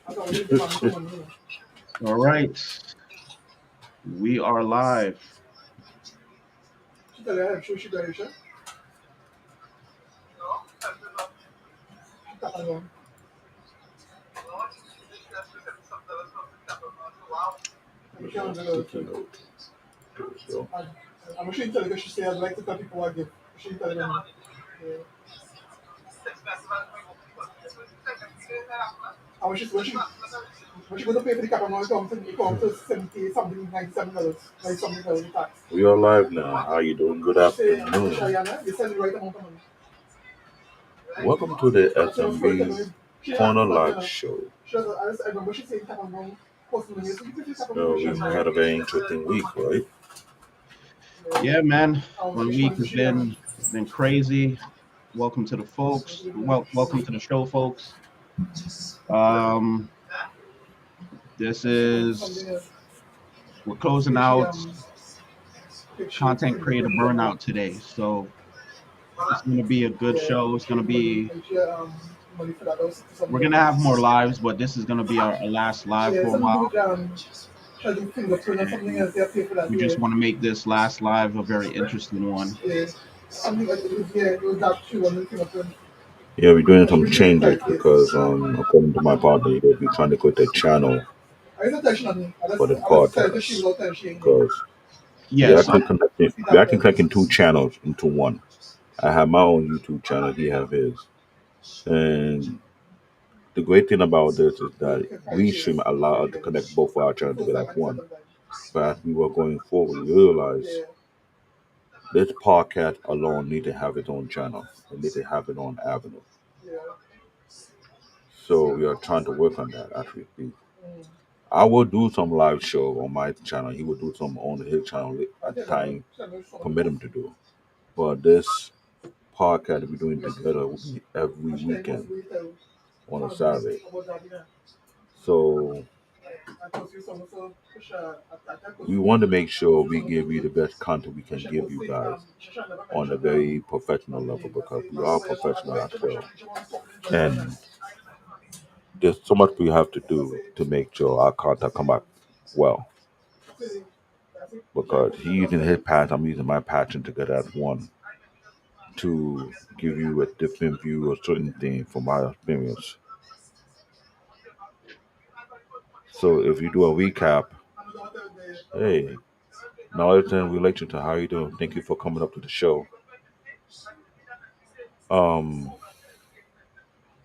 All right, we are live. Sticky note. So, we are live now. How you doing? Good afternoon. Welcome to the SMB Corner Live Show. We've had a very interesting week, right? Yeah, man. My week has been crazy. Welcome to the folks. Welcome to the show, folks. Um, this is we're closing out content creator burnout today, so it's going to be a good show. It's going to be we're going to have more lives, but this is going to be our last live for a while, and we just want to make this last live a very interesting one. Yeah, we're doing some changes because, according to my partner, he'll be trying to quit the channel for the podcast because Yeah, so we're actually connecting two channels into one. I have my own YouTube channel. He have his, and the great thing about this is that Restream allowed us to connect both our channels together as one. But as we were going forward, we realized this podcast alone need to have its own channel. It need to have its own avenue. So we are trying to work on that as we speak. I will do some live show on my channel. He will do some on his channel at the time permit him to do. But this podcast we're doing together will be every weekend on a Saturday. So we want to make sure we give you the best content we can give you guys on a very professional level because we are professional as well. And there's so much we have to do to make sure our content come out well. Because he using his passion, I'm using my passion together as one to give you a different view of certain things from my experience. So if you do a recap, hey, knowledge and relation to how you doing. Thank you for coming up to the show. Um,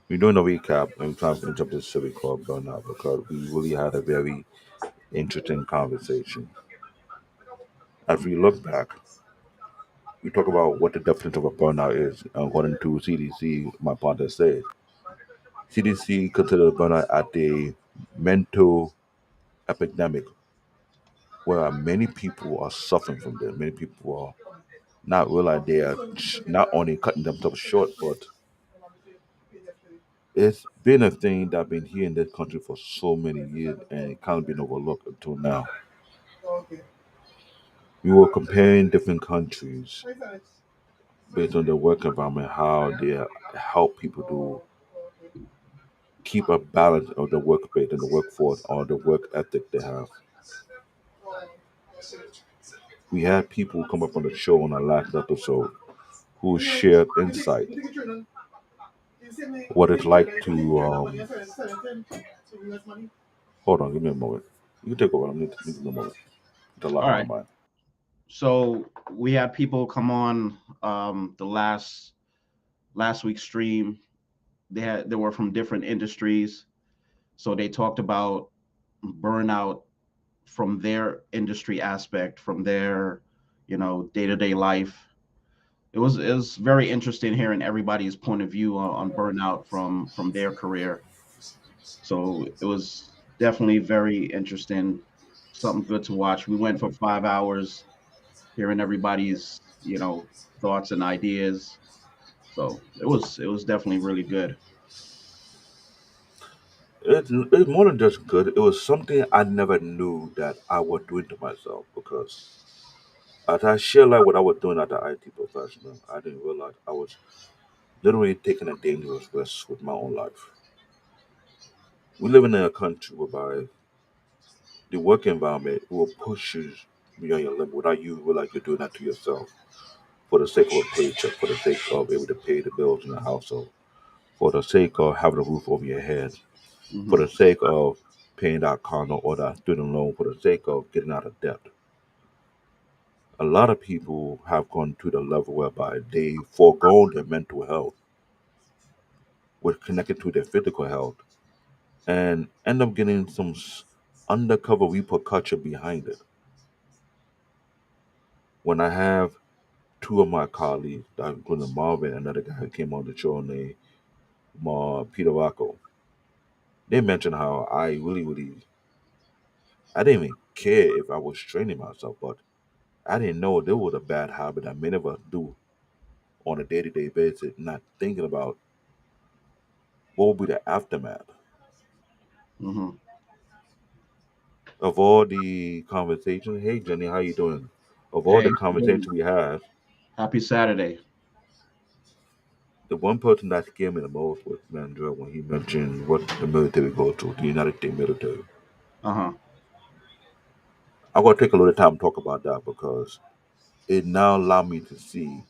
we're doing a recap and trying to finish up this silly called burnout because we really had a very interesting conversation. As we look back, we talk about what the definition of a burnout is. According to CDC, my partner said, CDC considers burnout as a mental epidemic where many people are suffering from this. Many people are not realize they are not only cutting themselves short, but it's been a thing that's been here in this country for so many years and it kind of been overlooked until now. We were comparing different countries based on their work environment, how they help people to keep a balance of the workplace and the workforce or the work ethic they have. We had people come up on the show on our last episode who shared insight, what it's like to. Hold on, give me a moment. You can take over. I need a moment. It's a lot all on my right. mind. So we had people come on the last week's stream. They were from different industries, so they talked about burnout from their industry aspect, from their day-to-day life. It was very interesting hearing everybody's point of view on burnout from their career. So it was definitely very interesting, something good to watch. We went for 5 hours hearing everybody's thoughts and ideas. So it was definitely really good. It's more than just good. It was something I never knew that I was doing to myself because as I share like what I was doing as an IT professional, I didn't realize I was literally taking a dangerous risk with my own life. We live in a country whereby the work environment will push you beyond your limit without you realize you're doing that to yourself for the sake of a paycheck, for the sake of able to pay the bills in the household, for the sake of having a roof over your head, for Hmm. the sake of paying that car note or that student loan, for the sake of getting out of debt. A lot of people have gone to the level whereby they forego their mental health, which connected to their physical health, and end up getting some undercover repercussion behind it. When I have two of my colleagues, including Marvin and another guy who came on the show named Peter Rocco, they mentioned how I didn't even care if I was training myself, but I didn't know there was a bad habit that many of us do on a day-to-day basis, not thinking about what will be the aftermath Hmm. of all the conversations. Hey, Jenny, how you doing? Of all Hey, the conversations we had, happy Saturday. the one person that scared me the most was Mandra when he mentioned what the military goes to, the United States military. Uh huh. I'm gonna take a little time to talk about that because it now allowed me to see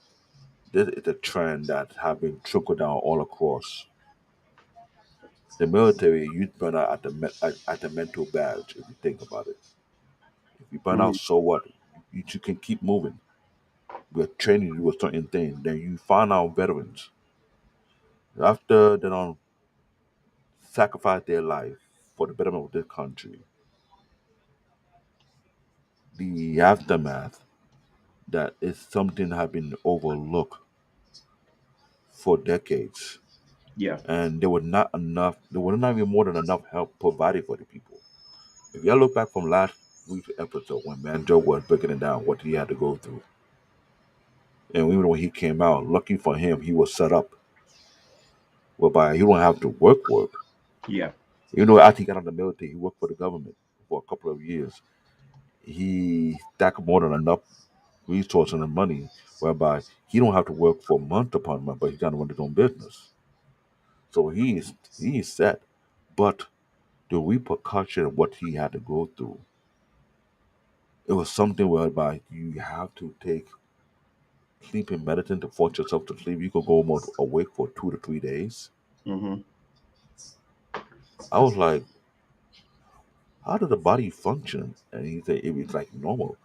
this is a trend that have been trickled down all across the military. You burn out at at the mental badge if you think about it. If you burn out, Hmm. so what? You can keep moving. We're training you to do a certain thing. Then you find out veterans after they don't sacrifice their life for the betterment of this country. The aftermath that is something that have been overlooked for decades, Yeah. and there was not enough. There was not even more than enough help provided for the people. If y'all look back from last week's episode when Manjo was breaking it down, what he had to go through, and even when he came out, lucky for him, he was set up whereby he don't have to work. Yeah. Even though after he got out of the military, he worked for the government for a couple of years. He stacked more than enough resources and money whereby he don't have to work for month upon month, but he got to run his own business. So he's set. But the repercussion of what he had to go through, it was something whereby you have to take sleeping medicine to force yourself to sleep. You could go almost awake for 2 to 3 days. Hmm. I was like, how does the body function? And he said it's like normal.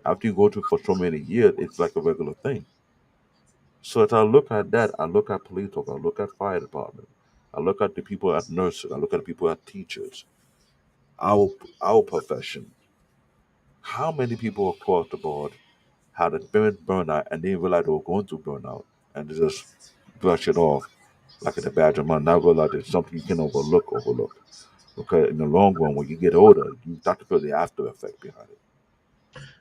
After you go through for so many years, it's like a regular thing. So as I look at that, I look at police officers, I look at fire department, I look at the people at nurses, I look at the people at teachers, our profession. How many people across the board had experienced burnout and didn't realize they were going through burnout and they just brush it off like it's a badge of honor. Now realize it's something you can overlook. Because in the long run, when you get older, you start to feel the after effect behind it.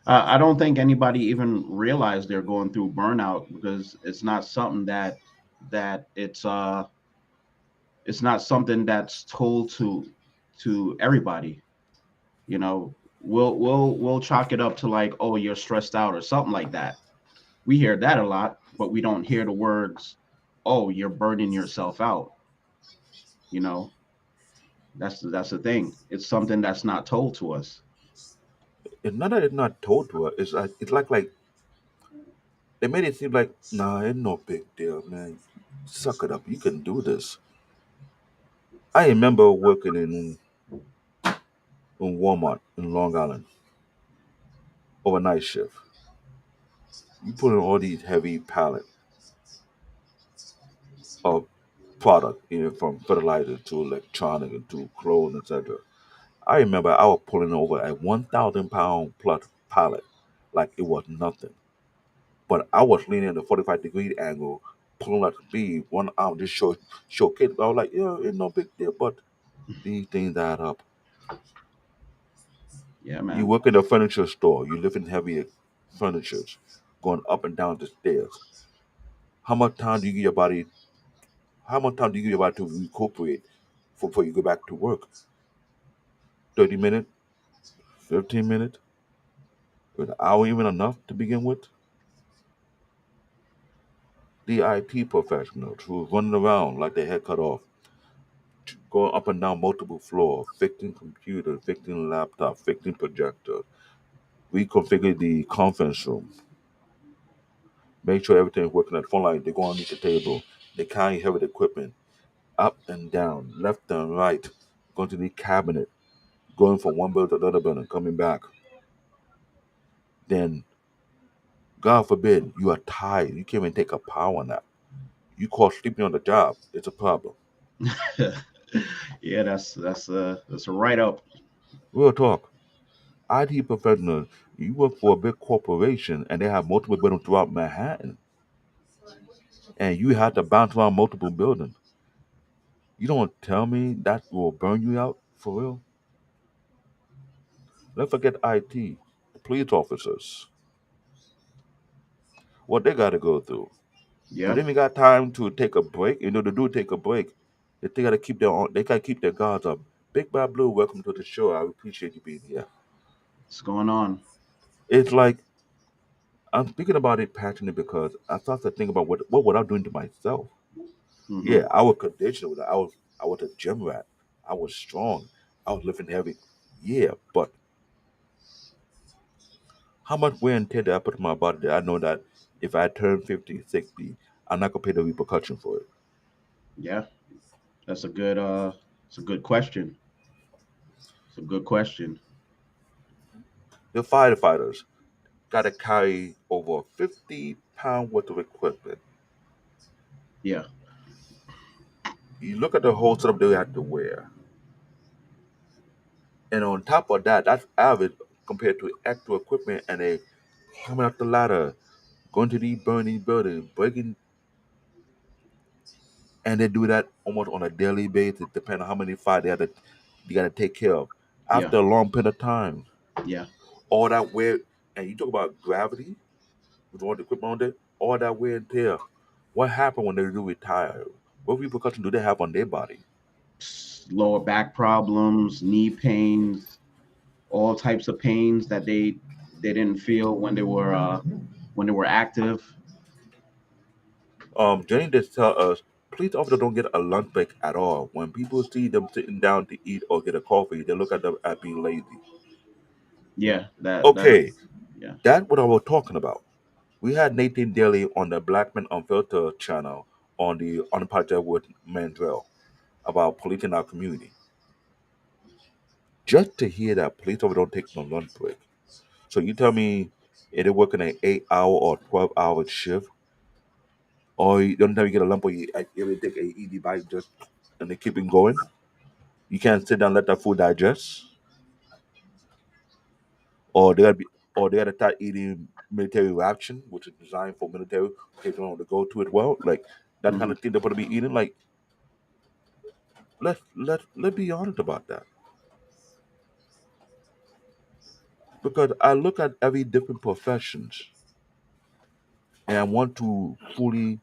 I don't think anybody even realized they're going through burnout because it's not something that it's not something that's told to everybody. You know, we'll chalk it up to like, oh, you're stressed out or something like that. We hear that a lot, but we don't hear the words, oh, you're burning yourself out. You know, that's the thing. It's something that's not told to us. It's not that it's not told to her. It's like they made it seem like nah, it's no big deal, man. Suck it up. You can do this. I remember working in Walmart in Long Island overnight shift. You put in all these heavy pallets of product, from fertilizer to electronic and to clothes, etc. I remember I was pulling over a 1,000 pound plus pallet like it was nothing. But I was leaning at a 45-degree angle, pulling out the speed, one arm just showcase. I was like, yeah, it's no big deal, but these things add up. Yeah, You man. work in a furniture store, you live in heavy furniture, going up and down the stairs. How much time do you give your body? How much time do you give your body to recuperate before you go back to work? 30 minutes, 15 minutes, an hour even enough to begin with? The IT professionals who are running around like their head cut off, going up and down multiple floors, fixing computers, fixing laptops, fixing projectors. We configure the conference room, make sure everything's working at the phone line. They go underneath the table. They carry heavy equipment up and down, left and right, going to the cabinet, going from one building to another building, coming back. Then, God forbid, you are tired. You can't even take a power nap. You call sleeping on the job. It's a problem. Yeah, that's a write up. Real talk. IT professionals, you work for a big corporation and they have multiple buildings throughout Manhattan, and you have to bounce around multiple buildings. You don't tell me that will burn you out for real? Let's forget IT, police officers, what they got to go through. Do Yeah, they even got time to take a break? You know, they do take a break. They got to keep they got to keep their guards up. Big Bad Blue, welcome to the show. I appreciate you being here. what's going on? It's like I'm speaking about it passionately because I start to think about what would I doing to myself. Hmm. Yeah, I was conditioned. I was a gym rat. I was strong. I was lifting heavy. Yeah, but how much wear and tear did I put on my body that I know that if I turn 50, 60, I'm not gonna pay the repercussion for it. Yeah, that's it's a good question. It's a good question. The firefighters gotta carry over 50 pound worth of equipment. Yeah, You look at the whole setup they have to wear. And on top of that, that's average compared to actual equipment and they climbing up the ladder, going to these burning buildings, breaking, and they do that almost on a daily basis, depending on how many fire they gotta take care of. yeah, After a long period of time, yeah. all that wear, and you talk about gravity with all the equipment on there, all that wear and tear. What happened when they do retire? What repercussions do they have on their body? Lower back problems, knee pains, all types of pains that they didn't feel when they were active. Jenny just tell us, police officers don't get a lunch break at all. When people see them sitting down to eat or get a coffee, they look at them as being lazy. Yeah, that Okay, yeah. that's what I was talking about. We had Nathan Daly on the Black Men Unfiltered channel on the project with Mandrell about policing our community. Just to hear that police officers don't take no lunch break. So you tell me if they're working an 8 hour or 12 hour shift, or you don't time you get a lump or you ever take a easy bite just and they keep it going. You can't sit down and let that food digest, or they gotta start eating military ration, which is designed for military in case they don't want to go to it well. Like that kind Hmm. of thing they're gonna be eating. Like let's be honest about that. Because I look at every different professions and I want to fully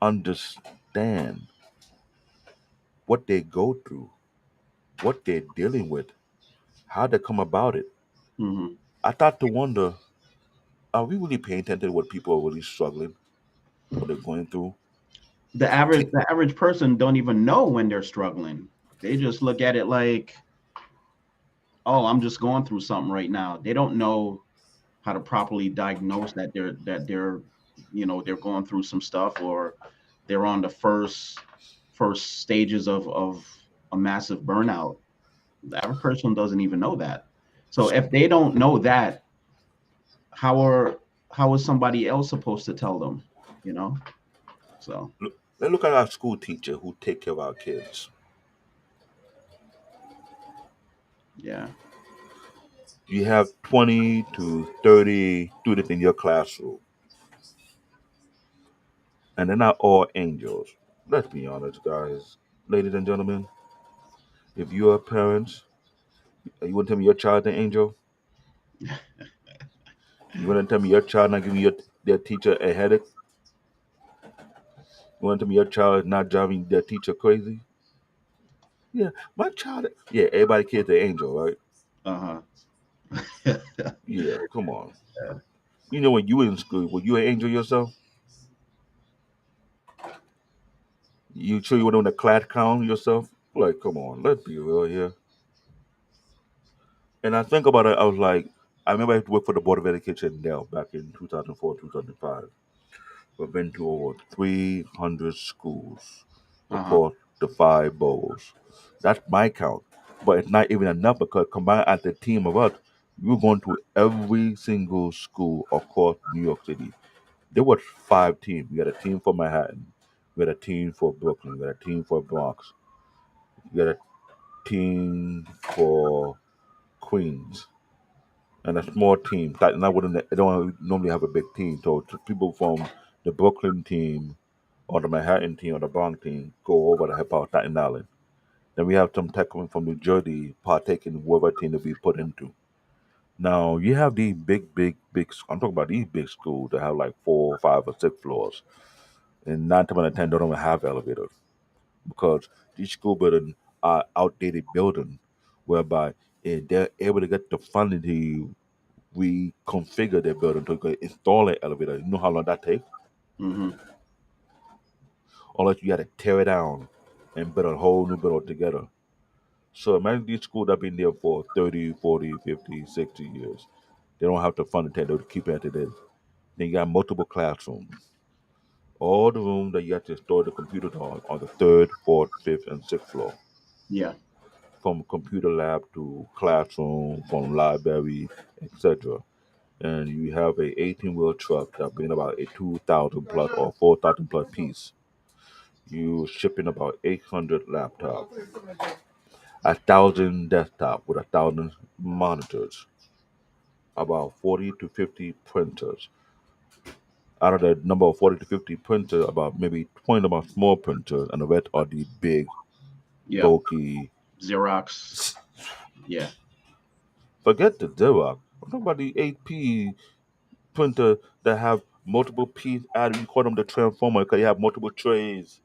understand what they go through, what they're dealing with, how they come about it. Hmm. I start to wonder, are we really paying attention to what people are really struggling, what they're going through? The average person don't even know when they're struggling. They just look at it like, oh, I'm just going through something right now. They don't know how to properly diagnose they're going through some stuff, or they're on the first stages of a massive burnout. The average person doesn't even know that. So if they don't know that, how are how is somebody else supposed to tell them? You know? So Let's look at our school teacher who take care of our kids. yeah. You have 20 to 30 students in your classroom, and they're not all angels. Let's be honest, guys. Ladies and gentlemen, if you are parents, you want to tell me your child an angel? You want to tell me your child not giving their teacher a headache? You want to tell me your child is not driving their teacher crazy? Yeah, my child. Yeah, everybody kid's an angel, right? Uh-huh. Yeah, come on. You know when you were in school, were you an angel yourself? You sure you were on the class clown yourself? Like, come on, let's be real here. And I think about it, I was like, I remember I used to work for the Board of Education in Dell back in 2004, 2005. We've been to over 300 schools Uh-huh. across the five boroughs. That's my count. But it's not even enough because combined as a team of us, we were going to every single school across New York City. There was five teams. We had a team for Manhattan. We had a team for Brooklyn. We had a team for Bronx. We had a team for Queens. And a small team. And I wouldn't. I don't normally have a big team. So people from the Brooklyn team or the Manhattan team or the Bronx team go over to help out Staten Island. Then we have some tech from New Jersey partake in whatever team that we put into. Now you have these big. I'm talking about these big schools that have like 4, 5, or 6 floors, and 9 times out of 10 they don't even have elevators because these school buildings are outdated buildings, whereby they're able to get the funding to reconfigure their building to install an elevator. You know how long that takes? Mm-hmm. Unless you got to tear it down and build a whole new building together. So imagine these schools that have been there for 30, 40, 50, 60 years. They don't have the funding to keep it as it is. Then you got multiple classrooms. All the rooms that you have to store the computers on the third, fourth, fifth, and sixth floor. Yeah. From computer lab to classroom, from library, etc. And you have a 18-wheel truck that being about a 2,000 plus or 4,000 plus piece. You shipping about 800 laptops, 1,000 desktop with 1,000 monitors, about 40 to 50 printers. Out of the number of 40 to 50 printers, about maybe 20 about small printers, and the rest are the big, Yep. bulky. Xerox. Yeah. Forget the Xerox. I'm talking about the AP printer that have multiple pieces added. You call them the transformer because you have multiple trays.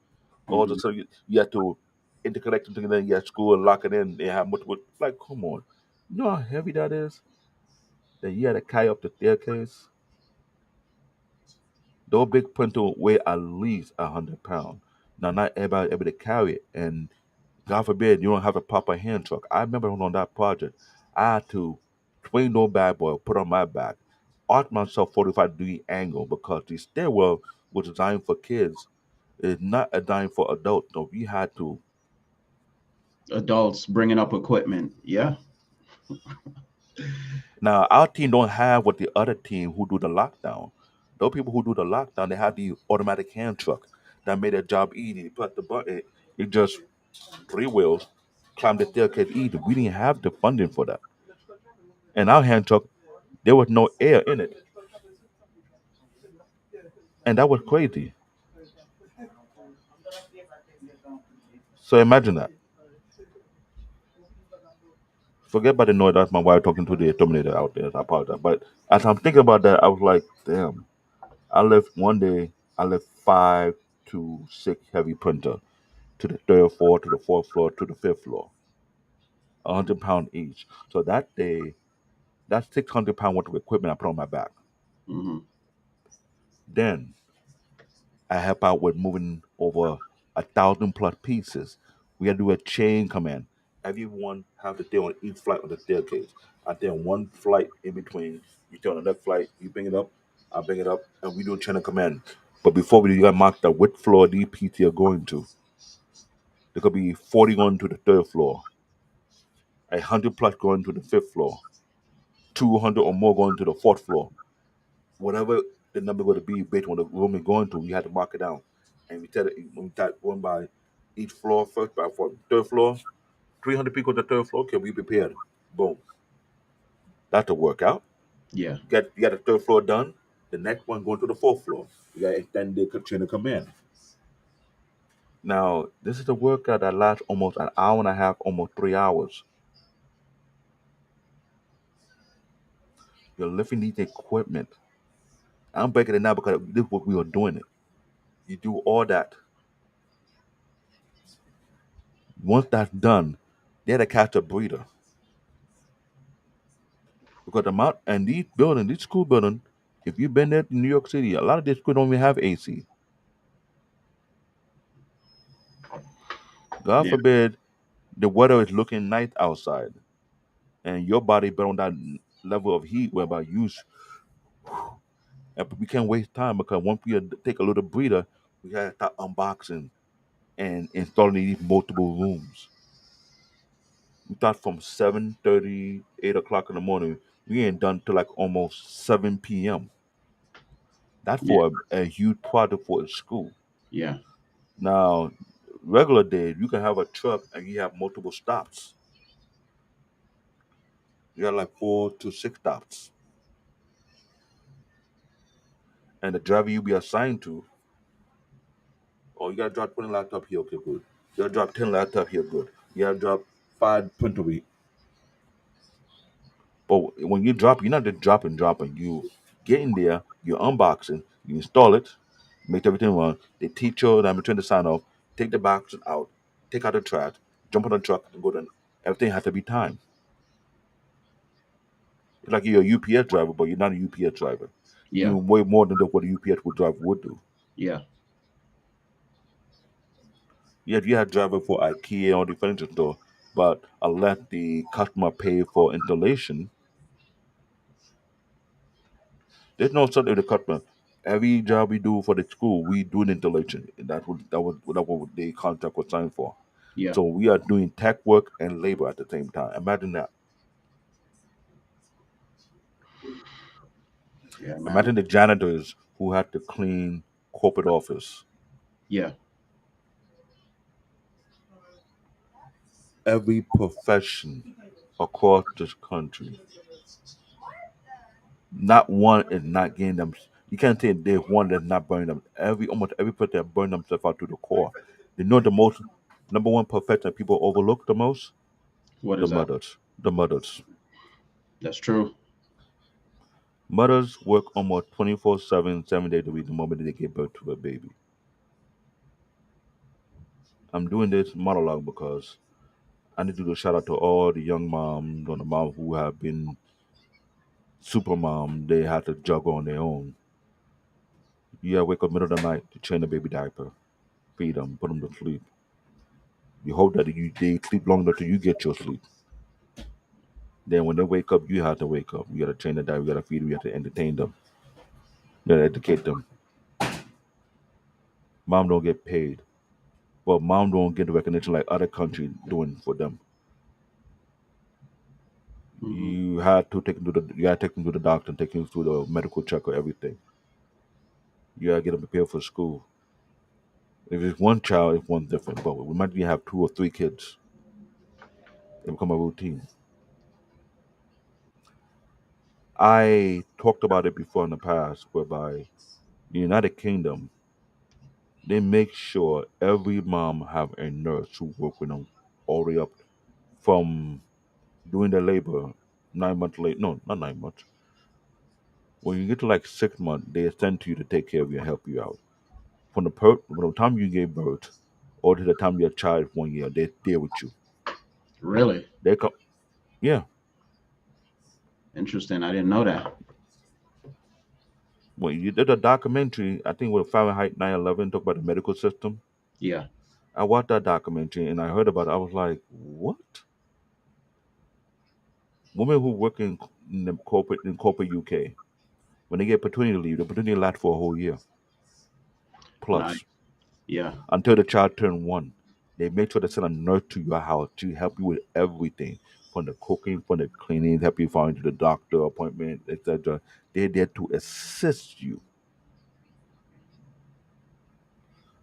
All the Mm-hmm. so you have to interconnect them together. You have to screw and lock it in. They have multiple. Like, come on, you know how heavy that is? That you had to carry up the staircase. Those big printers weigh at least 100 pounds. Now, not everybody able to carry it, and God forbid you don't have a proper hand truck. I remember on that project, I had to swing no bad boy, put on my back, arc myself 45-degree angle because the stairwell was designed for kids. It's not designed for adults. So we had to. Adults bringing up equipment. Yeah. Now our team don't have what the other team who do the lockdown. Those people who do the lockdown, they have the automatic hand truck that made their job easy. You press the button, it just 3 wheels, climb the staircase easy. We didn't have the funding for that. And our hand truck, there was no air in it, and that was crazy. So imagine that. Forget about the noise. That's my wife talking to the Terminator out there. I apologize. But as I'm thinking about that, I was like, damn. I left one day. I left 5 to 6 heavy printer to the third floor, to the fourth floor, to the fifth floor, 100 pound each. So that day, that's 600 pound worth of equipment I put on my back. Mm-hmm. Then I help out with moving over 1,000 plus pieces. We had to do a chain command. Everyone have to stay on each flight of the staircase. I stay on one flight in between. You stay on the next flight, you bring it up, I bring it up, and we do a chain of command. But before we do, you got marked out which floor these PT are going to. There could be 40 going to the third floor, 100 plus going to the fifth floor, 200 or more going to the fourth floor. Whatever the number going to be based on the room we're going to, we had to mark it down. And we tell it when we start going by each floor first, by for third floor, 300 people on the third floor. Okay, we prepared. Boom, that's a workout. Yeah. You got the third floor done. The next one going to the fourth floor. You got to extend the chain of command. Now, this is a workout that lasts almost an hour and a half, almost 3 hours. You're lifting these equipment. I'm breaking it now because this is what we are doing it. You do all that. Once that's done, they had to catch a breather. Because the amount and these buildings, these school buildings, if you've been there in New York City, a lot of these schools don't even have AC. God Yeah. forbid The weather is looking nice outside, and your body been on that level of heat whereby and we can't waste time because once we take a little breather, we gotta start unboxing and installing these multiple rooms. We start from 7:30, 8 o'clock in the morning. We ain't done till like almost 7 p.m. That's Yeah. for a huge project for a school. Yeah. Now, regular days, you can have a truck and you have multiple stops. You got like 4 to 6 stops. And the driver you be assigned to, oh, you gotta drop 20 laptop here, okay, good. You gotta drop 10 laptop here, good. You gotta drop 5 printer. But when you drop, you're not just dropping. You get in there, you unboxing, you install it, make everything run. They teach you, I'm trying to sign off, take the boxes out, take out the trash, jump on the truck, and go to everything has to be timed. It's like you're a UPS driver, but you're not a UPS driver. You're Yeah. doing way more than what a UPS would driver would do. Yeah. Yeah, you have driver for IKEA or the furniture store, but unless the customer pay for installation, there's no such the customer. Every job we do for the school, we do an installation. And that's what the contract was signed for. Yeah. So we are doing tech work and labor at the same time. Imagine that. Yeah, man. Imagine the janitors who had to clean corporate office. Yeah. Every profession across this country, not one is not getting them. You can't say there's one that's not burning them. Almost every person that burn themselves out to the core. You know the most number one profession that people overlook the most? What The is that? mothers. The mothers. That's true. Mothers work almost 24/7, 7 days a week the moment they give birth to a baby. I'm doing this monologue because I need to do a shout out to all the young moms and the moms who have been super mom. They had to juggle on their own. You wake up middle of the night to change a baby diaper, feed them, put them to sleep. You hope that they sleep long enough till you get your sleep. Then when they wake up, you have to wake up. You gotta train the diaper, you gotta feed them, you have to entertain them, you gotta educate them. Mom don't get paid. But mom don't get the recognition like other countries doing for them. Hmm. You gotta take them to the doctor and take them through the medical check or everything. You gotta get them prepared for school. If it's one child, it's one different. But we might have 2 or 3 kids. It become a routine. I talked about it before in the past, whereby the United Kingdom they make sure every mom have a nurse who work with them all the way up from doing the labor 9 months late. No, not 9 months. When you get to like 6 months, they send to you to take care of you and help you out. From the time you gave birth or to the time your child is 1 year, they're there with you. Really They come, yeah. interesting. I didn't know that. When you did a documentary, I think with Fahrenheit 9/11, talk about the medical system. Yeah. I watched that documentary and I heard about it. I was like, what? Women who work in corporate UK, when they get paternity leave, the paternity lasts for a whole year plus Nice. Yeah. until the child turn one. They make sure to send a nurse to your house to help you with everything, from the cooking, from the cleaning, help you find the doctor appointment, etc. They're there to assist you.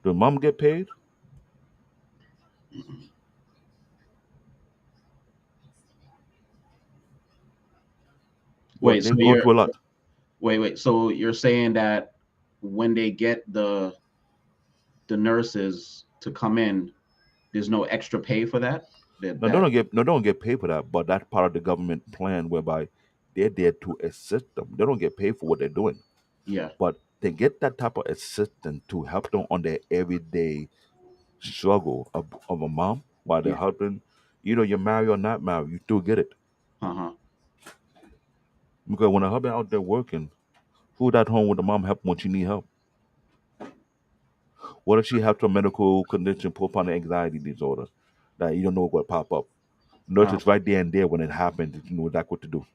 The mom get paid? What Wait. they So go you're through a lot. wait. So you're saying that when they get the nurses to come in, there's no extra pay for that? That No, they that don't get no, they don't get paid for that, but that's part of the government plan whereby they're there to assist them. They don't get paid for what they're doing, Yeah. but they get that type of assistance to help them on their everyday struggle of a mom while their Yeah. husband, either you're married or not married, you still get it. Uh-huh. Because when a husband out there working, who's at home with the mom help when she need help? What if she have some medical condition, postpartum anxiety disorder? that you don't know what pop up. Uh, Notice right there and there when it happened, you know exactly what to do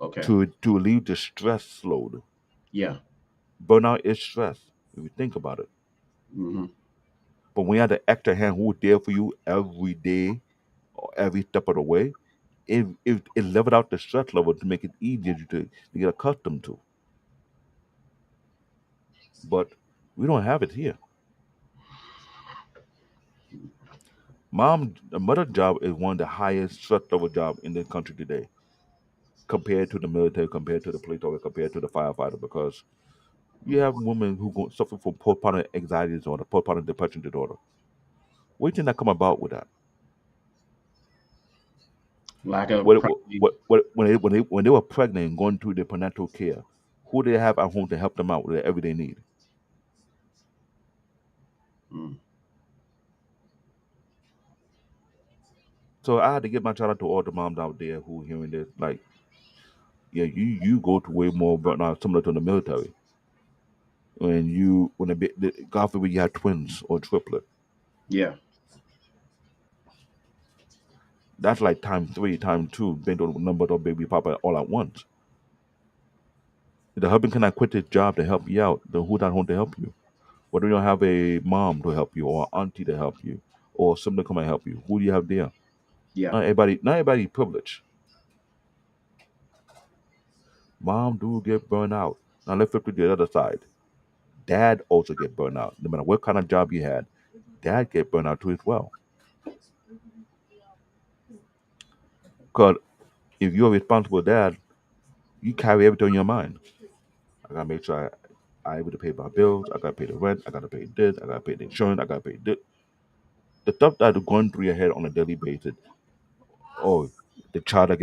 okay. to relieve the stress load. Yeah. Burnout is stress if you think about it. Hmm. But when you have the extra hand who's there for you every day or every step of the way, it leveled out the stress level to make it easier to get accustomed to. But we don't have it here. The mother job is one of the highest stress level job in the country today, compared to the military, compared to the police officer, compared to the firefighter, because you have women who go suffer from postpartum anxiety disorder, postpartum depression disorder. What do you think that come about with that? Lack of What, probably. when they were pregnant and going through their prenatal care, who do they have at home to help them out with their everyday need? Mm, So I had to get my shout out to all the moms out there who hearing this. Like, yeah, you go to way more burnout similar to the military. When God forbid you have twins or triplet, yeah. that's like time three, time two, based on the number of baby papa all at once. If the husband cannot quit his job to help you out, then who's at home to help you? Whether you don't have a mom to help you or auntie to help you or somebody to come and help you, who do you have there? Yeah. Not everybody privileged. Mom do get burned out. Now let's flip to the other side. Dad also get burned out. No matter what kind of job you had, dad get burned out too as well. Because if you're a responsible dad, you carry everything on your mind. I gotta make sure I able to pay my bills. I gotta pay the rent. I gotta pay this. I gotta pay the insurance. I gotta pay this. The stuff that are going through your head on a daily basis. Oh, the kid are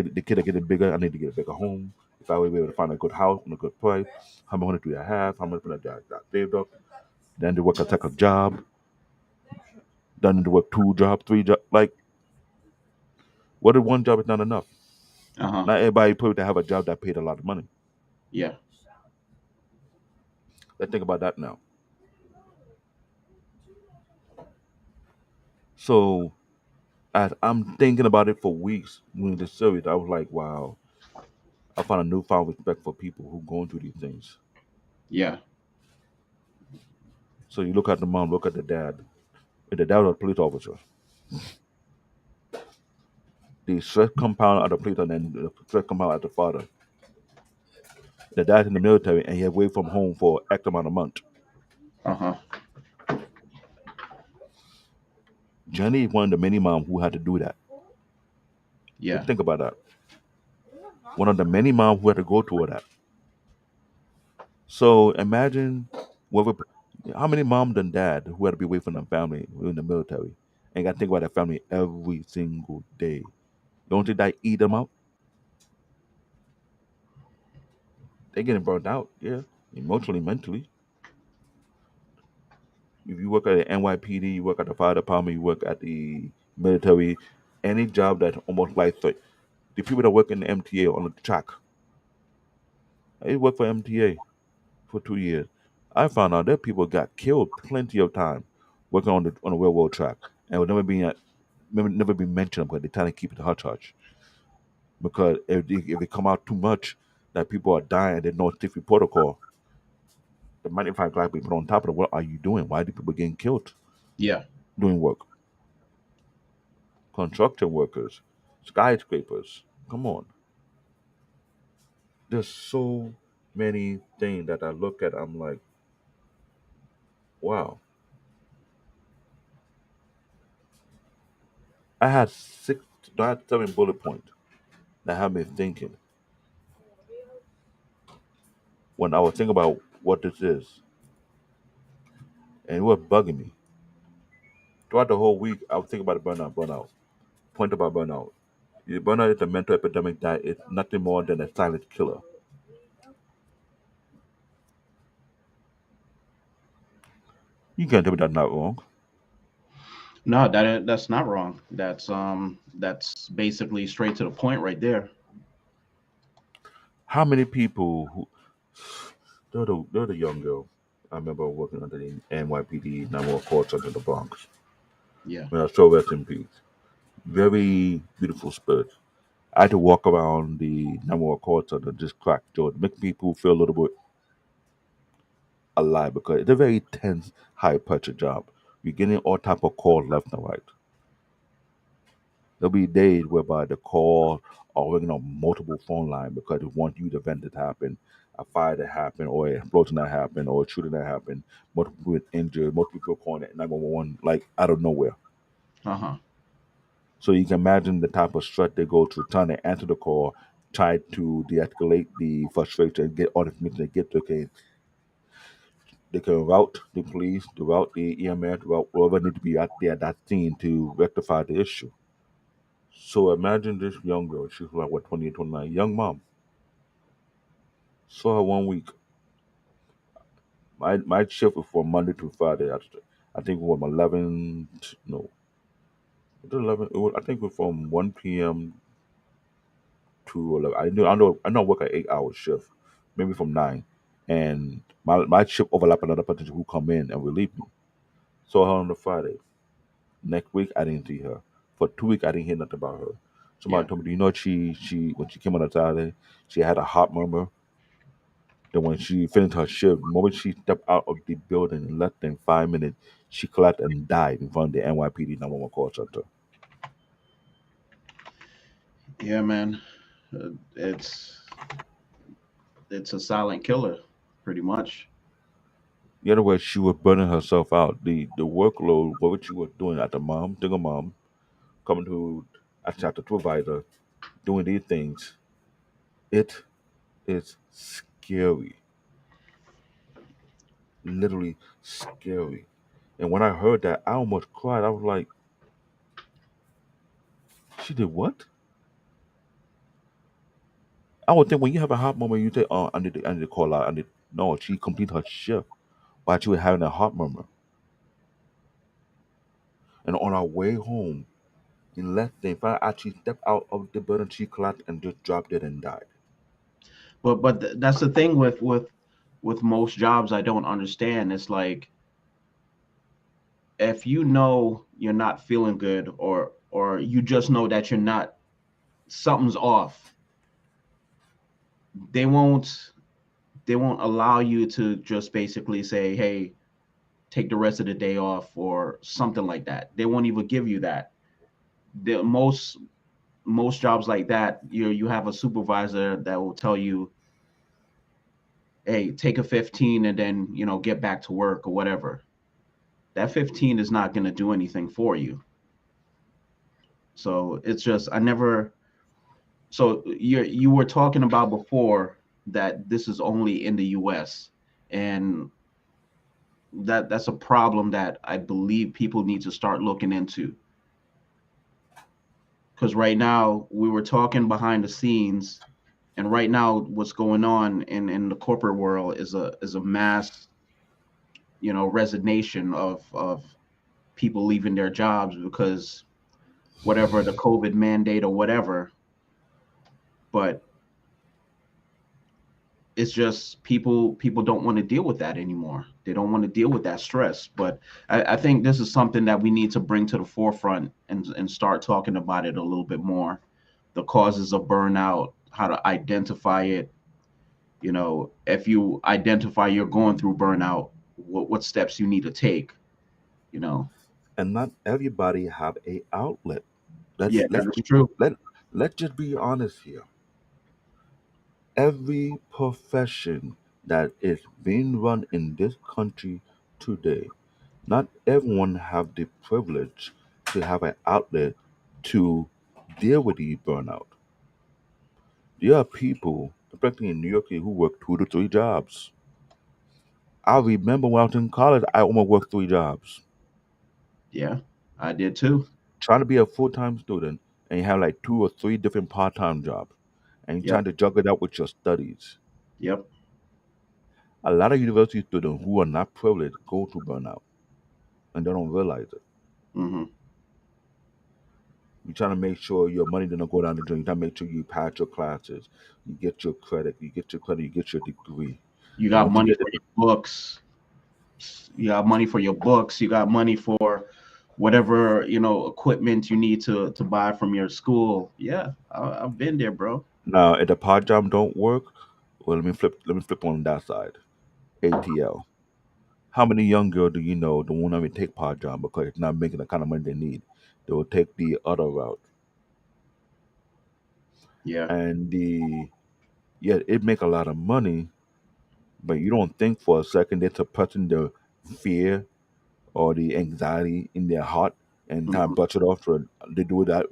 getting bigger. I need to get a bigger home. If I will be able to find a good house and a good price, how much money do I have? How much money do I saved up? Then to work a second job. Then to work two jobs, three jobs. Like, what if one job is not enough? Uh huh. Not everybody probably to have a job that paid a lot of money. Yeah. Let's think about that now. So as I'm thinking about it for weeks during this series, I was like, wow, I found a newfound respect for people who going through these things. Yeah. So you look at the mom, look at the dad. If the dad was a police officer, the stress compound at the police and then the stress compound at the father. The dad's in the military and he away from home for X amount of months. Uh huh. Jenny is one of the many moms who had to do that. Yeah. Just think about that. One of the many moms who had to go through that. So imagine whether how many mom and dad who had to be away from their family who in the military and got to think about their family every single day. Don't think that eat them up? They getting burnt out, yeah, emotionally, mentally. If you work at the NYPD, you work at the fire department, you work at the military, any job that's almost like the people that work in the MTA on the track. I worked for MTA for 2 years. I found out that people got killed plenty of time working on the railroad track and would never be mentioned because they're trying to keep it hush hush. Because if it come out too much that people are dying, there's no safety protocol. The magnifying glass be put on top of it. What are you doing? Why do people getting killed Yeah. doing work? Construction workers, skyscrapers. Come on. There's so many things that I look at. I'm like, wow. I had I had 7 bullet points that had me thinking when I was thinking about what this is, and it was bugging me. Throughout the whole week, I was thinking about burnout. Point about burnout. Burnout is a mental epidemic that is nothing more than a silent killer. You can't tell me that's not wrong. No, that's not wrong. That's basically straight to the point right there. How many people who they're the young girl. I remember working under the NYPD, now more call center in the Bronx. Yeah. So rest in peace. Very beautiful spirit. I had to walk around the number one call center and just crack jokes, make people feel a little bit alive because it's a very tense, high pressure job. You're getting all type of calls left and right. There'll be days whereby the call are ringing on multiple phone lines because they want you to event that happen, a fire that happened, or an explosion that happened, or a shooting that happened, multiple people injured, multiple people calling at 911 like out of nowhere. Uh-huh. So you can imagine the type of stress they go through trying to answer the call, try to de-escalate the frustration, and get all the information they get. They can route the police, to route the EMS, route whoever need to be out there at that scene to rectify the issue. So imagine this young girl. She's like what 28, 29, young mom. Saw her one week. My shift was from Monday to Friday. I think from 11. No, was it 11. I think it was from 1 p.m. to 11. I know I work an 8 hour shift, maybe from 9. And my shift overlap another person who come in and relieve me. Saw her on the Friday. Next week I didn't see her. For 2 weeks I didn't hear nothing about her. Yeah. Somebody told me, you know, she when she came on a Saturday, she had a heart murmur. Then when she finished her shift, the moment she stepped out of the building in less than 5 minutes, she collapsed and died in front of the NYPD 911 call center. Yeah, man. It's a silent killer, pretty much. The other way, she was burning herself out. The workload, what she was doing at the mom, single mom, coming to at the supervisor, doing these things, it is scary, literally scary. And when I heard that, I almost cried. I was like, she did what? I would think when you have a hot moment, you say, "Oh, I need to call out." I need no. She completed her shift while she was having a heart murmur, and on our way home, in less than 5 hours, she stepped out of the building. She collapsed and just dropped it and died. That's the thing with most jobs I don't understand. It's like if you know you're not feeling good or you just know that you're not something's off, they won't they won't allow you to just basically say, "Hey, take the rest of the day off" or something like that. They won't even give you that. The most jobs like that, you have a supervisor that will tell you, "Hey, take a 15 and then, get back to work or whatever." That 15 is not going to do anything for you. So it's just I never so you were talking about before that this is only in the US, and that's a problem that I believe people need to start looking into, because right now we were talking behind the scenes, and right now what's going on in the corporate world is a mass, resignation of people leaving their jobs because whatever the COVID mandate or whatever. But it's just people don't want to deal with that anymore. They don't want to deal with that stress. But I think this is something that we need to bring to the forefront and start talking about it a little bit more. The causes of burnout, how to identify it. If you identify you're going through burnout, what steps you need to take. You know, And not everybody have a outlet. yeah, Let's that let's is be true. let let's just be honest here. Every profession that is being run in this country today, not everyone have the privilege to have an outlet to deal with the burnout. There are people, especially in New York, who work 2 to 3 jobs. I remember when I was in college, I almost worked 3 jobs. Yeah, I did too. Trying to be a full-time student and you have like 2 or 3 different part-time jobs and you're Yep. trying to juggle that with your studies. Yep. A lot of university students who are not privileged go to burnout and they don't realize it. Hmm. You're trying to make sure your money doesn't go down the drain. You're trying to make sure you pass your classes, you get your degree. You And got once you money get for the your books. You got money for your books. You got money for whatever equipment you need to buy from your school. Yeah, I've been there, bro. Now, if the part job don't work, well, let me flip on that side. ATL. How many young girls do you know don't want to even take part job because it's not making the kind of money they need? They will take the other route, Yeah. and the yeah, it make a lot of money, but you don't think for a second they're suppressing the fear or the anxiety in their heart and kind of Hmm. brush it off. So they do their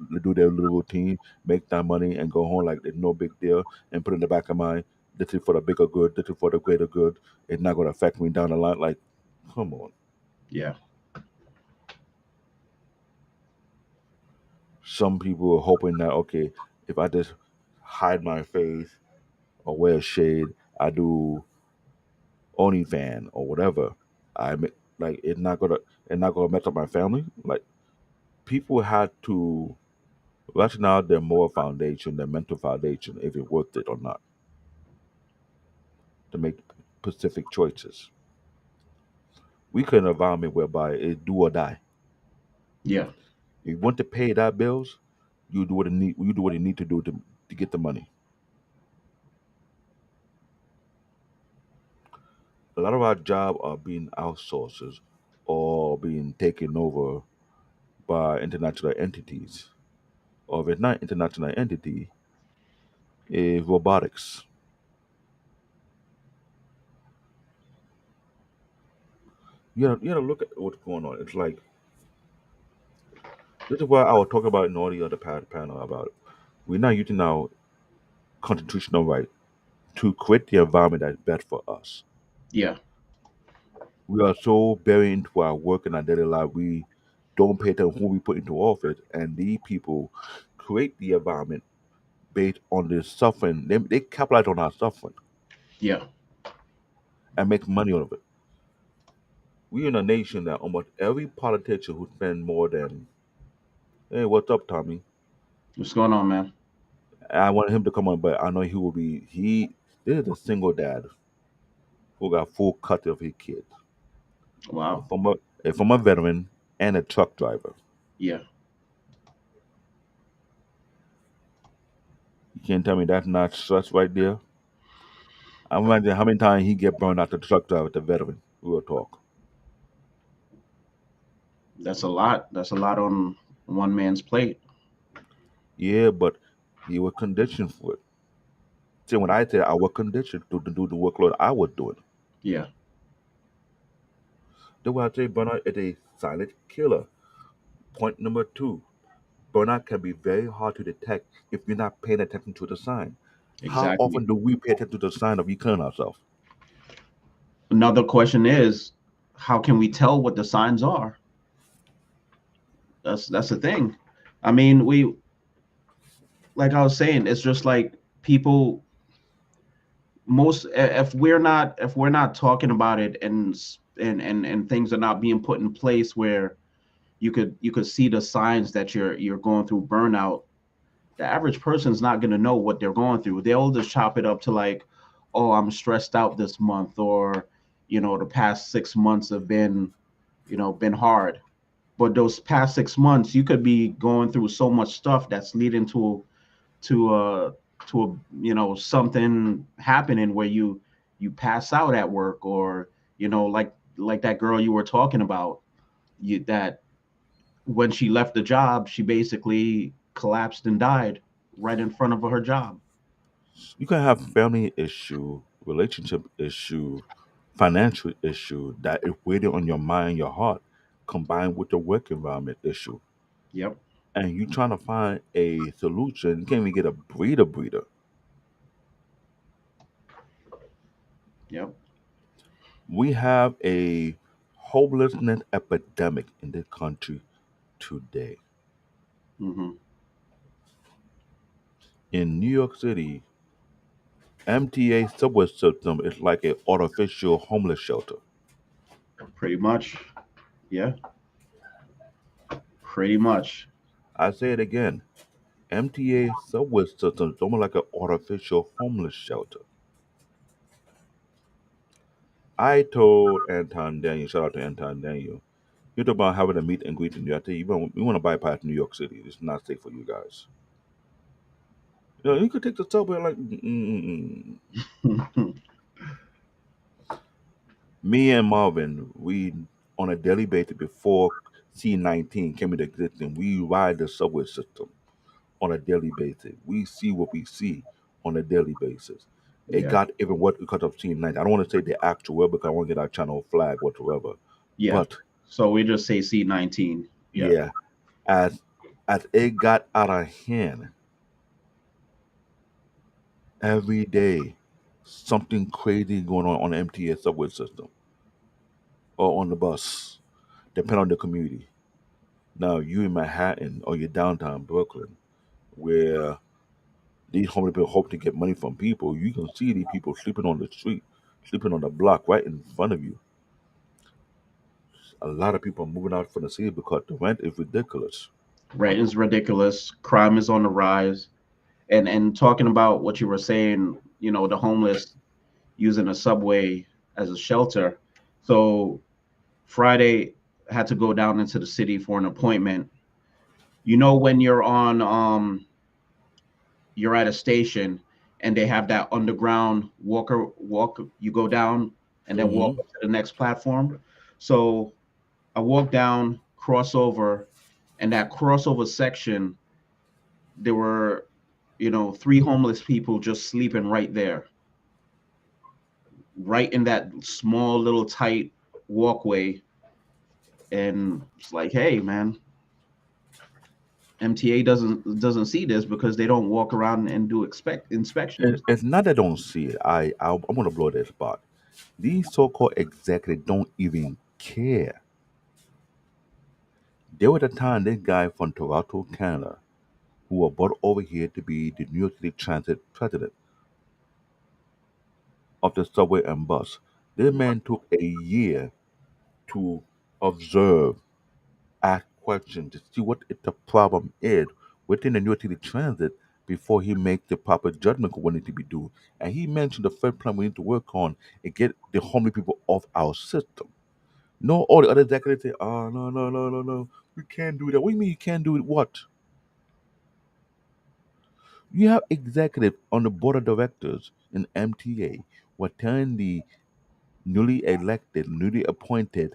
little routine, make that money, and go home like it's no big deal, and put in the back of mind, this is for the bigger good, this is for the greater good. It's not going to affect me down the line. Like, come on. Yeah. Some people are hoping that okay, if I just hide my face or wear a shade, I do OnlyFan or whatever. Like it's not gonna mess up my family. Like people had to rationale their moral foundation, their mental foundation, if it's worth it or not, to make specific choices. We create an environment whereby it's do or die. Yeah. If you want to pay that bills, you do what you need to do to get the money. A lot of our jobs are being outsourced or being taken over by international entities. Or if it's not international entity, is robotics. You gotta look at what's going on. It's like this is what I was talking about in all the other panel about. We're not using our constitutional right to create the environment that's best for us. Yeah. We are so buried into our work and our daily life, we don't pay attention to who we put into office, and these people create the environment based on the suffering. They capitalize on our suffering Yeah. and make money out of it. We're in a nation that almost every politician who spend more than, hey, what's up, Tommy? What's going on, man? I wanted him to come on, but I know he will be. This is a single dad who got full cut of his kids, a Wow. former a former veteran and a truck driver. Yeah. You can't tell me that's not stress right there. I imagine how many times he get burned out the truck driver, the veteran. We'll talk. That's a lot. That's a lot on one man's plate. Yeah, but he was conditioned for it. See, when I say I was conditioned to do the workload I was doing, Yeah. that's why I say burnout is a silent killer. Point number two: burnout can be very hard to detect if you're not paying attention to the sign. How Exactly. often do we pay attention to the sign of we killing ourselves? Another question is, how can we tell what the signs are? That's the thing. I mean, like I was saying, it's just like people if we're not talking about it and things are not being put in place where you could see the signs that you're going through burnout. The average person's not going to know what they're going through. They'll just chop it up to like, oh, I'm stressed out this month, or the past 6 months have been hard. But those past 6 months, you could be going through so much stuff that's leading to a to a something happening where you pass out at work, or like that girl you were talking about, that when she left the job, she basically collapsed and died right in front of her job. You can have family issue, relationship issue, financial issue that is weighted on your mind, your heart, combined with the work environment issue. Yep. And you trying to find a solution, you can't even get a breather. Yep. We have a homelessness epidemic in this country today. Hmm. In New York City, MTA subway system is like an artificial homeless shelter. Pretty much. Yeah. Pretty much. I say it again. MTA subway system is almost like an artificial homeless shelter. I told Anton Daniel, shout out to Anton Daniel, You talk about having a meet and greet in New York. I tell you want to bypass New York City. It's not safe for you guys. You could take the subway like me and Marvin. We on a daily basis before C19 came into existence. We ride the subway system on a daily basis. We see what we see on a daily basis. It Yeah, got even worse because of C19. I don't want to say the actual word because I want to get our channel flag whatsoever. yeah. But So we just say C19. Yeah, yeah, as as it got out of hand, every day something crazy going on the MTA subway system or on the bus, depending on the community. Now you in Manhattan or you're downtown Brooklyn, where these homeless people hope to get money from people. You can see these people sleeping on the street, sleeping on the block right in front of you. A lot of people are moving out from the city because the rent is ridiculous. rent is ridiculous. Crime is on the rise. And talking about what you were saying, the homeless using a subway as a shelter. So Friday had to go down into the city for an appointment. When you're at a station and they have that underground walk, you go down and then walk Hmm. up to the next platform. So I walked down, crossover, and that crossover section, there were, three homeless people just sleeping right there, right in that small little tight walkway. And it's like, hey, man, MTA doesn't see this because they don't walk around and do expect inspections. It's not that I don't see it. I'm gonna blow that spot. These so-called executives don't even care. There was a time this guy from Toronto, Canada, who was brought over here to be the New York City Transit president of the subway and bus. This man took a year to observe, ask questions, to see what the problem is within the New York City Transit before he makes the proper judgment of what needs to be done. And he mentioned the first plan we need to work on and get the homeless people off our system. No, all the other executives say, oh, no, no, no, no, no, we can't do that. What do you mean you can't do it? What? You have executives on the board of directors in MTA who are telling the newly elected, newly appointed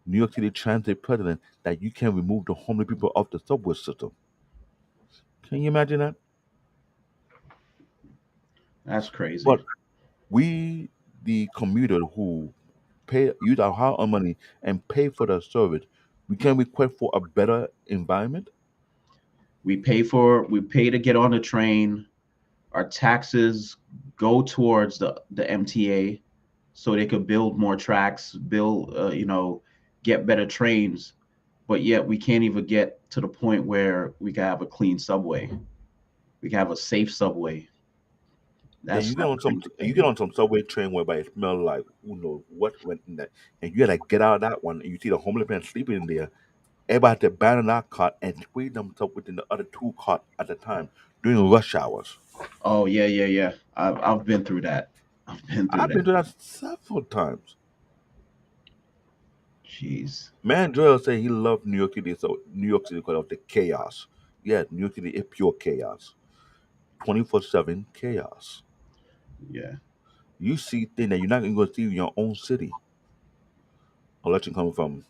New York City Transit president that you can remove the homeless people off the subway system. Can you imagine that? That's crazy. But we, the commuter who pay use our hard-earned money and pay for the service, we can request for a better environment. We pay to get on the train. Our taxes go towards the MTA so they could build more tracks, get better trains. But yet we can't even get to the point where we can have a clean subway. We can have a safe subway. Then That's the crazy you thing. get on some subway train whereby it smells like who knows what went in that, and you gotta get out of that one, and you see the homeless man sleeping in there. Everybody had to abandon that cot and squeeze themselves within the other two cot at a time during rush hours. Oh yeah, yeah, yeah. I've been through that. I've been through I've that. been to that several times. Jeez. Man, Joel said he loved New York City, so New York City because of the chaos. Yeah, New York City is pure chaos, 24/7 chaos. Yeah. You see things that you're not even going to see in your own city unless you're coming from.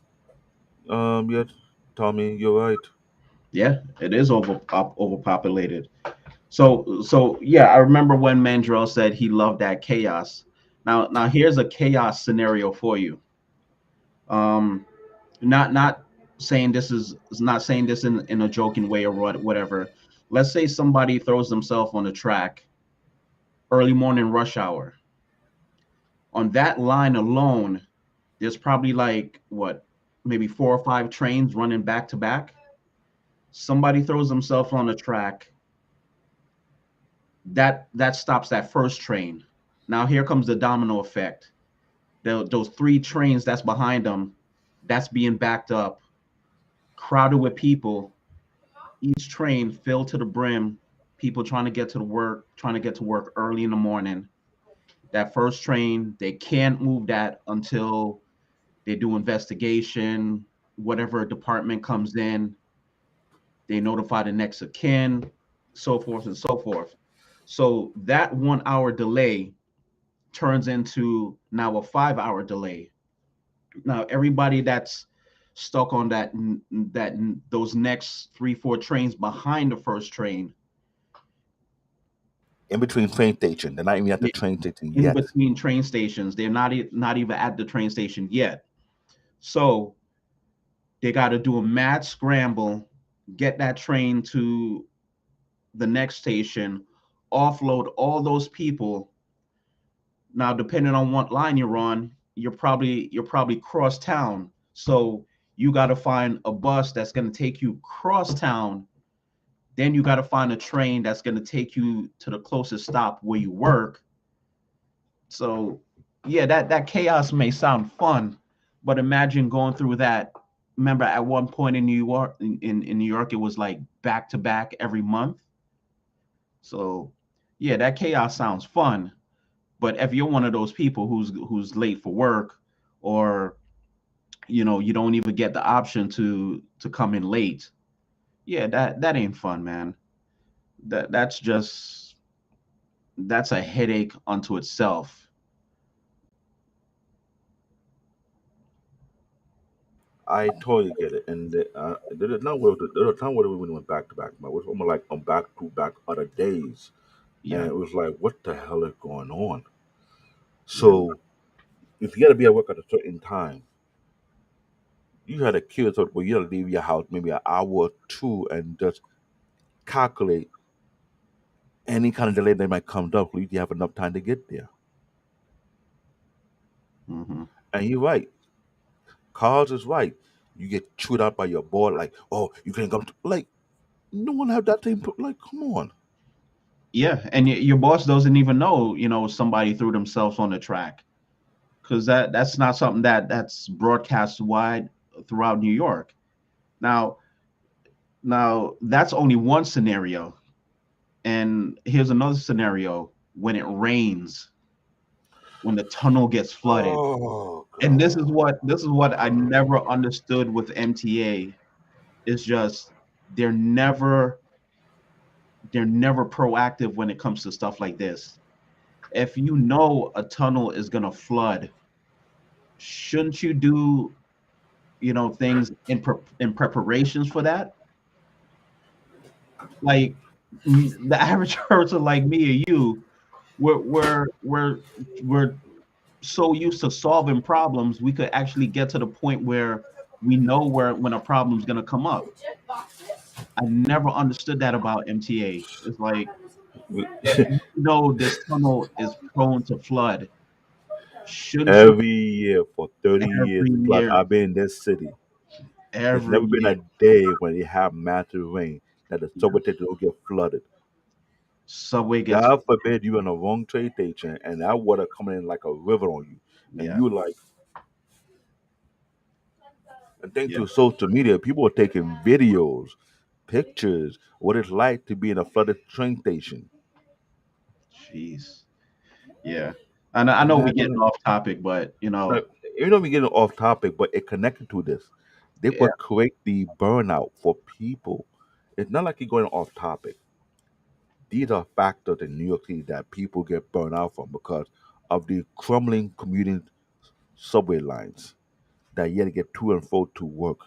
Yeah, Tommy, you're right. Yeah, it is overpopulated. So yeah, I remember when Mandrell said he loved that chaos. Now here's a chaos scenario for you. Um, not saying this is not saying this in a joking way or whatever. Let's say somebody throws themselves on the track early morning rush hour. On that line alone, there's probably like what, maybe four or five trains running back to back. Somebody throws himself on the track, that stops that first train. Now here comes the domino effect. Those three trains that's behind them, that's being backed up, crowded with people. Each train filled to the brim. People trying to get to work early in the morning. That first train, they can't move that until they do investigation. whatever department comes in, they notify the next of kin, so forth and so forth. So that 1 hour delay turns into now a 5 hour delay. Now everybody that's stuck on that those next 3 4 trains behind the first train, In between train station, they're not even at the train station in yet. between train stations, they're not even at the train station yet. So they got to do a mad scramble, get that train to the next station, offload all those people. Now, depending on what line you're on, you're probably cross town. So you got to find a bus that's going to take you cross town. Then you got to find a train that's going to take you to the closest stop where you work. So yeah, that chaos may sound fun, but imagine going through that. Remember, at one point in New York, in New York, it was like back to back every month. So yeah, that chaos sounds fun. But if you're one of those people who's late for work, or you don't even get the option to come in late, yeah, that ain't fun, man. That's a headache unto itself. I totally get it. And there's not where there was a time where we went back to back, but it was almost like on back to back other days. And Yeah, it was like, what the hell is going on? yeah, So if you got to be at work at a certain time, you had to kill yourself where you got to leave your house maybe an hour or two and just calculate any kind of delay that might come up for you to have enough time to get there. hmm And you're right. Cars is right. You get chewed out by your boss, like, oh, you can't come to, like, no one have that thing, like, come on. yeah. And your boss doesn't even know, somebody threw themselves on the track, because that's not something that's broadcast wide throughout New York. Now, that's only one scenario, and here's another scenario: when it rains, when the tunnel gets flooded. Oh, And God. this is what I never understood with MTA. It's just they're never they're never proactive when it comes to stuff like this. If you know a tunnel is gonna flood, shouldn't you do things in preparations for that? Like, the average person like me or you, we're so used to solving problems, we could actually get to the point where we know where when a problem's gonna come up. I never understood that about MTA. It's like, We- if you know this tunnel is prone to flood, shouldn't you Every year for 30 years every plus, year, I've been in this city. It's every never been year? a day when it have massive rain that the Yeah. subway station don't get flooded. Subway gets, God forbid you in the wrong train station and that water coming in like a river on you. And yeah, you like, and thanks yeah. to social media, people are taking videos, pictures, what it's like to be in a flooded train station. Jeez. Yeah. And I know we're getting Imagine, off topic, but like, even though we getting off topic, but it connected to this. They yeah, would create the burnout for people. It's not like you're going off topic. These are factors in New York City that people get burned out from because of the crumbling commuting subway lines that you had to get to and fro to work.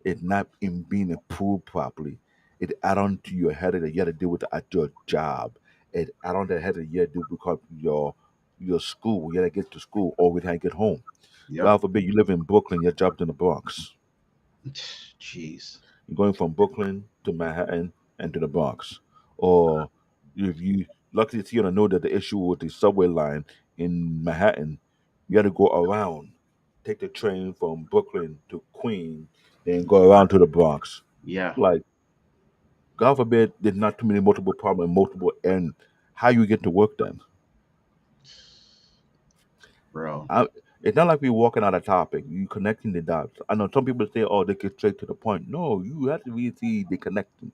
It not in being improved properly. It add on to your headache that you had to deal with at your job. It add on to the headache you had to do because your school. You had to get to school or we had to get home. yep. God forbid you live in Brooklyn, your job's in the Bronx. Jeez. You're going from Brooklyn to Manhattan and to the Bronx. Or if you luckily see on a note that the issue with the subway line in Manhattan, you had to go around, take the train from Brooklyn to Queens, then go around to the Bronx. Yeah, Like, God forbid there's not too many multiple problems, multiple and how you get to work then. bro. I, it's not like we're walking out of topic. You connecting the dots. I know some people say, "Oh, they get straight to the point." No, you have to really see the connecting.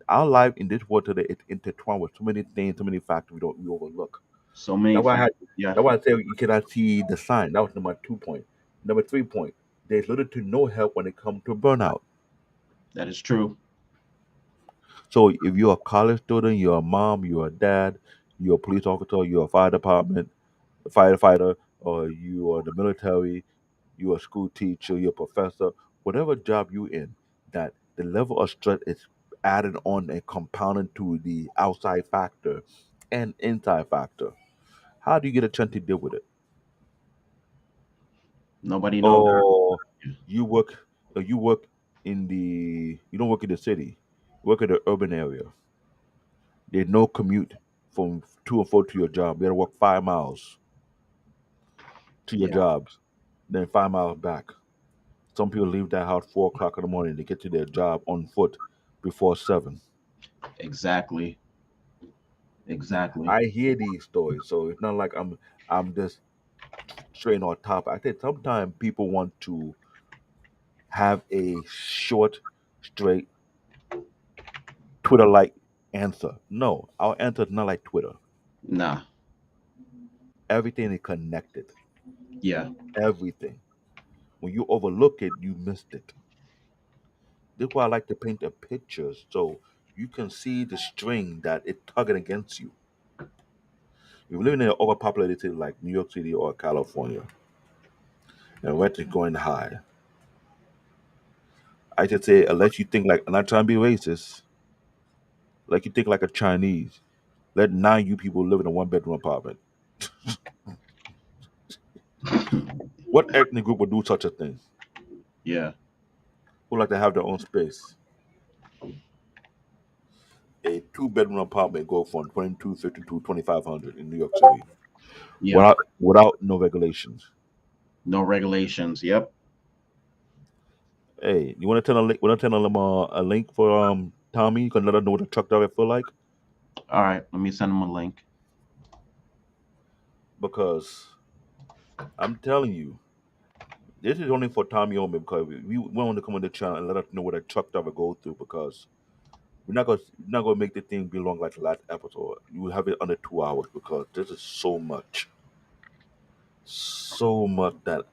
Our life in this world today is intertwined with so many things, so many factors we overlook. So many That's why I had factors. Yeah, that's why I say you cannot see the sign. That was number 2 point. Number 3 point. There's little to no help when it comes to burnout. That is true. So if you're a college student, you're a mom, you're a dad, you're a police officer, you're a fire department, a firefighter, or you are the military, you're a school teacher, you're a professor, whatever job you're in, that the level of stress is added on and compounded to the outside factor and inside factor. How do you get a chance to deal with it? Nobody knows. Or you work, or you work in the, you don't work in the city, you work in the urban area. There's no commute from to and fro to your job. You got to walk 5 miles to your Yeah, jobs, then 5 miles back. Some people leave their house 4 o'clock in the morning to get to their job on foot before 7. exactly. Exactly. I hear these stories, so it's not like I'm just straight on top. I think sometimes people want to have a short, straight Twitter-like answer. No, our answer is not like Twitter. Nah. Everything is connected. Yeah. Everything. When you overlook it, you missed it. This is why I like to paint a picture so you can see the string that it's tugging against you. If you're living in an overpopulated city like New York City or California, and rent is going high, I should say, unless you think like, I'm not trying to be racist, like you think like a Chinese, let 9 you people live in a one-bedroom apartment. What ethnic group would do such a thing? Yeah. Who like to have their own space? A two-bedroom apartment go from 2250 to 2500 in New York City Yeah. without no regulations. No regulations. Yep. Hey, you want to tell a link? Want to tell them a link for Tommy? You can let us know what the truck driver feel like All right. Let me send them a link. because I'm telling you, this is only for Tommy only because we want to come on the channel and let us know what a truck driver go through because we're not gonna make the thing be long like the last episode. You will have it under 2 hours because this is so much that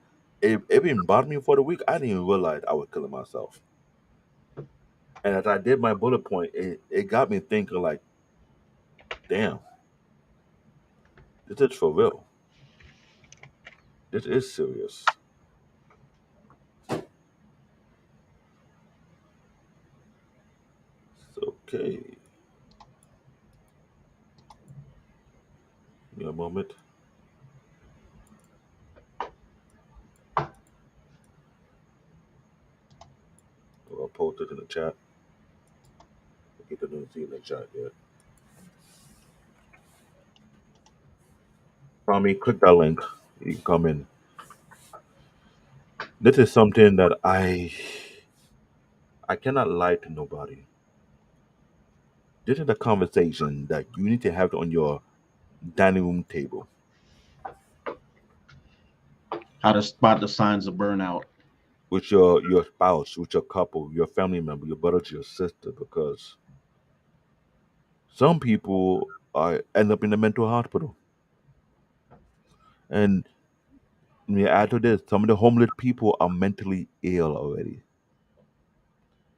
it been bothering me for the week. I didn't even realize I was killing myself. And as I did my bullet point, it got me thinking like, damn, this is for real. This is serious. Okay, give me a moment. I'll post it in the chat. People didn't see it in the chat yet. Tommy, click that link. You can come in. This is something that I cannot lie to nobody. This is a conversation that you need to have on your dining room table How to spot the signs of burnout. with your spouse, with your couple, your family member, your brother, your sister, because some people are end up in the mental hospital. And when you add to this, some of the homeless people are mentally ill already.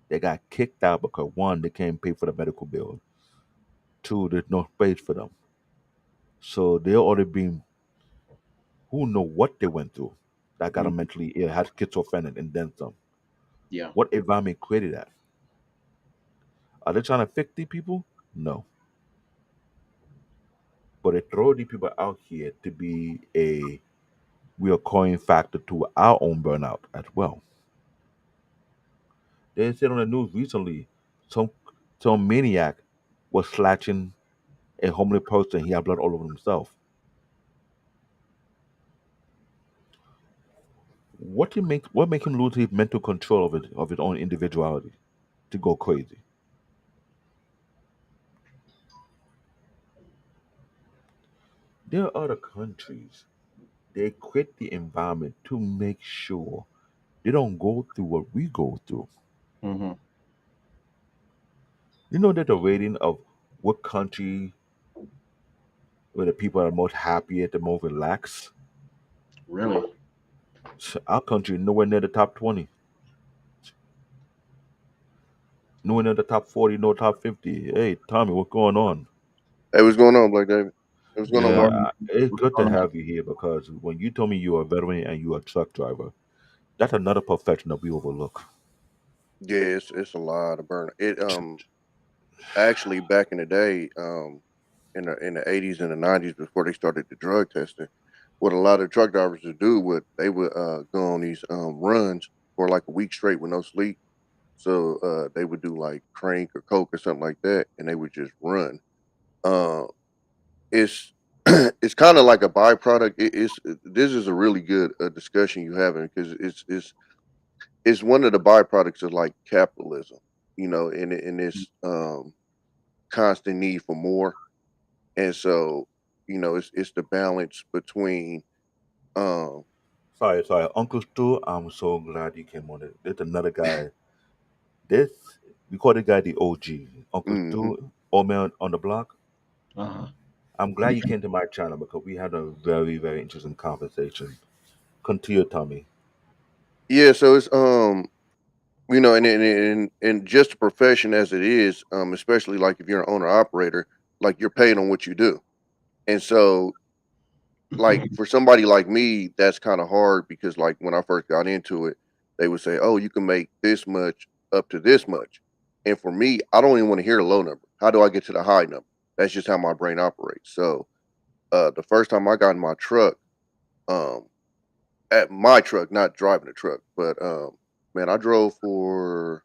They got kicked out because one, they can't pay for the medical bill. Two, there's no space for them. So they're already being who know what they went through that got them Mm. mentally ill, had schizophrenic and then some. Yeah. What environment created that? Are they trying to fix these people? No. But they throw these people out here to be a recurring factor to our own burnout as well. They said on the news recently, some some maniac was slashing a homeless person. He had blood all over himself. What make him lose his mental control of his own individuality to go crazy? There are other countries. They create the environment to make sure they don't go through what we go through. Hmm. You know that the rating of what country where the people are most happy at the most relaxed? Really. Our country nowhere near the top 20, nowhere near the top 40, no top 50. Hey, Tommy, what's going on? Hey, what's going on, Black David? Hey, what's going What's on, Yeah, Mark? going on? it's What's good to going on? have you here because when you told me you're a veteran and you're a truck driver, that's another profession that we overlook. Yeah, it's a lot of burn. It actually back in the day, in the 80s and the 90s before they started the drug testing, what a lot of truck drivers would do would they would go on these runs for like a week straight with no sleep. So they would do like crank or coke or something like that, and they would just run. Uh, it's it's kind of like a byproduct. This is a really good discussion you having because it's one of the byproducts of like capitalism, in this constant need for more, and so it's the balance between um Sorry, Uncle Stu. I'm so glad you came on it. There's another guy. This we call the guy the OG, Uncle mhm. Stu, old man on the block. Uh-huh. I'm glad you came to my channel because we had a very, very interesting conversation. Continue, Tommy. Yeah, so it's and just a profession as it is, especially like if you're an owner operator, like you're paid on what you do, and so like for somebody like me, that's kind of hard because like when I first got into it, they would say, "Oh, you can make this much up to this much," and for me, I don't even want to hear the low number. How do I get to the high number? That's just how my brain operates. So, the first time I got in my truck, um, at my truck, not driving the truck, but man, I drove for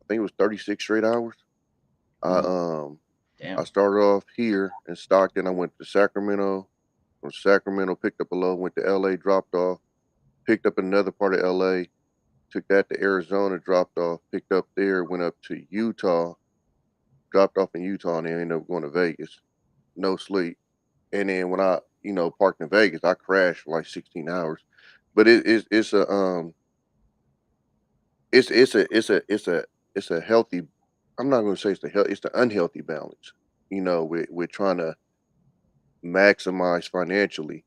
I think it was 36 straight hours. I Mm, um I damn. started off here in Stockton. I went to Sacramento. From Sacramento, picked up a load, went to LA, dropped off, picked up another part of LA, took that to Arizona, dropped off, picked up there, went up to Utah, dropped off in Utah, and then ended up going to Vegas. No sleep. And then when I, parked in Vegas, I crashed for like 16 hours. But it's a it's a healthy. I'm not going to say it's the unhealthy balance. With trying to maximize financially,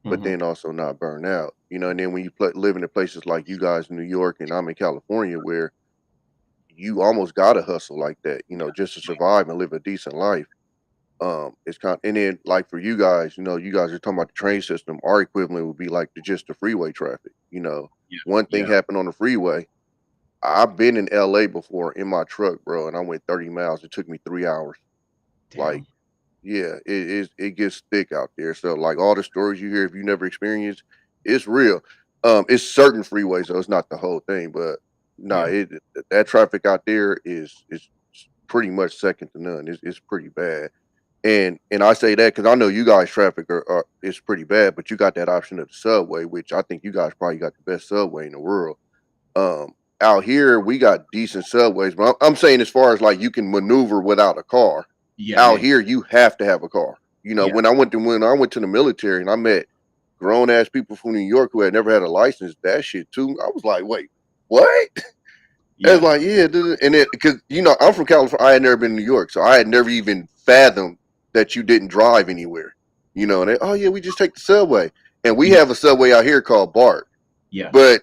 but Hmm. then also not burn out. And then when you live in places like you guys in New York and I'm in California, where you almost gotta hustle like that, just to survive and live a decent life. It's kind, and then like for you guys, you guys are talking about the train system. Our equivalent would be like just the freeway traffic. Yeah. One thing Yeah. happened on the freeway. I've been in LA before in my truck, bro, and I went 30 miles. It took me 3 hours. Like, Damn. yeah, it gets thick out there. So like all the stories you hear, if you never experienced, it's real. It's certain freeways though. It's not the whole thing, but nah, Yeah. that traffic out there is pretty much second to none. It's pretty bad. And I say that because I know you guys traffic are is pretty bad, but you got that option of the subway, which I think you guys probably got the best subway in the world. Um, Out here we got decent subways, but I'm saying as far as like you can maneuver without a car. Yeah. Out Yeah. here you have to have a car. Yeah. When I went to the military and I met grown ass people from New York who had never had a license, that shit too. I was like, wait, what? It's Yeah. like, yeah, dude. And then because I'm from California, I had never been to New York, so I had never even fathomed that you didn't drive anywhere. And they, oh yeah, we just take the subway, and we Yeah. have a subway out here called BART, Yeah. but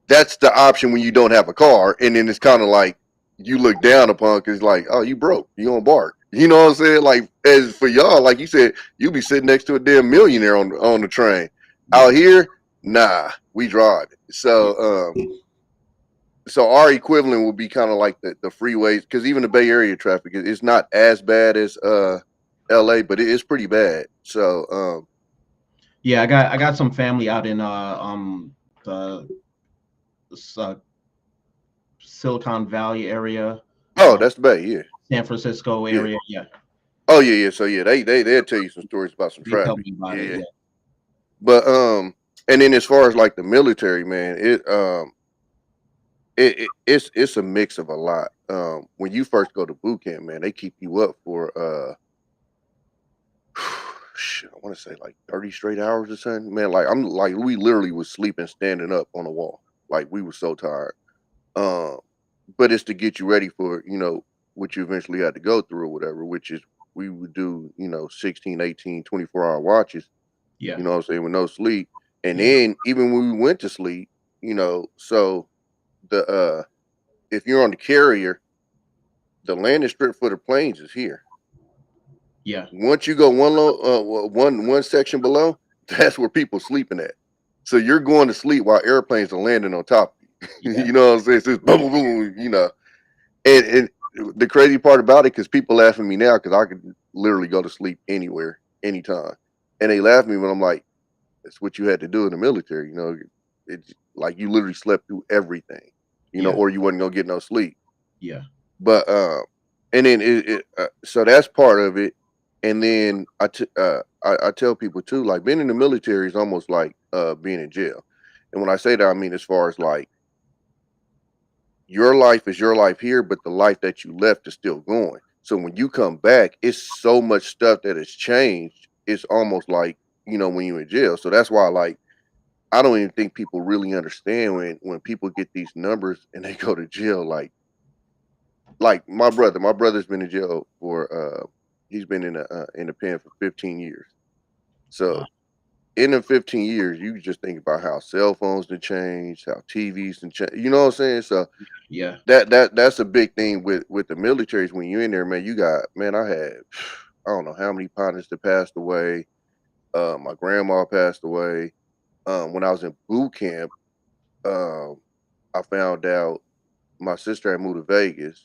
that's the option when you don't have a car, and then it's kind of like you look down upon because like, oh, you broke, you on BART. You know what I'm saying? Like as for y'all, like you said, you be sitting next to a damn millionaire on the train. Yeah. Out here, nah, we drive it. Yeah. So our equivalent would be kind of like the freeways because even the Bay Area traffic is not as bad as LA, but it is pretty bad. So Yeah. I got some family out in the uh, Silicon Valley area, oh, uh, that's the Bay, yeah, San Francisco yeah. area. Yeah. Oh yeah, yeah. So yeah, they'll tell you some stories about some They tell traffic. me about it. Yeah, Yeah. but and then as far as like the military, man, it's a mix of a lot. When you first go to boot camp, man, they keep you up for shit, I want to say like 30 straight hours or something. Man, like I'm like we literally was sleeping standing up on a wall. Like we were so tired. Um, but it's to get you ready for, what you eventually had to go through or whatever, which is we would do, 16, 18, 24-hour watches, Yeah. what I'm saying, with no sleep. And Yeah. then even when we went to sleep, so the if you're on the carrier, the landing strip for the planes is here. Yeah. Once you go one section below, that's where people sleeping at. So you're going to sleep while airplanes are landing on top of you. Yeah. You know what I'm saying? It's just boom, boom, boom, And the crazy part about it, because people laugh at me now, because I could literally go to sleep anywhere, anytime, and they laugh at me when I'm like, "That's what you had to do in the military." It's like you literally slept through everything, Yeah. or you wasn't gonna get no sleep. Yeah. But and then so that's part of it. And then I tell people too, like being in the military is almost like being in jail. And when I say that, I mean as far as like your life is your life here, but the life that you left is still going. So when you come back, it's so much stuff that has changed. It's almost like, when you're in jail. So that's why, like, I don't even think people really understand when people get these numbers and they go to jail. Like my brother's been in jail for he's been in the pen for 15 years. Wow. So in the 15 years, you just think about how cell phones done changed, how TVs done changed. You know what I'm saying? So Yeah. that's a big thing with the militaries. When you're in there, man, I had I don't know how many partners that passed away. My grandma passed away. When I was in boot camp, um, I found out my sister had moved to Vegas,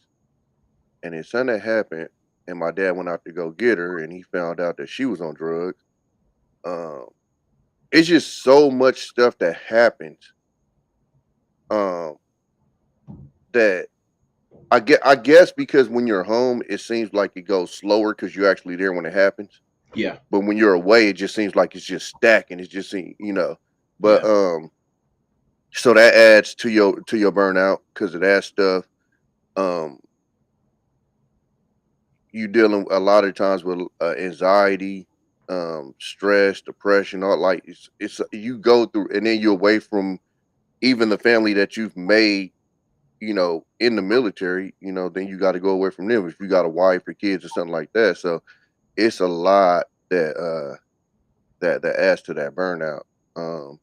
and then something happened, and my dad went out to go get her, and he found out that she was on drugs. Um, it's just so much stuff that happens, um, that I guess because when you're home, it seems like it goes slower because you're actually there when it happens. Yeah. But when you're away, it just seems like it's just stacking. It's just But Yeah. so that adds to your burnout because of that stuff. Um, you dealing a lot of times with anxiety, stress, depression, all like it's you go through, and then you're away from even the family that you've made, in the military. Then you got to go away from them if you got a wife or kids or something like that. So it's a lot that adds to that burnout um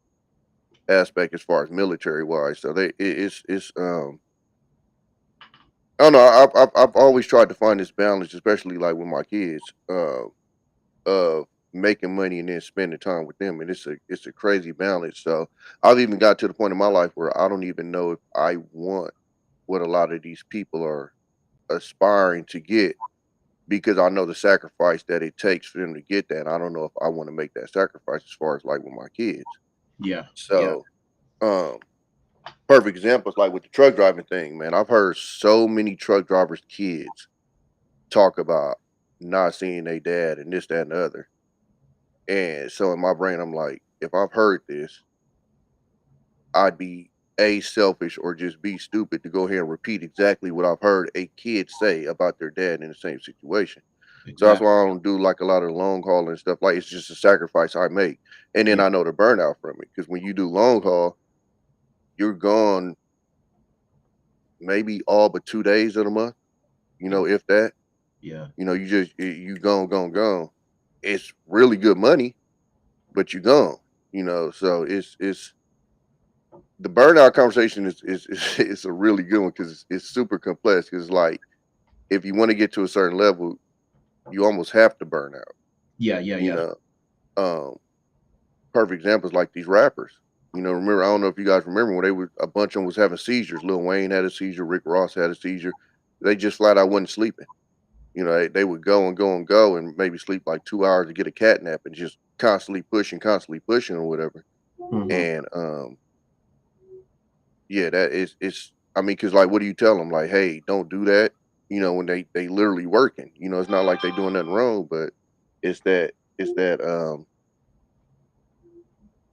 aspect as far as military wise. So it's I don't know. I've always tried to find this balance, especially like with my kids. Of making money and then spending time with them, and it's a crazy balance. So I've even got to the point in my life where I don't even know if I want what a lot of these people are aspiring to get, because I know the sacrifice that it takes for them to get that. I don't know if I want to make that sacrifice as far as like with my kids. Yeah. Yeah. So um perfect examples like with the truck driving thing, man. I've heard so many truck drivers' kids talk about not seeing their dad and this, that, and the other. And so in my brain, I'm like, if I've heard this, I'd be A, selfish, or just be stupid to go ahead and repeat exactly what I've heard a kid say about their dad in the same situation. So that's Exactly. why I don't do like a lot of long haul and stuff. Like it's just a sacrifice I make. And then Yeah. I know the burnout from it. Because when you do long haul, you're gone maybe all but 2 days of the month, Yeah. if that. Yeah. You gone, gone, gone. It's really good money, but you gone. So it's the burnout conversation is a really good one because it's super complex. Because like if you want to get to a certain level, you almost have to burn out. Yeah. Yeah. You Yeah. know, um, perfect examples like these rappers. Remember, I don't know if you guys remember when a bunch of them was having seizures. Lil Wayne had a seizure. Rick Ross had a seizure. They just flat out wasn't sleeping. They would go and go and go and maybe sleep like 2 hours to get a cat nap and just constantly pushing or whatever. Hmm. And yeah, that is it's I mean, cause like what do you tell them? Like, hey, don't do that, when they literally working. It's not like they doing nothing wrong, but it's that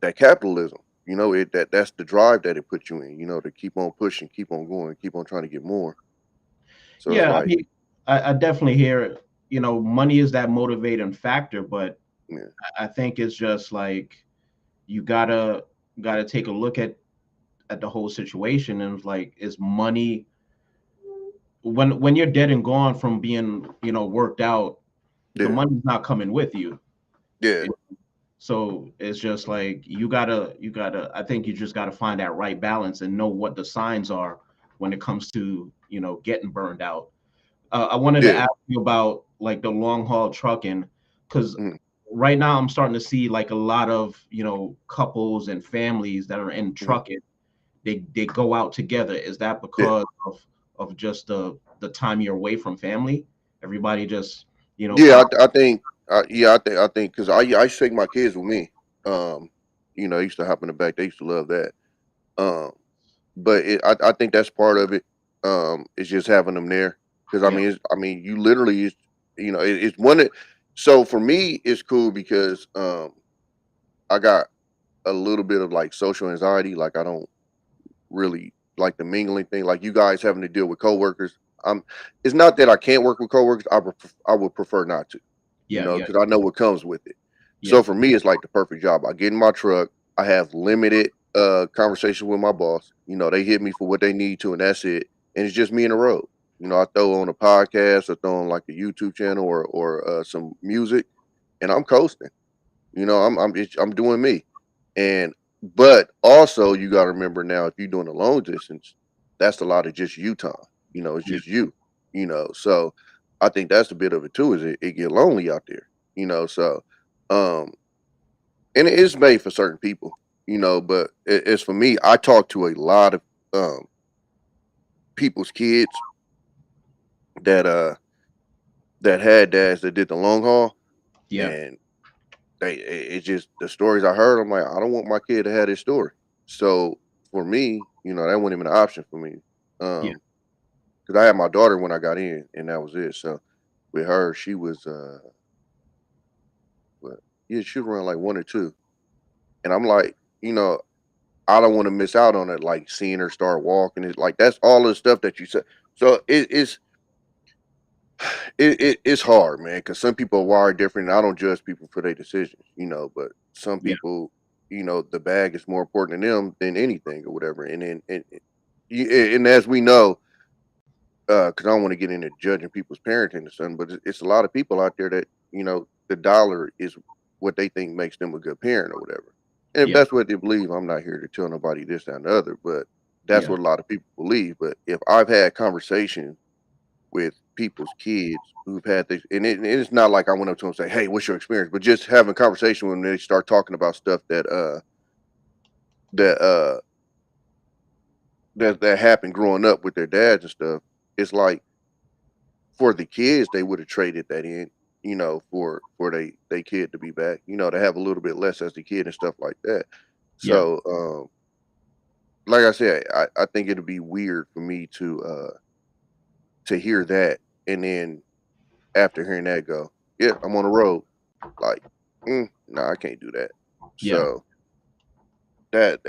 that capitalism. That's the drive that it puts you in, to keep on pushing, keep on going, keep on trying to get more. So it's Yeah. I like, mean, I definitely hear, money is that motivating factor, but yeah, I think it's just like you gotta take a look at the whole situation, and it's like, is money, when you're dead and gone from being, worked out, the yeah, money's not coming with you. yeah, And So it's just like you gotta I think you just gotta find that right balance and know what the signs are when it comes to, getting burned out. I wanted to Yeah. ask you about like the long haul trucking, because Mhm, right now I'm starting to see like a lot of, couples and families that are in mhm. trucking. They go out together. Is that Yeah. because of just the time you're away from family? Everybody just, Yeah, pop. I think, yeah, I think because I used to take my kids with me. Um, I used to hop in the back. They used to love that. Um, but I think that's part of it. Is just having them there because Yeah, I mean, you literally, it's one. So for me, it's cool because I got a little bit of like social anxiety. Like I don't really like the mingling thing. Like you guys having to deal with coworkers. It's not that I can't work with coworkers. I would prefer not to, yeah, yeah, because I know what comes with it. yeah, So for me, it's like the perfect job. I get in my truck. I have limited conversation with my boss. They hit me for what they need to, and that's it. And it's just me in the road. I throw on a podcast or throw on like a YouTube channel or some music, and I'm coasting. I'm doing me. And but also you got to remember now, if you're doing a long distance, that's a lot of just you time. It's yeah, just you. So I think that's a bit of it too. Is it get lonely out there? So um, and it is made for certain people. But it's for me. I talk to a lot of um people's kids that that had dads that did the long haul, yeah, and it's just the stories I heard. I'm like, I don't want my kid to have this story. So for me, that wasn't even an option for me. yeah, Because I had my daughter when I got in, and that was it. So with her, she was what? Yeah, she was around like 1 or 2, and I'm like, you know, I don't want to miss out on it. Like seeing her start walking, it's like that's all the stuff that you said. So it's hard, man, because some people are wired different. And I don't judge people for their decisions, but some yeah, people, the bag is more important to them than anything or whatever. And then, and as we know, because I don't want to get into judging people's parenting or something, but it's a lot of people out there that the dollar is what they think makes them a good parent or whatever. And if yeah, that's what they believe, I'm not here to tell nobody this that, and the other, but that's yeah, what a lot of people believe. But if I've had conversations with people's kids who've had this, and it's not like I went up to them and say, "Hey, what's your experience?" But just having conversation when they start talking about stuff that that happened growing up with their dads and stuff. It's like for the kids, they would have traded that in, for they kid to be back, to have a little bit less as the kid and stuff like that. yeah, So, like I said, I think it'd be weird for me to hear that, and then after hearing that, go, yeah, I'm on the road. Like, no, I can't do that. yeah, So that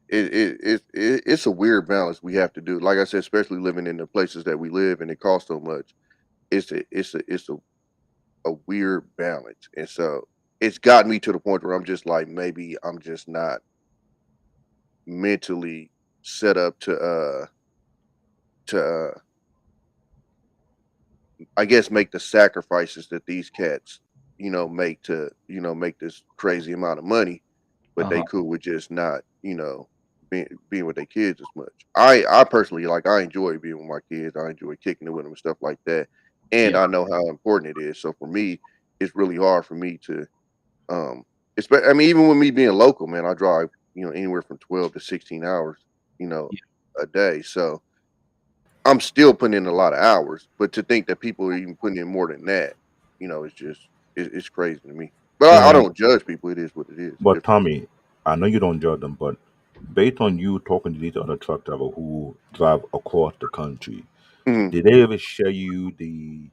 it's a weird balance we have to do. Like I said, especially living in the places that we live and it costs so much. It's a weird balance, and so it's got me to the point where I'm just like, maybe I'm just not mentally set up to I guess make the sacrifices that these cats make to make this crazy amount of money, but they uh-huh, cool with just not being with their kids as much. I personally, like, I enjoy being with my kids. I enjoy kicking it with them and stuff like that, and yeah, I know how important it is. So for me, it's really hard for me to Um, I mean, even with me being local, man, I drive, anywhere from 12 to 16 hours, you know, yeah, a day. So I'm still putting in a lot of hours, but to think that people are even putting in more than that, it's just, it's crazy to me. But I And don't judge people. It is what it is. but Different. Tommy, I know you don't judge them, but based on you talking to these other truck drivers who drive across the country, Mhm. did they ever share you the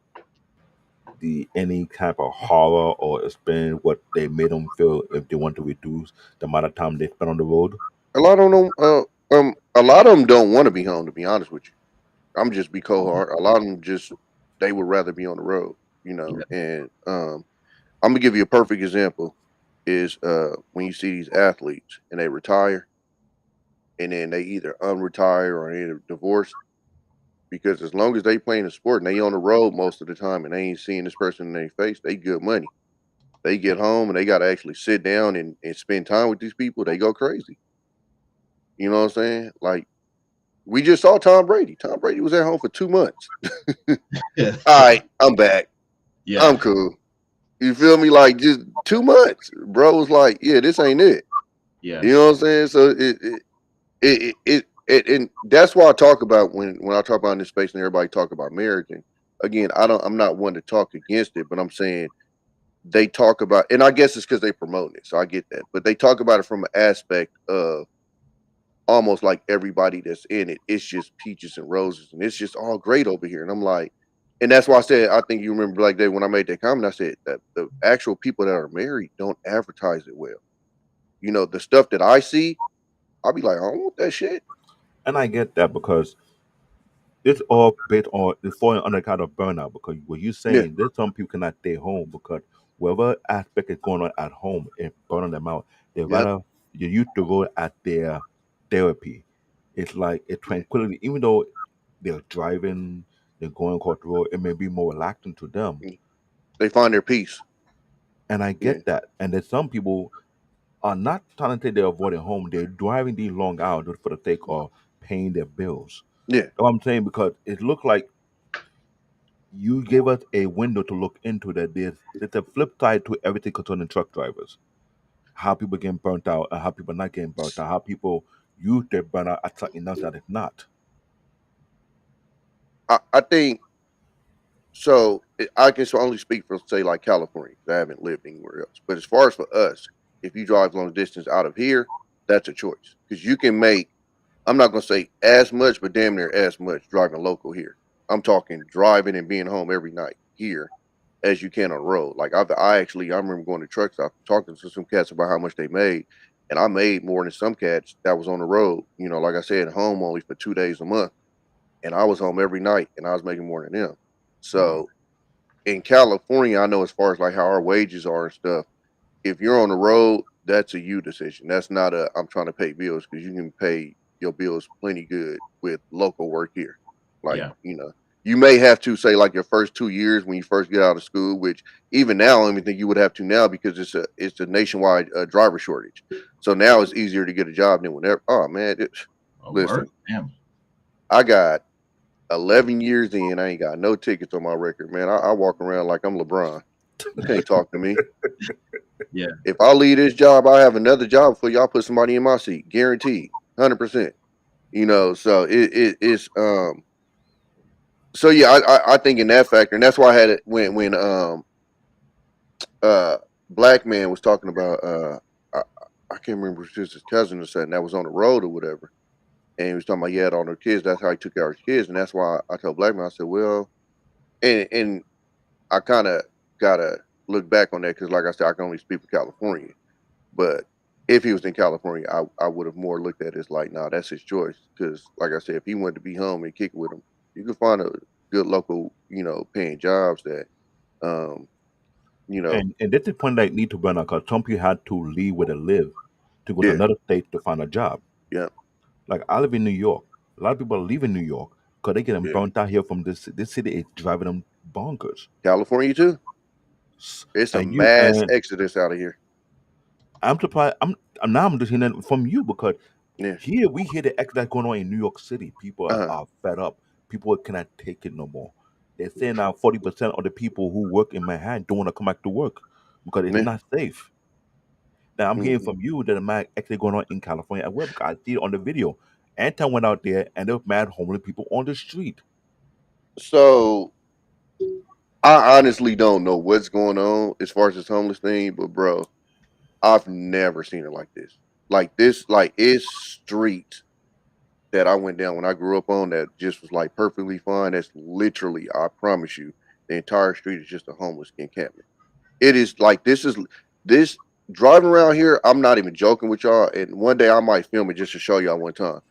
any type of horror or explain what they made them feel if they want to reduce the amount of time they spend on the road? A lot of them, a lot of them don't want to be home, to be honest with you. I'm just be cold uh-huh, hard. A lot of them just, they would rather be on the road, yeah, and, I'm gonna give you a perfect example is when you see these athletes and they retire and then they either unretire or they either divorced, because as long as they playing a sport and they on the road most of the time and they ain't seeing this person in their face, they good money. They get home and they got to actually sit down and spend time with these people. They go crazy. You know what I'm saying? Like we just saw Tom Brady. Tom Brady was at home for 2 months. All right, I'm back. I'm Yeah. cool. You feel me? Like just 2 months, bro was like, yeah, this ain't it. You know Yes. what I'm saying? So and that's why I talk about when I talk about in this space and everybody talk about marriage. And again, I'm not one to talk against it, but I'm saying they talk about, and I guess it's because they promote it, so I get that. But they talk about it from an aspect of almost like everybody that's in it, it's just peaches and roses, and it's just all great over here. And I'm like, and that's why I said, I think you remember Black Day when I made that comment. I said that the actual people that are married don't advertise it well. You know, the stuff that I see, I'll be like, I don't want that shit. And I get that because it's all based on it's falling under kind of burnout because what you're Yeah, saying, there's some people cannot stay home because whatever aspect is going on at home is burning them out. They yep, rather you used to go at their therapy. It's like a yeah. tranquility, even though they're driving, they're going across the road, it may be more relaxing to them. Mm. They find their peace. And I Yeah, get that. And there's some people are not trying to say they're avoiding home, they're driving these long hours just for the sake of paying their bills. yeah. You know what I'm saying? Because it looked like you gave us a window to look into that there's a flip side to everything concerning truck drivers. How people getting burnt out and how people not getting burnt out, how people use their burnout at something else that is not. I think so. I can only speak for say like California 'cause I haven't lived anywhere else. But as far as for us, if you drive long distance out of here, that's a choice because you can make. I'm not gonna say as much, but damn near as much driving local here. I'm talking driving and being home every night here as you can on the road. Like I remember going to truck stop talking to some cats about how much they made, and I made more than some cats that was on the road. You know, like I said, home only for 2 days a month, and I was home every night, and I was making more than them. Wow. So in California, I know as far as like how our wages are and stuff, if you're on the road, that's a you decision. That's not a I'm trying to pay bills because you can pay your bills plenty good with local work here. Like, Yeah. you may have to say like your first 2 years when you first get out of school, which even now I don't even think you would have to now because it's a nationwide driver shortage. So now it's easier to get a job than whenever. Oh man, Oh, listen, word. Damn. I got 11 years in. I ain't got no tickets on my record, man. I walk around like I'm LeBron. You can't talk to me. Yeah. If I leave this job, I'll have another job for y'all. Put somebody in my seat, guaranteed, 100%. So it's So yeah, I think in that factor, and that's why I had it when uh Black Man was talking about I can't remember if it was just his cousin or something that was on the road or whatever, and he was talking about he had all their kids. That's how he took care of his kids, and that's why I told Black Man, I said, well, and I kind of gotta look back on that because, like I said, I can only speak for California. But if he was in California, I would have more looked at it as like, nah, that's his choice. Because, like I said, if he wanted to be home and kick it with him, you could find a good local, paying jobs that, um, you know, And that's the point that need to burn out because some people had to leave where they live to go to yeah, another state to find a job. yeah, Like I live in New York. A lot of people are leaving New York because they getting yeah. burnt out here from this city is driving them bonkers. California too. It's a And you mass and exodus out of here. I'm surprised. I'm just hearing that from you because Yeah. here we hear the exodus going on in New York City. People Uh-huh. are fed up. People cannot take it no more. They're saying now 40% of the people who work in Manhattan don't want to come back to work because it's Yeah. not safe. Now I'm hearing Hmm. from you that a man actually going on in California as well because I see it on the video. Anton went out there and there were mad homeless people on the street. So I honestly don't know what's going on as far as this homeless thing, but bro, I've never seen it like this. Like this, like it's streets that I went down when I grew up on that just was like perfectly fine. That's literally, I promise you, the entire street is just a homeless encampment. It is like this driving around here. I'm not even joking with y'all. And one day I might film it just to show y'all one time.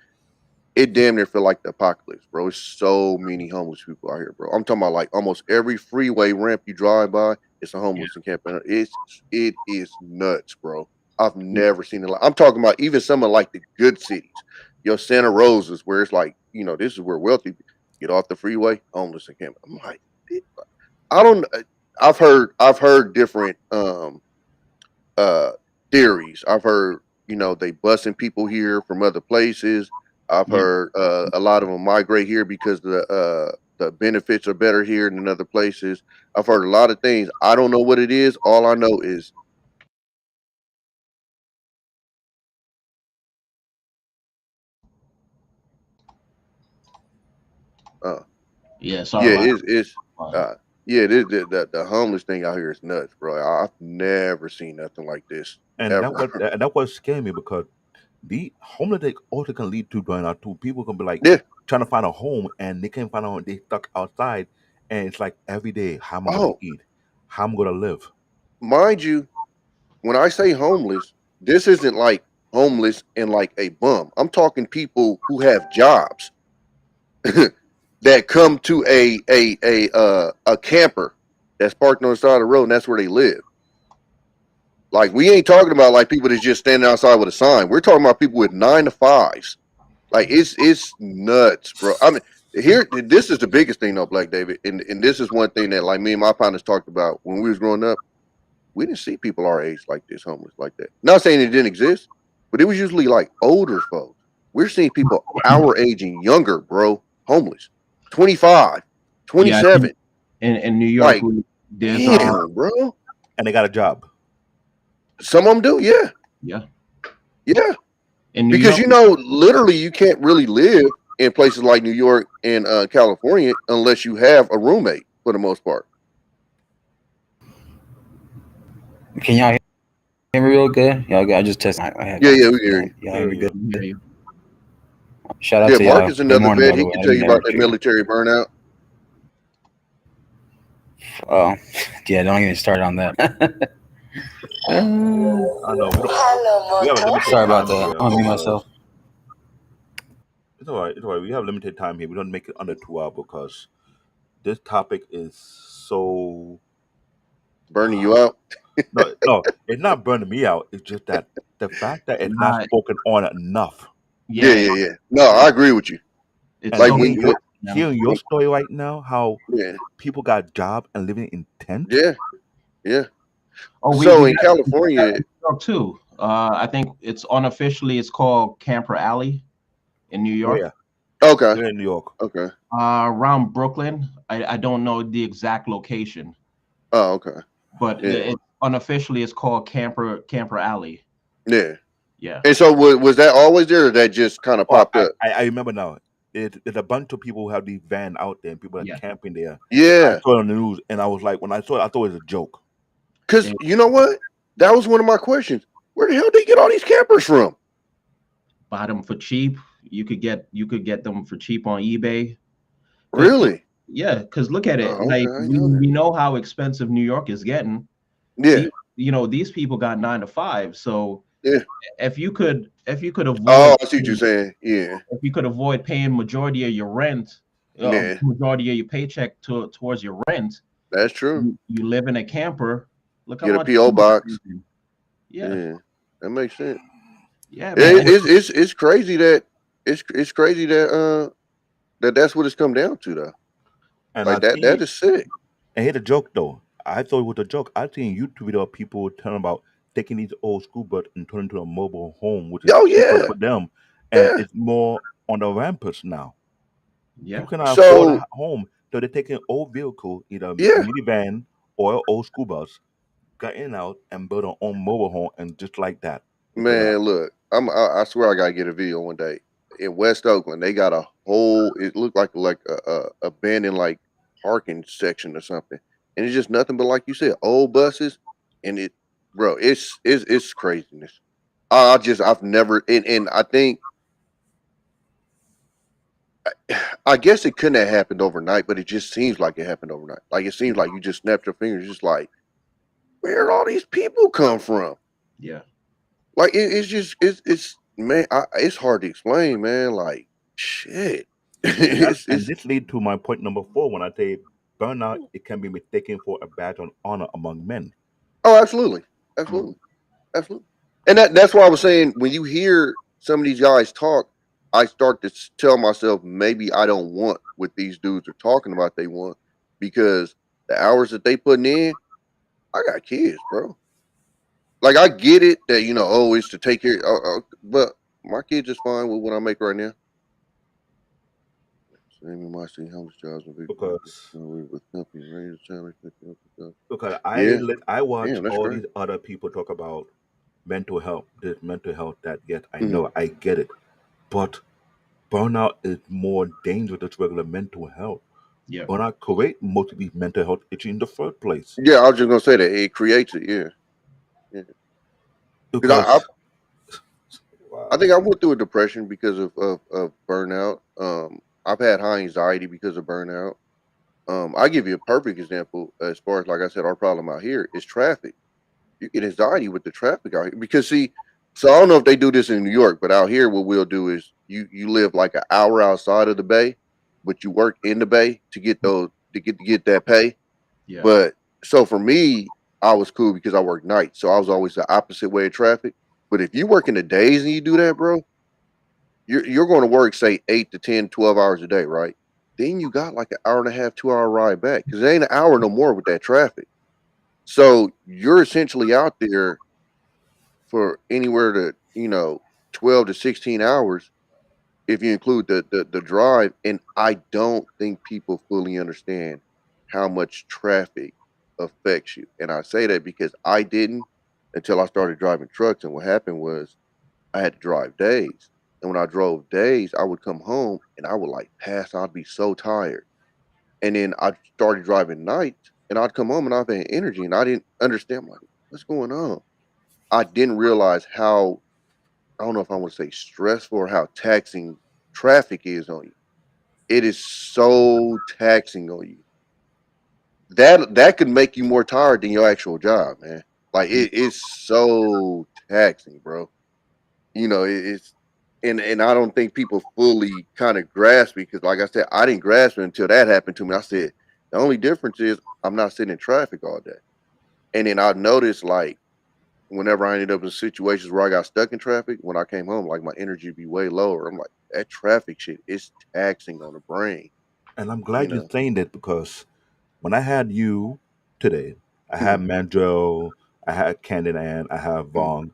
It damn near feel like the apocalypse, bro. It's so many homeless people out here, bro. I'm talking about like almost every freeway ramp you drive by, it's a Yeah. homeless encampment. It is nuts, bro. I've never seen it. I'm talking about even some of like the good cities, your Santa Rosas, where it's like this is where wealthy get off the freeway, homeless encampment. I'm like, I don't. I've heard different uh theories. I've heard, they busing people here from other places. I've Yeah. heard a lot of them migrate here because the benefits are better here than other places. I've heard a lot of things. I don't know what it is. All I know is uh Yeah. Sorry yeah, about it's that. uh yeah, the homeless thing out here is nuts, bro. I've never seen nothing like this And ever. that was scaring me because the homeless also can lead to burnout too. People can be like Yeah. trying to find a home and they can't find a home. They stuck outside, and it's like every day, how am I gonna Oh, eat? How am I gonna live? mind you, when I say homeless, this isn't like homeless and like a bum. I'm talking people who have jobs that come to a camper that's parked on the side of the road and that's where they live. Like we ain't talking about like people that's just standing outside with a sign. We're talking about people with 9 to 5s. Like it's nuts, bro. I mean, here this is the biggest thing though, Black David, and this is one thing that like me and my partners talked about when we was growing up. We didn't see people our age like this, homeless like that. Not saying it didn't exist, but it was usually like older folks. We're seeing people our age and younger, bro, homeless. 25, Yeah. I think 27. in New York, Like, there's damn, bro. And they got a job. Some of them do, yeah. yeah, Yeah. in New Because York. literally you can't really live in places like New York and California unless you have a roommate for the most part. Can y'all hear me real good? Y'all good? I just tested my Yeah, headphones. yeah, we can hear you. Y'all Yeah, hear me yeah. good? I hear you. Shout out Yeah, to Mark y'all. is Good another morning, vet. by the He way. can I tell didn't you mean to about wake that you. military burnout. Uh, yeah, don't even start on that. I know we have a limited Sorry about time that. here I'll mute myself. because it's all right. It's all right. We have limited time here. We don't make it under 2 hours because this topic is so. Burning you out. No, it's not burning me out. It's just that the fact that it's not Not, spoken on enough, Yeah, yeah, yeah, yeah. No, I agree with you. it's and Like so when, hearing your when story right now, how yeah, people got job and living in tent. yeah, yeah. Oh, So in we got that California, in New York too. I think it's unofficially it's called Camper Alley in New York. Where? okay, We're in New York. okay. Around Brooklyn. I don't know the exact location, Oh, okay. but Yeah, it unofficially it's called Camper Alley. yeah. Yeah, And so was that always there, or that just kind of Oh, popped up? I remember now. There's a bunch of people who have these van out there and people are yeah. camping there. I Yeah, saw it on the news and I was like, when I saw it, I thought it was a joke. because They you know what? That was one of my questions. Where the hell did they get all these campers from? buy them for cheap. You could get them for cheap on eBay. Cause Really? yeah, cause look at it. Oh, okay. Like I didn't we know that. we know how expensive New York is getting. Yeah, The, these people got 9 to 5. So yeah. if you could avoid Oh, I see what you're saying. Yeah, if you could avoid paying majority of your rent, yeah. majority of your paycheck towards your rent, That's true. you live in a camper. Look how Get a much PO food you're box. saving. Yeah, Yeah, that makes sense. yeah, Yeah, man. it's crazy that it's crazy that that's what it's come down to though. And Like I that see, is sick. and here's a joke though. I thought it was a joke. I seen YouTube video of people telling about taking these old school bus and turning into a mobile home, which is Oh cheaper yeah, for them, and yeah. it's more on the rampage now. Yeah, People cannot afford So a home, so they're taking old vehicle, either yeah, minivan or an old school bus, got in and out and build their own mobile home, and just like that, they're man. Look, I swear I gotta get a video one day in West Oakland. They got a whole. It looked like a abandoned like parking section or something, and it's just nothing but like you said, old buses, and bro, it's craziness. I've never, and I think I guess it couldn't have happened overnight, but it just seems like it happened overnight. Like it seems like you just snapped your fingers, just like where all these people come from? yeah. Like it's just it's man, it's hard to explain, man. Like shit, and it's this lead to my point number 4 when I say burnout. It can be mistaken for a badge of honor among men. oh, absolutely, Mm. absolutely, absolutely. And that's why I was saying when you hear some of these guys talk, I start to tell myself maybe I don't want what these dudes are talking about. They want because the hours that they putting in. I got kids, bro. Like I get it that oh, it's to take care, but my kids is fine with what I make right now. Same my city homeless jobs and big because with companies ready to challenge stuff. because Yeah, I watch damn, that's all great. these other people talk about mental health, this mental health that yet I Mm. know I get it, but burnout is more dangerous than regular mental health. Yeah. Burnout create most of these mental health issues in the first place Yeah, I was just gonna say that it creates it. Yeah, yeah. Because I, because I wow. think I went through a depression because of burnout. I've had high anxiety because of burnout. I give you a perfect example as far as like I said, our problem out here is traffic. You get anxiety with the traffic out here because see, so I don't know if they do this in New York, but out here what we'll do is you live like an hour outside of the bay, but you work in the bay to get that pay. Yeah. But so for me, I was cool because I work nights, so I was always the opposite way of traffic. But if you work in the days and you do that, bro, you're going to work say 8 to 10, 12 hours a day, right? Then you got like an hour and a half, 2 hour ride back because it ain't an hour no more with that traffic. So you're essentially out there for anywhere to 12 to 16 hours if you include the drive. And I don't think people fully understand how much traffic affects you. And I say that because I didn't until I started driving trucks. And what happened was I had to drive days. And when I drove days, I would come home and I would like pass. I'd be so tired. And then I started driving nights and I'd come home and I'd have energy and I didn't understand. I'm like, what's going on? I didn't realize how, I don't know if I want to say stressful or how taxing traffic is on you. It is so taxing on you. That could make you more tired than your actual job, man. Like Yeah. it is so taxing, bro. It's and I don't think people fully kind of grasp it because, like I said, I didn't grasp it until that happened to me. I said the only difference is I'm not sitting in traffic all day, and then I noticed like whenever I ended up in situations where I got stuck in traffic, when I came home, like my energy be way lower. I'm like that traffic shit is taxing on the brain, And I'm you glad you're know. saying that because when I had you today, I had Mm, Mandro, I had Candyman, I have mm, Vong.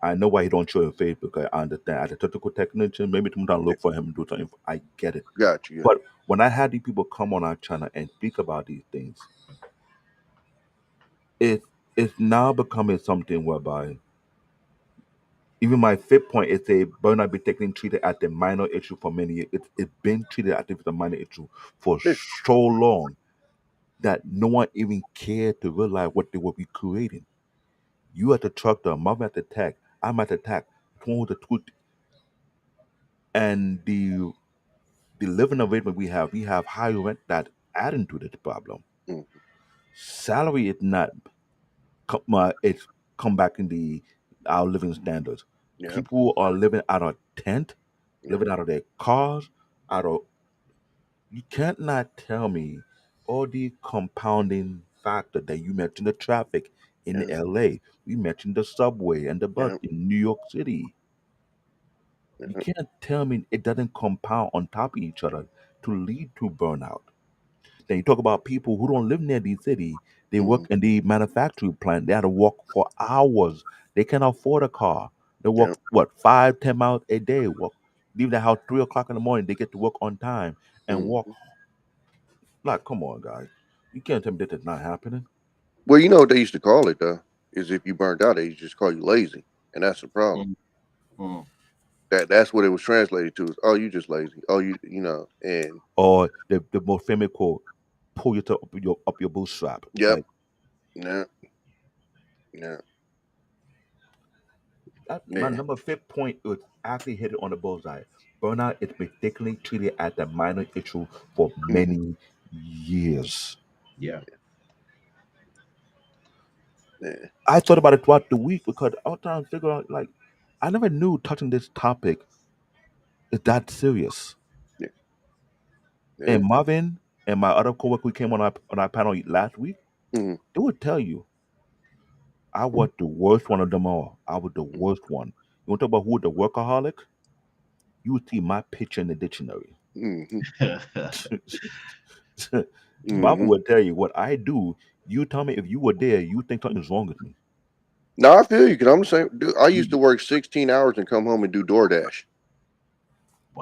I know why he don't show his face because I understand. As a technical technician, maybe sometimes yeah, look for him and do something. I get it. got you. But when I had these people come on our channel and speak about these things, it it's now becoming something whereby even my fifth point is a burnout be taken treated as a minor issue for many years. It's been treated as if it's a minor issue for Yeah. so long that no one even cared to realize what they would be creating. You at the truck, the mom at the tech, I'm at the tech, one with the truth, and the living arrangement we have high rent that adding to this problem. Mm, Salary is not it's come back in the our living standards. yeah, People are living out of tent, yeah, living out of their cars, out of you can't not tell me all the compounding factor that you mentioned the traffic in yeah, LA, we mentioned the subway and the bus yeah, in New York City. You yeah, can't tell me it doesn't compound on top of each other to lead to burnout. Then you talk about people who don't live near the city. They work mm, in the manufacturing plant. They have to walk for hours. They can't afford a car. They yeah. walk what 5, 10 miles a day. Walk leave the house 3 o'clock in the morning. They get to work on time and walk. Mm. Like, come on, guys. You can't tell me that is not happening. Well, you know what they used to call it though is if you burned out, they used to just call you lazy, and that's the problem. Mm, mm. That's what it was translated to. Is, oh, you just lazy. Oh, and Or the most famous quote, pull yourself up your bootstrap. yep, Like yeah, yeah, my yeah. number fifth point was actually hit it on the bullseye. Burnout is mistakenly treated as a minor issue for Hmm. many years. Yeah. Yeah, I thought about it throughout the week because I was trying to figure out like I never knew touching this topic is that serious. yeah, And yeah. Marvin and my other coworker who came on our panel last week, Hmm. they would tell you I was the worst one of them all. I was the worst one. You want to talk about who the workaholic? You would see my picture in the dictionary. Hmm. Marvel Hmm. would tell you what I do. You tell me if you were there, you think something's wrong with me. No, I feel you because I'm the same. Dude, I used to You, work 16 hours and come home and do DoorDash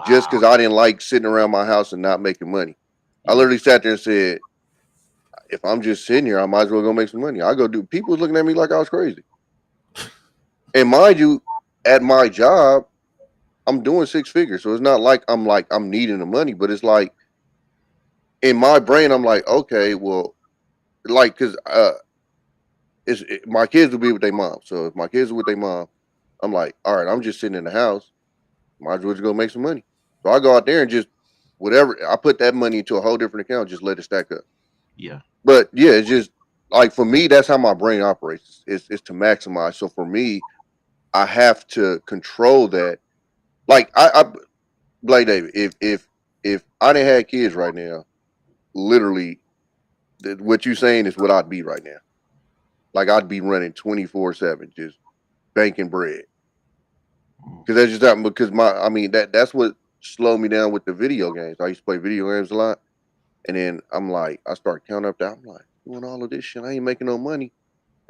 just Wow. because I didn't like sitting around my house and not making money. I Yeah. literally sat there and said, if I'm just sitting here, I might as well go make some money. I go do. People was looking at me like I was crazy. And mind you, at my job, I'm doing six figures, so it's not like I'm needing the money, but it's like in my brain, I'm like, okay, well, like because my kids will be with their mom. So if my kids are with their mom, I'm like, all right, I'm just sitting in the house. Might as well just go make some money. So I go out there and just whatever I put that money into a whole different account, just let it stack up. Yeah. But yeah, it's just like for me, that's how my brain operates. It's to maximize. So for me, I have to control that. Like Blake David, if I didn't have kids right now, literally, what you saying is what I'd be right now. Like I'd be running 24/7, just banking bread. Mm. Because that's just that. Because I mean, that's what slowed me down with the video games. I used to play video games a lot, and then I'm like, I start counting up that. I'm like, doing all of this shit, I ain't making no money.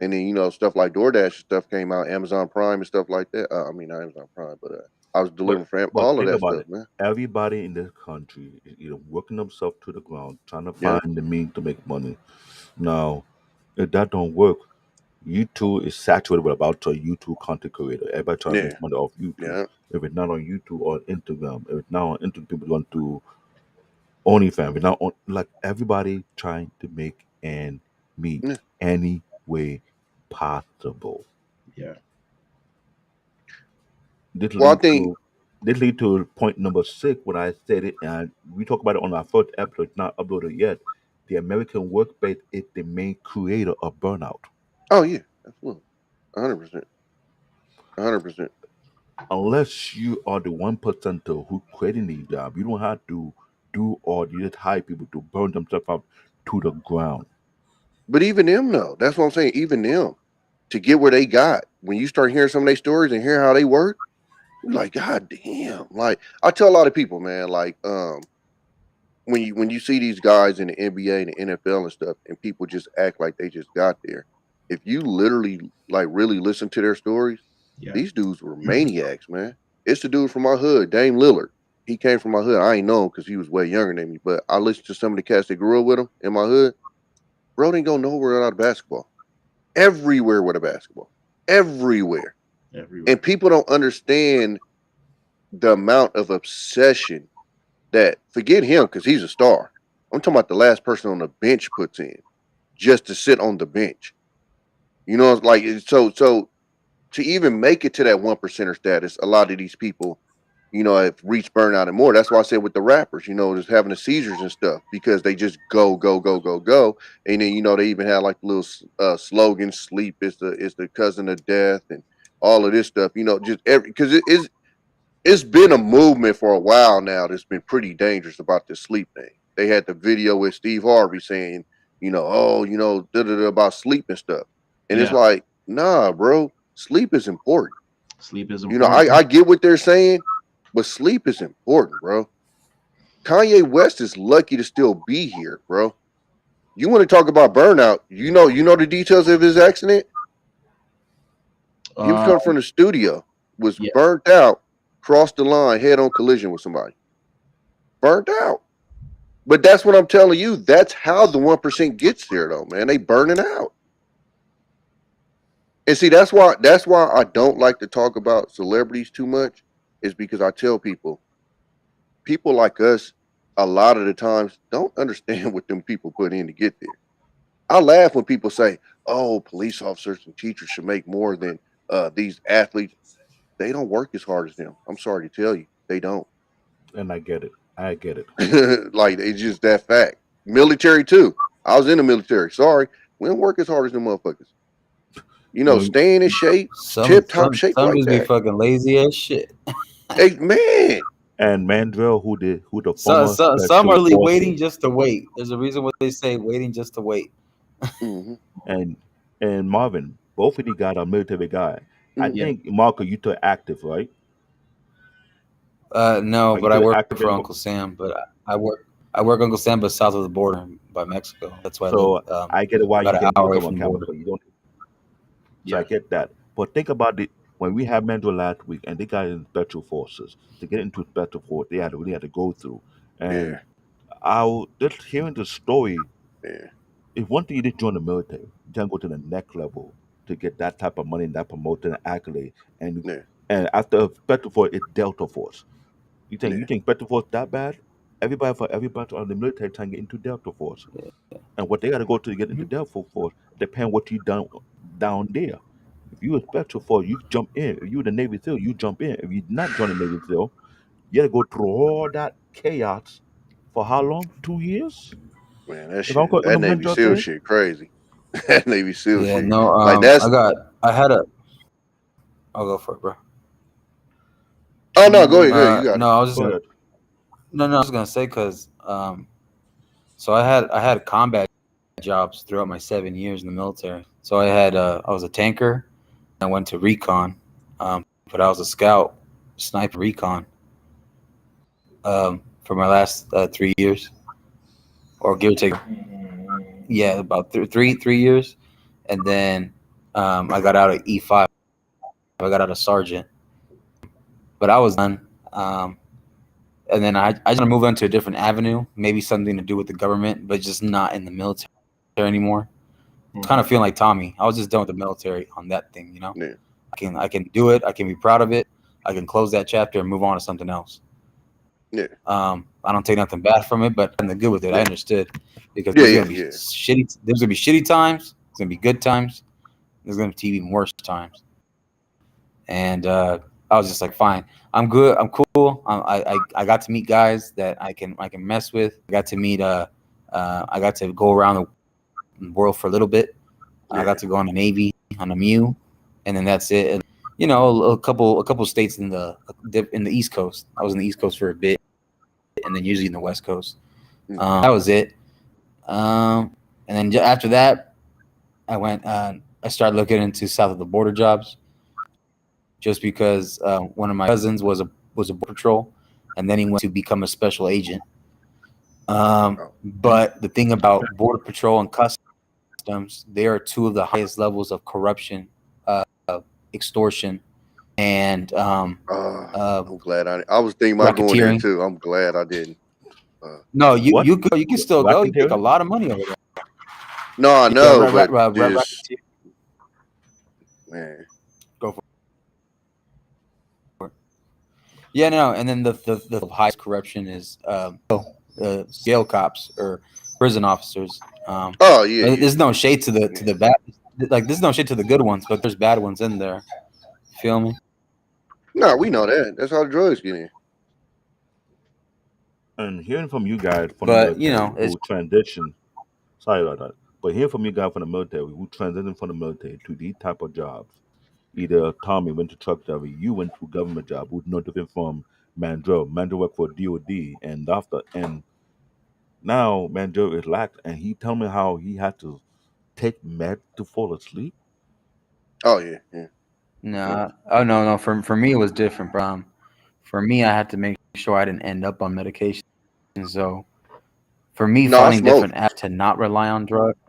And then stuff like DoorDash and stuff came out, Amazon Prime and stuff like that. I mean, not Amazon Prime, but I was but delivering for but all of think that about stuff, it. man. Everybody in this country is either working themselves to the ground, trying to Yeah, find the means to make money. Now, if that don't work, YouTube is saturated with about a YouTube content creator. Everybody trying to yeah, make money off YouTube. yeah, If it's not on YouTube or Instagram, if it's not on Instagram, people want to OnlyFans. If it's not on, like everybody trying to make and meet yeah. any way possible. Yeah. This Well, I lead think. to this lead to point number six when I said it, and we talked about it on our first episode, not uploaded yet. The American workplace is the main creator of burnout. Oh yeah, absolutely, 100%, 100%. Unless you are the 1% who creating the job, you don't have to do all you just hire people to burn themselves out to the ground. But even them, though, that's what I'm saying. Even them, to get where they got, when you start hearing some of their stories and hear how they work, you're like, God damn. Like I tell a lot of people, man, like when you see these guys in the NBA and the NFL and stuff, and people just act like they just got there. If you literally like really listen to their stories, Yeah. these dudes were maniacs, man. It's the dude from my hood, Dame Lillard. He came from my hood. I ain't know him because he was way younger than me, but I listened to some of the cats that grew up with him in my hood. Bro didn't go nowhere without a basketball. Everywhere with a basketball. Everywhere. And Everywhere. people don't understand the amount of obsession that forget him because he's a star. I'm talking about the last person on the bench puts in just to sit on the bench. It's like so to even make it to that 1% status, a lot of these people, have reached burnout and more. That's why I said with the rappers, just having the seizures and stuff because they just go, go, go, go, go, and then they even had like the little slogan, "Sleep is the cousin of death," and all of this stuff. Just every because it's been a movement for a while now that's been pretty dangerous about this sleep thing. They had the video with Steve Harvey saying, oh, da da da about sleep and stuff. And it's Yeah. like, nah, bro, sleep is important. Sleep is You know, important. I get what they're saying, but sleep is important, bro. Kanye West is lucky to still be here, bro. You want to talk about burnout? You know the details of his accident. He was Uh, coming from the studio, was yeah. burnt out, crossed the line, head on collision with somebody, burnt out. But that's what I'm telling you. That's how the 1% gets there, though, man. They burning out. And see, that's why I don't like to talk about celebrities too much. Is because I tell people like us, a lot of the times don't understand what them people put in to get there. I laugh when people say, "Oh, police officers and teachers should make more than these athletes." They don't work as hard as them. I'm sorry to tell you, they don't. And I get it. I get it. Like it's just that fact. Military too. I was in the military. Sorry, we don't work as hard as them motherfuckers. You know, Staying in shape, Some tip top some shape some like just be that. fucking lazy as shit. Hey man. and Mandrell, who the former Some are special really waiting forces, just to wait. There's a reason why they say waiting just to wait. Hmm. and and Marvin, both of the guys are military guy. I Hmm. Yeah. think Marco, you took active, right? No, Are you but I took work active for in? Uncle Sam. But I work I work Uncle Sam, but south of the border by Mexico. That's why I live So I get it why you about an can hour do away some on from the camera, border. but you don't. So I Yeah. get that. But think about it. When we had Mandel last week, and they got in special forces to get into special force, they really had to go through. And Yeah, I just hearing the story. yeah, If one thing you did join the military, you can go to the next level to get that type of money and that promotion and accolade. And yeah, and after special force, it's Delta Force. You yeah, think special force that bad? Everybody on the military trying to get into Delta Force. And what they got to go to get into Mhm. Delta Force depend what you done down there. If you a special force, you jump in. If you the Navy SEAL, you jump in. If you not joining Navy SEAL, you got to go through all that chaos for how long? 2 years? man, that If I'm shit, correct, that Navy remember SEAL saying? shit, crazy. That Navy SEAL Yeah, shit, no. like that's. I had a. I'll go for it, bro. Oh no, go ahead, you got No, it. I was just Go gonna. ahead. No, I was gonna say because so I had combat jobs throughout my 7 years in the military. So I was a tanker. I went to recon, but I was a scout, sniper recon, for my last 3 years, or give or take. Yeah, about 3 years, and then I got out of E5. I got out of sergeant, but I was done. And then I just want to move on to a different avenue, maybe something to do with the government, but just not in the military anymore. Kind of Hmm. feeling like Tommy. I was just done with the military on that thing, you know. Yeah, I can do it. I can be proud of it. I can close that chapter and move on to something else. yeah, I don't take nothing bad from it, but I'm good with it. I yeah, understood because yeah, yeah, yeah. There's gonna be shitty times. There's gonna be good times. There's gonna be even worse times. And I was just like, fine, I'm good. I'm cool. I got to meet guys that I can mess with. I got to go around the world for a little bit. I Yeah. got to go on the Navy on a MEU, and then that's it. And a couple states in the East Coast. I was in the East Coast for a bit, and then usually in the West Coast. Mm. That was it. And then after that, I went. I started looking into south of the border jobs, just because one of my cousins was a border patrol, and then he went to become a special agent. Oh, But the thing about border patrol and customs, they are two of the highest levels of corruption, extortion, and uh, I'm glad I was thinking about going there racketeering. too. I'm glad I didn't. Uh, No, you What? you can still go. You make a Racketeering? lot of money over there. no, I Yeah, know, but just racketeering. man, Go for it. Yeah, no, and then the highest corruption is jail cops or prison officers. oh yeah, yeah, There's no shade to yeah. the bad, like there's no shade to the good ones, but there's bad ones in there. Feel me? No, we know that. That's how the drugs get in. And hearing from you guys from the But military it's who transition, sorry about that, but hearing from you guys from the military who transition from the military to these type of jobs, either Tommy went to truck driver, you went to government job, who's no different from Mandro. Mandro worked for DOD, and now Mandro is lax, and he tell me how he had to take med to fall asleep. Oh yeah, yeah, yeah. no, oh no. For me, it was different, bro. For me, I had to make sure I didn't end up on medication. So for me, No, I finding smoke. different apps to not rely on drugs.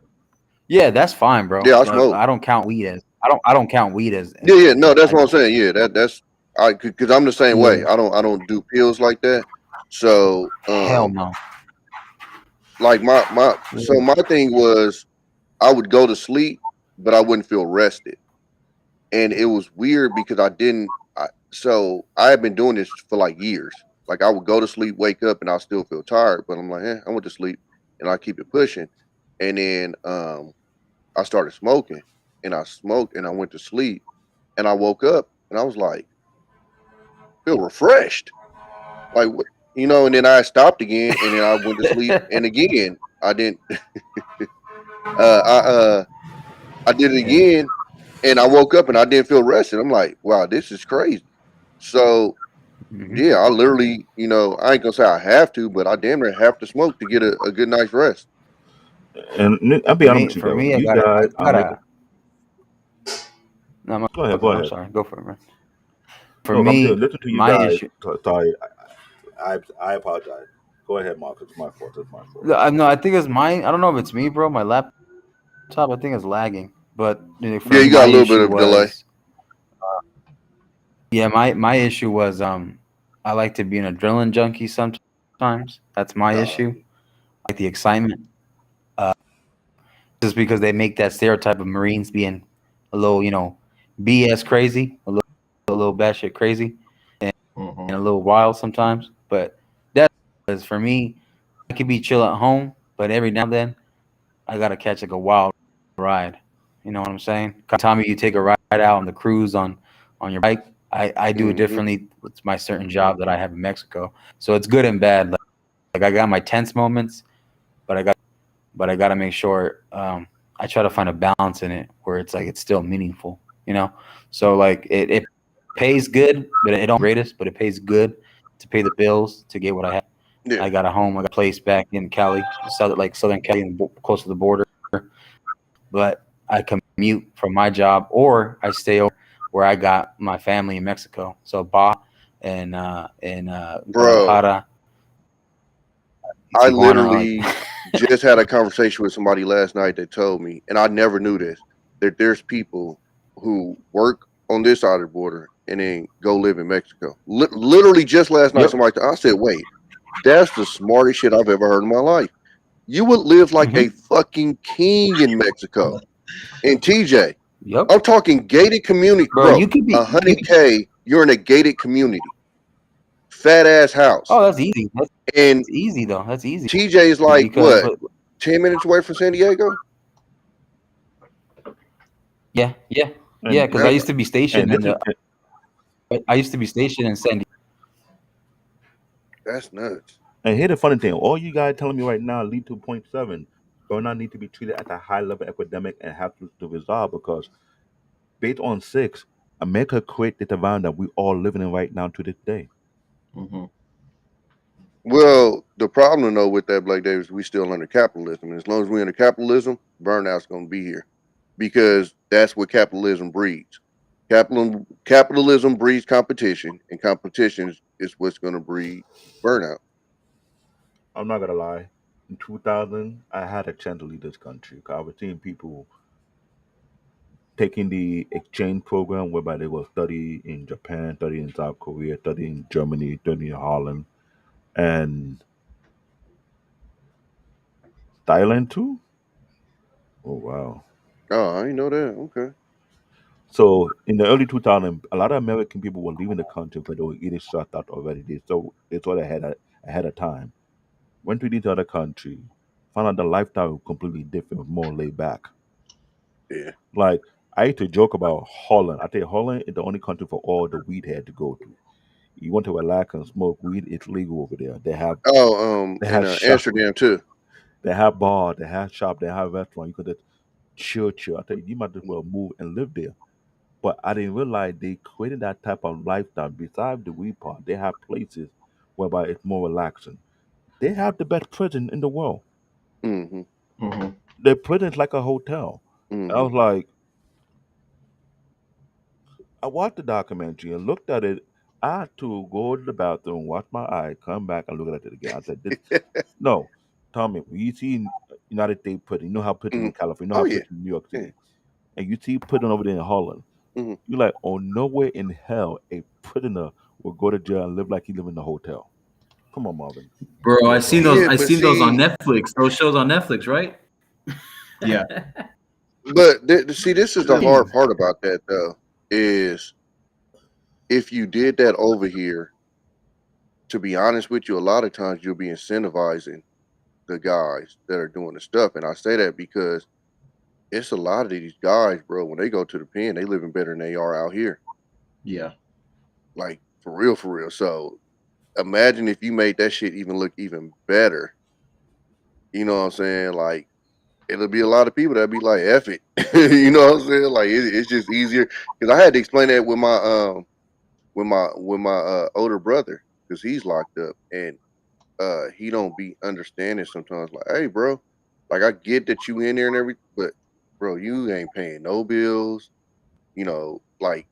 Yeah, that's fine, bro. Yeah, I smoke. I don't count weed as I don't count weed Yeah, yeah. as No, like that's what I'm addiction. saying. Yeah, that's I because I'm the same Yeah, way. I don't do pills like that. So hell no. like my so Yeah. my thing was I would go to sleep, but I wouldn't feel rested. And it was weird because I didn't. So I had been doing this for like years. Like I would go to sleep, wake up, and I still feel tired. But I'm like, I went to sleep, and I keep it pushing. And then I started smoking, and I smoked, and I went to sleep, and I woke up, and I was like, feel refreshed, like what, And then I stopped again, and then I went to sleep, and again I didn't. Uh, I uh, I did it Yeah. again, and I woke up, and I didn't feel rested. I'm like, wow, this is crazy. So Hmm. yeah, I literally, I ain't gonna say I have to, but I damn near have to smoke to get a good night's rest. And I'll Yeah, be honest with you for guys. me, You guys, I I'm like, gotta. No, I'm, go ahead, okay, go I'm ahead. sorry. Go for it, man. For No, I'm saying, me, listen to you my guys. issue. Sorry, I apologize. Go ahead, Marcus. It's my fault. It's my fault. No, I think it's mine. I don't know if it's me, bro. My laptop, I think, is lagging. But for Yeah, me, you got my a little bit issue of delay. was, yeah, my issue was, I like to be an adrenaline junkie sometimes. That's my Uh, issue. I like the excitement. Uh, just because they make that stereotype of Marines being a little, BS crazy, a little batshit crazy, Mm-hmm. and a little wild sometimes. But that's because for me, I could be chill at home, but every now and then I gotta catch like a wild ride. You know what I'm saying? Tommy, you take a ride out on the cruise on your bike. I do it hmm differently with my certain job that I have in Mexico. So it's good and bad. Like I got my tense moments, but I gotta make sure I try to find a balance in it where it's like it's still meaningful. You know? So like it pays good, but it don't greatest, but it pays good to pay the bills to get what I have. Yeah. I got a home, I got a place back in Cali, Southern Cali, and close to the border. But I commute from my job, or I stay over where I got my family in Mexico. So and Bro, Guadalajara, I Tijuana, like literally just had a conversation with somebody last night that told me, and I never knew this, that there's people who work on this side of the border and then go live in Mexico. Literally just last night, yep. I said, wait, that's the smartest shit I've ever heard in my life. You would live like a hmm fucking king in Mexico. And TJ, Yep. I'm talking gated community, Bro, bro. you could be you 100K, you're in a gated community, fat ass house, oh, that's easy. That's and easy though. That's easy TJ is like because what, 10 minutes away from San Diego? yeah, yeah, yeah. And Because I and That's used to be and stationed this in is San. that's nuts. and here's the funny thing. All you guys telling me right now lead to point seven. Burnout need to be treated as a high level epidemic and have to resolve because based on six, America created the environment that we all living in right now to this day. Mm-hmm. Well, the problem though with that, Blake Davis, we still under capitalism. And as long as we're under capitalism, burnout's gonna be here. Because that's what capitalism breeds. Capitalism breeds competition, and competition is what's gonna breed burnout. I'm not gonna lie. In 2000, I had a chance to lead this country. 'Cause I was seeing people taking the exchange program whereby they will study in Japan, study in South Korea, study in Germany, study in Holland, and Thailand too. Oh wow! Oh, I didn't know that. Okay. So in the early 2000s, a lot of American people were leaving the country because they were getting shut out already. They thought ahead of time. Went to these other countries, found out the lifestyle was completely different, more laid back. Yeah. Like I used to joke about Holland. I tell you, Holland is the only country for all the weed head to go to. You want to relax and smoke weed, it's legal over there. Oh, They in have shop, Amsterdam too. they have bar, they have shop, they have restaurant. You could just chill. I tell you, you might as well move and live there. But I didn't realize they created that type of lifestyle. Besides the weed part, they have places whereby it's more relaxing. They have the best prison in the world. Mm-hmm. Mm-hmm. Their prison is like a hotel. I Mm-hmm. was like, I watched the documentary and looked at it. I had to go to the bathroom, wash my eye, come back and look at it again. I said, no, Tommy, when you see United States prison, you know how prison hmm in California, you know Oh how yeah. prison in New York Yeah. City, and you see prison over there in Holland. hmm You're like, oh, nowhere in hell a prisoner will go to jail and live like he live in a hotel. Come on, Marvin. Bro, I Let's seen talk. those. Yeah, I but seen those on see, Netflix. Those shows on Netflix, right? Yeah. see, this is the Yeah. hard part about that though. Is if you did that over here, to be honest with you, a lot of times you'll be incentivizing the guys that are doing the stuff. And I say that because it's a lot of these guys, bro, when they go to the pen, they living better than they are out here. Yeah. Like for real, for real. So imagine if you made that shit even look even better. You know what I'm saying? Like it'll be a lot of people that'll be like, F it. You know what I'm saying? Like it's just easier. Cause I had to explain that with my older brother, because he's locked up and he don't be understanding sometimes. Like, hey, bro, like I get that you in there and everything, but bro, you ain't paying no bills. You know, like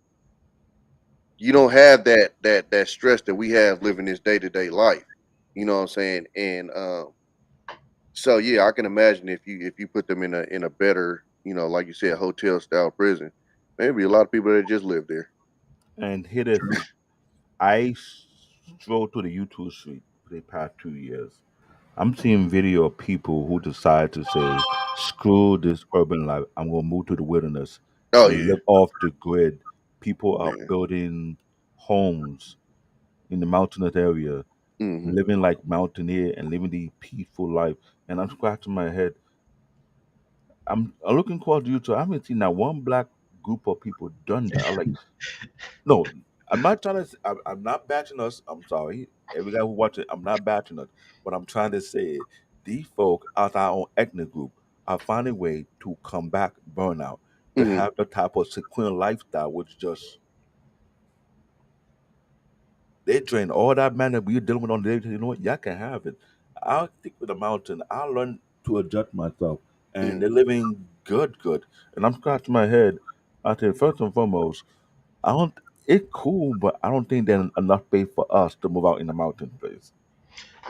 you don't have that stress that we have living this day to day life. You know what I'm saying? And so yeah, I can imagine if you put them in a better, like you said, hotel style prison, maybe a lot of people that just live there. And here this, True. I strolled through the YouTube street for the past 2 years. I'm seeing video of people who decide to say, screw this urban life. I'm gonna move to the wilderness Oh and yeah, live off the grid. People are yeah. building homes in the mountainous area, Hmm. living like mountaineer and living the peaceful life. And I'm scratching my head. I'm looking across YouTube. I haven't seen that one black group of people done that. I'm like, no, I'm not trying to. I'm not bashing us. I'm sorry, every guy who watches. I'm not bashing us. What I'm trying to say is, these folk out our own ethnic group are finding a way to combat burnout, to Hmm. have the type of sequential lifestyle, which just they drain all that man that we're dealing with on the day. You know what? Y'all can have it. I'll stick with the mountain. I'll learn to adjust myself, and Yeah. they're living good, good. And I'm scratching my head. I say first and foremost. I don't. It's cool, but I don't think there's enough space for us to move out in the mountain place.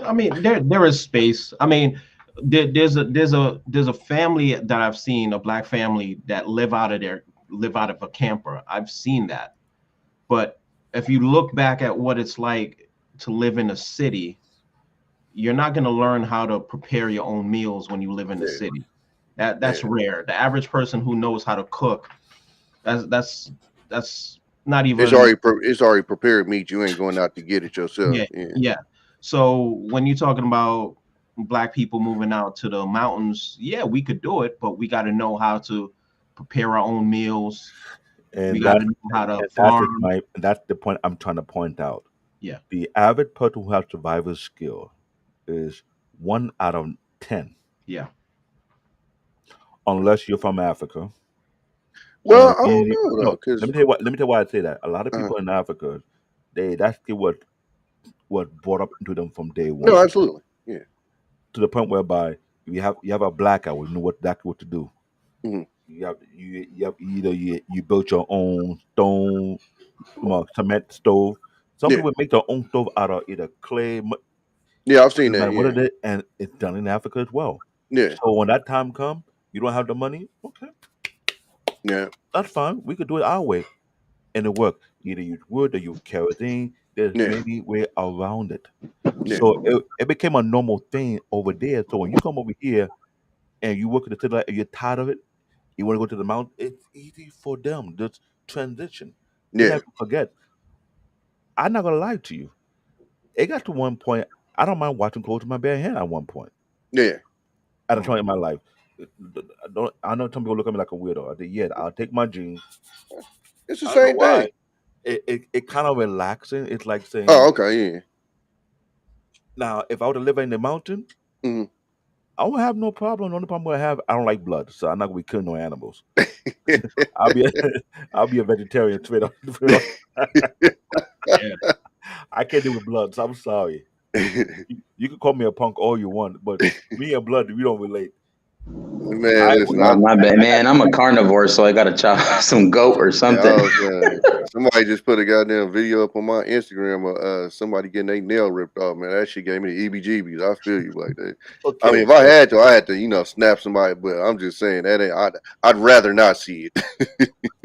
I mean, there is space. I mean, there's a family that I've seen, a black family that live out of a camper. I've seen that. But if you look back at what it's like to live in a city, you're not going to learn how to prepare your own meals when you live in the Yeah. city. That's Yeah. rare. The average person who knows how to cook, that's not It's even. already prepared meat. You ain't going out to get it yourself. Yeah, Yeah. yeah. So when you're talking about black people moving out to the mountains, yeah, we could do it, but we got to know how to prepare our own meals. We And got that to know how to and that's just farm. my that's the point I'm trying to point out. Yeah, The average person who has survival skill is 1 out of 10, yeah. unless you're from Africa. Well, And I don't you, know though, no, let cause me tell you what. Let me tell you why I say that. A lot of uh, people in Africa, that's what brought up into them from day no, one, absolutely. Yeah. to the point whereby you have a black eye, you know what exactly what to do. Hmm. You have either you built your own stone cement stove. Some Yeah. people make their own stove out of either clay, Yeah. I've seen no that. matter what Yeah. it is, and it's done in Africa as well. Yeah. So when that time comes, you don't have the money. Okay, Yeah. that's fine. We could do it our way, and it work. Either use wood or use kerosene. There's Yeah. many way around it. Yeah. So it became a normal thing over there. So when you come over here and you work in the city and you're tired of it, you want to go to the mountain. It's easy for them. Just transition. They Yeah. have to forget. I'm not gonna lie to you. It got to one point. I don't mind watching clothes with my bare hand. At one point, Yeah. at a point in my life, I know some people look at me like a weirdo. I think, yeah, I'll take my jeans. It's the I don't know same thing. why. It kind of relaxing. It's like saying, Oh, okay. Yeah. now if I were to live in the mountain, Hmm. I won't have no problem. The only problem I have, I don't like blood, so I'm not gonna be killing no animals. I'll be a, I'll be a vegetarian straight up. Yeah. I can't deal with blood, so I'm sorry. You can call me a punk all you want, but me and blood, we don't relate. Man, I listen, My bad, I got man. I'm a carnivore, so I gotta chop some goat or yeah, something. I was somebody just put a goddamn video up on my Instagram of somebody getting their nail ripped off. Man, that shit gave me the EBGBs. I feel you like that. I mean, okay. if I had to, snap somebody. But I'm just saying that ain't. I'd rather not see it.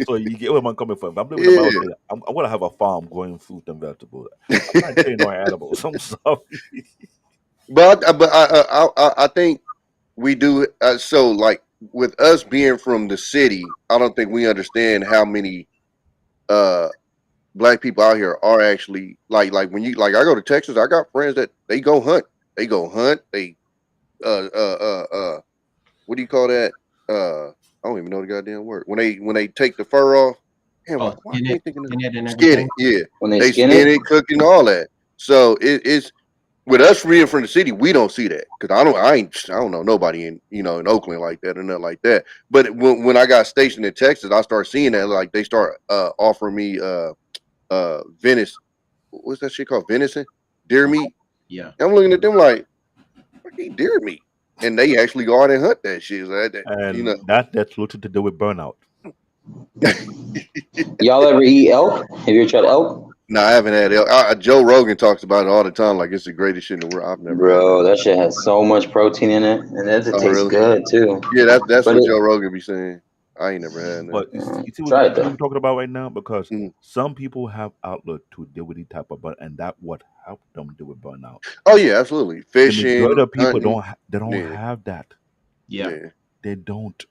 So you get where I'm coming from. If I'm living in the Yeah, mountain, I'm gonna have a farm growing fruit and vegetables. I'm not killing no animals. I'm sorry. but I think we do. So like with us being from the city, I don't think we understand how many uh black people out here are actually like when you like I go to Texas, I got friends that they go hunt. They go hunt. They what do you call that? I don't even know the goddamn word. When they take the fur off. Damn, Oh, why I can't think of the skin it, and skin everything. it. Yeah, When they they skin skin it, it, cooking all that. So it's with us being from the city, we don't see that because I don't know nobody in Oakland like that or nothing like that. But when I got stationed in Texas, I start seeing that like they start offering me Venice. What's that shit called? Venison, deer Oh, meat. yeah. I'm looking at them like, I eat deer meat, and they actually go out and hunt that shit. So And that's literally to do with burnout. y'all ever eat elk? Have you ever tried elk? No, I haven't had it. Joe Rogan talks about it all the time, like it's the greatest shit in the world. I've never had it. Bro, that shit has so much protein in it, and it Oh, tastes really? good too. Yeah, that's But what it, Joe Rogan be saying. I ain't never had that. But you see try it what we're though. talking about right now, because Mm. some people have outlet to deal with the type of burn, and that what helped them deal with burnout. Oh yeah, absolutely. The majority Fishing, of people hunting. they don't Yeah, have that. Yeah. yeah. They don't.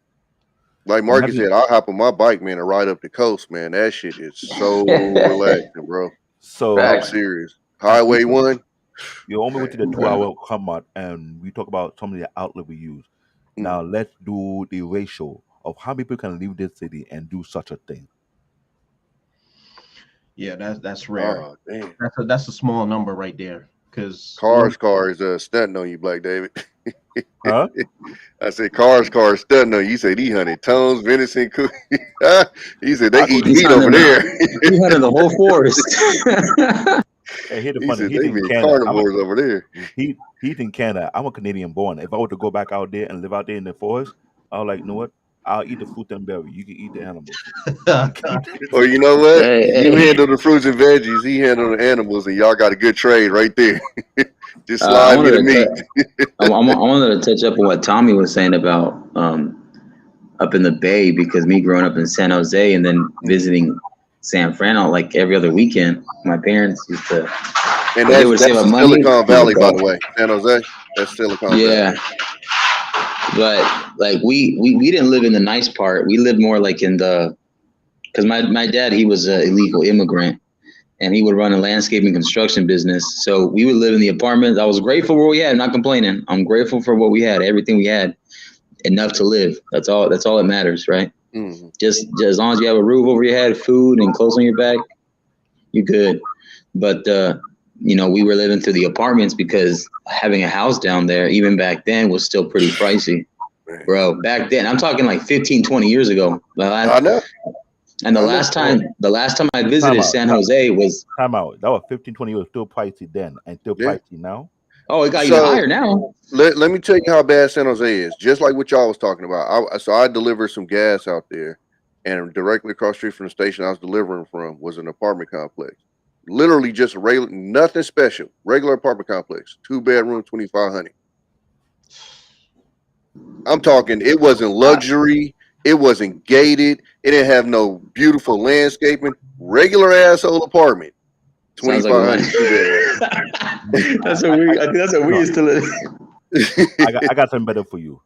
Like And have Marcus you said, I'll hop on my bike, man, and ride up the coast, man. That shit is so relaxing, bro. I'm so Facts. serious. as we Highway talk, one, you only went to the man. 2 hour come out, and we talk about some of the outlet we use. Mm. Now let's do the ratio of how many people can leave this city and do such a thing. Yeah, that's rare. Oh damn. That's a small number right there. Because Cars, stunting on you, Black David. Huh? I said, cars stunting on you. You said he hunted tones, venison, cookie. He said they I go eat to He's meat over hunting there. he hunted the whole forest. hey, here's the He funny. said He's they in being Canada. carnivores over there. He's in Canada. I'm a Canadian born. If I were to go back out there and live out there in the forest, I was like, you know what? I'll eat the fruit and berry. You can eat the animals. You can eat Or the- you know what? Hey, You hey. handle the fruits and veggies. He handle the animals, and y'all got a good trade right there. Just I slide me the wanted to meat. I wanted to touch up on what Tommy was saying about up in the Bay, because me growing up in San Jose and then visiting San Fran like every other weekend, my parents used to, And if they would save that's up the money, Silicon we would Valley, by go. the way. San Jose. That's Silicon Valley. Yeah, but like we didn't live in the nice part. We lived more like in the, because my dad, he was an illegal immigrant, and he would run a landscaping construction business. So we would live in the apartments. I was grateful for what we had. I'm not complaining. I'm grateful for what we had. Everything we had, enough to live. That's all. That's all that matters, right? Hmm. Just as long as you have a roof over your head, food, and clothes on your back, you're good. But we were living through the apartments because having a house down there, even back then, was still pretty pricey, Man. bro. Back then, I'm talking like 15, 20 years ago. I know. And the I know. last oh, time, the last time I time visited out. San Jose was, Time out. That was 15, 20 years still pricey then and still Yeah. pricey now. oh, it got even So higher now. let me tell you how bad San Jose is. Just like what y'all was talking about. I delivered some gas out there, and directly across the street from the station I was delivering from was an apartment complex. Literally just regular, nothing special. Regular apartment complex, 2 bedroom, 2,500. I'm talking. It wasn't I, luxury. It wasn't gated. It didn't have no beautiful landscaping. Regular asshole apartment, twenty sounds like a five run. hundred, 2 bedroom. That's what we. I think that's what we No, used to live. I got something better for you.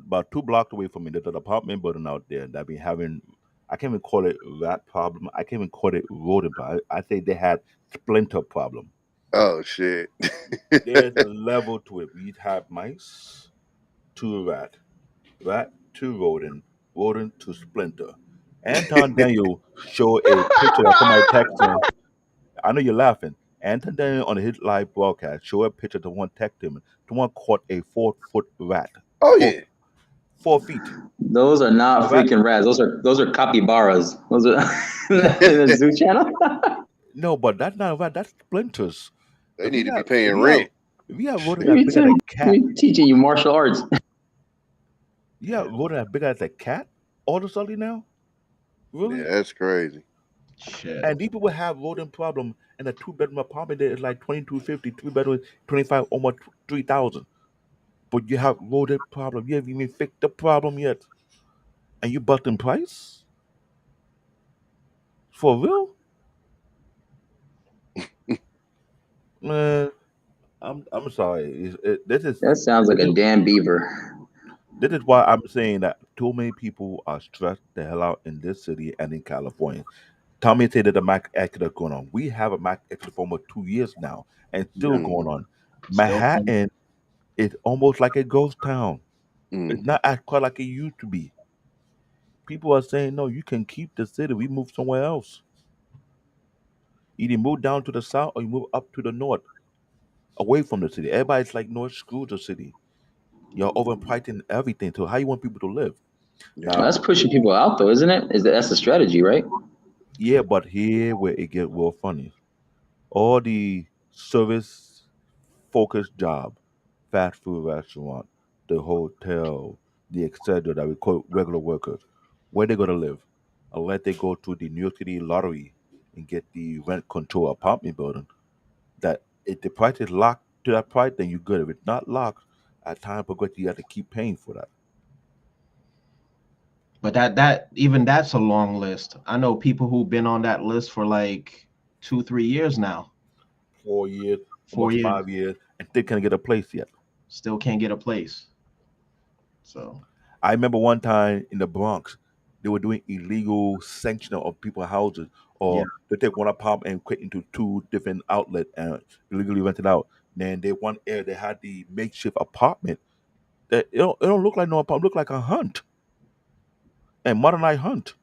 About 2 blocks away from me, there's an apartment building out there that be having. I can't even call it rat problem. I can't even call it rodent problem. I say they had splinter problem. Oh shit. There's a level to it. We have mice to rat, rat to rodent, rodent to splinter. Anton Daniel showed a picture that somebody texted him. I know you're laughing. Anton Daniel on his live broadcast showed a picture to one text him. To one caught a 4 foot rat. Oh Four yeah. 4 feet. Those are A not rat. freaking rats. Those are capybaras. Those are in the zoo channel. No, but that's not a rat. That's splinters. They If need you to be have paying if you have rent. if you have rodent as You're big as a cat, teaching you martial arts. you have rodent as big as a cat. All of a sudden now, Yeah, really? that's crazy. shit. And these people have rodent problem in a 2 bedroom apartment that is like 2250, 2 bedroom 25, almost 3,000. But you have rodent problem. You haven't even fixed the problem yet, and you busting price for real, man. I'm sorry. This is That sounds like this a is damn beaver. this is why I'm saying that too many people are stressed the hell out in this city and in California. Tommy said that the Mac Exodus going on. We have a Mac Exodus for almost 2 years now and still Yeah. going Mm-hmm. on. Still coming. Manhattan is almost like a ghost town. It's Mm-hmm. not as quite like it used to be. People are saying, no, you can keep the city. We move somewhere else. Either move down to the south or you move up to the north, away from the city. Everybody's like, no, screw the city. You're overpricing everything. So how you want people to live? Yeah. Well, that's Now, pushing people out, though, isn't it? That's the strategy, right? yeah, but here where it get real funny. All the service focused job, fast food restaurant, the hotel, the etc. that we call regular workers, where they gonna live? Unless they go to the New York City lottery. and get the rent control apartment building, that if the price is locked to that price, then you're good. If it's not locked, at time progresses, you have to keep paying for that. But that even that's a long list. I know people who've been on that list for like 2, 3 years now. 4 years, 4 almost years, 5 years, and still can't get a place yet. still can't get a place. So I remember one time in the Bronx, they were doing illegal sanctioning of people's houses, yeah, or they take one apartment and quit into two different outlets and illegally rent it out. Then they one area they had the makeshift apartment that it don't look like no apartment, look like a hunt and modernized hunt.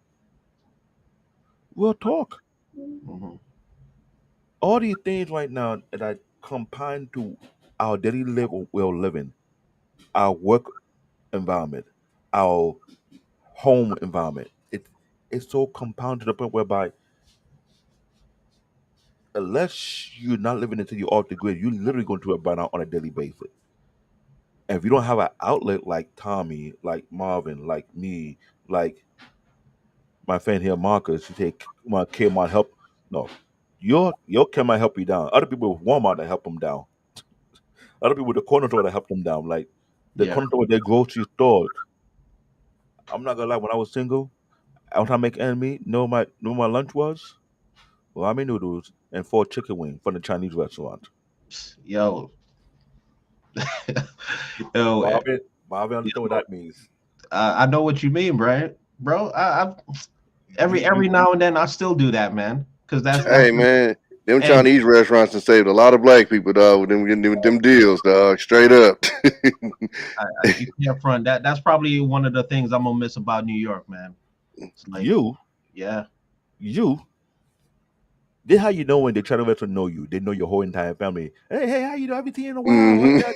We'll talk. hmm All these things right now that I combine to our daily live well living, our work environment, our home environment. It's so compounded to the point whereby unless you're not living until you're off the grid, you're literally going to a burnout on a daily basis. And if you don't have an outlet like Tommy, like Marvin, like me, like my friend here, Marcus, you take my Kmart help. No, your Kmart help you down. Other people with Walmart that help them down. Other people with the corner store that help them down. Like the yeah. corner store with their grocery store. I'm not gonna lie. When I was single, I was trying to make ends meet. Know my lunch was ramen noodles and 4 chicken wings from the Chinese restaurant. Yo, yo, Marvin, understand what that means. I know what you mean, Brian, bro. I You every now and then I still do that, man, because that's Hey man, them hey, Chinese restaurants have saved a lot of black people, dog, with them deals, dog. Straight up. you can't front that. That's probably one of the things I'm gonna miss about New York, man. It's like, you yeah, you this how you know when they try to to know you. They know your whole entire family. Hey, how you know? Everything in a while. What's hmm that?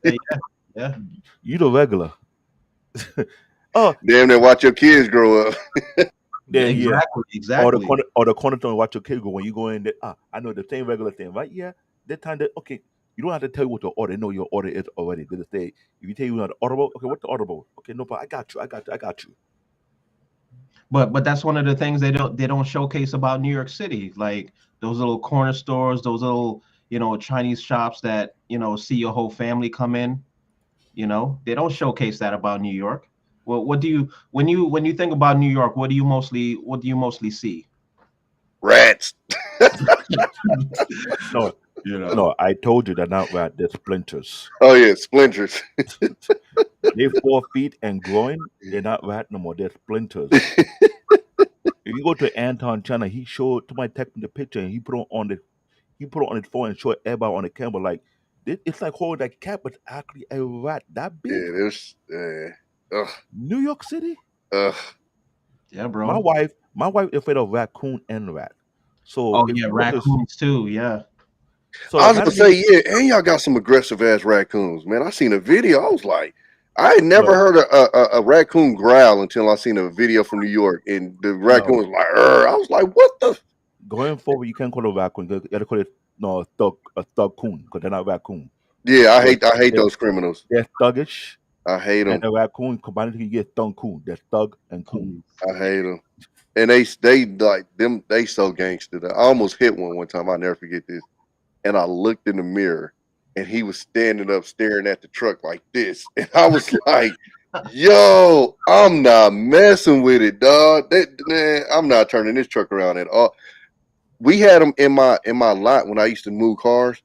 yeah, yeah. You the regular. Oh, Damn near watch your kids grow up. then yeah. Exactly, Or the exactly. corner store watch your kid go when you go in there. I know the same regular thing, right? Yeah. That time that okay. You don't have to tell you what the order. They know your order is already. They just say if you tell you want the audible, okay, what's the audible? Okay, no problem. I got you. I got you. But that's one of the things they don't showcase about New York City, like those little corner stores, those little Chinese shops that see your whole family come in. They don't showcase that about New York. Well, what do you when you think about New York? What do you mostly see? Rats. No, You know. no. I told you they're not rat. They're splinters. Oh yeah, splinters. They 4 feet and growing. They're not rat no more. They're splinters. If you go to Anton China, he showed somebody text me the picture and he put it on his phone and showed everybody on the camera like it's like holding that cat, but actually a rat that Yeah, big. there's ugh, New York City. ugh. Yeah, My bro. wife, my wife is afraid of raccoon and rat. So Oh if yeah, you go to raccoons too. Yeah. I so was not gonna even say, yeah, and y'all got some aggressive ass raccoons, man. I seen a video. I was like, I had never yo heard a raccoon growl until I seen a video from New York, and the raccoon yo was like, "Arr." I was like, what the? going forward, you can't call it raccoon. You gotta call it no a thug coon because they're not raccoon. Yeah, They're, I hate they're, those criminals. they're thuggish, I hate and them. a raccoon combined you get thug coon. They're thug and coon. Coons. I hate them. And they like them. They so gangster. I almost hit one time. I'll never forget this. And I looked in the mirror, and he was standing up staring at the truck like this, and I was like, "Yo, I'm not messing with it, dog. Man, I'm not turning this truck around at all." We had them in my lot when I used to move cars.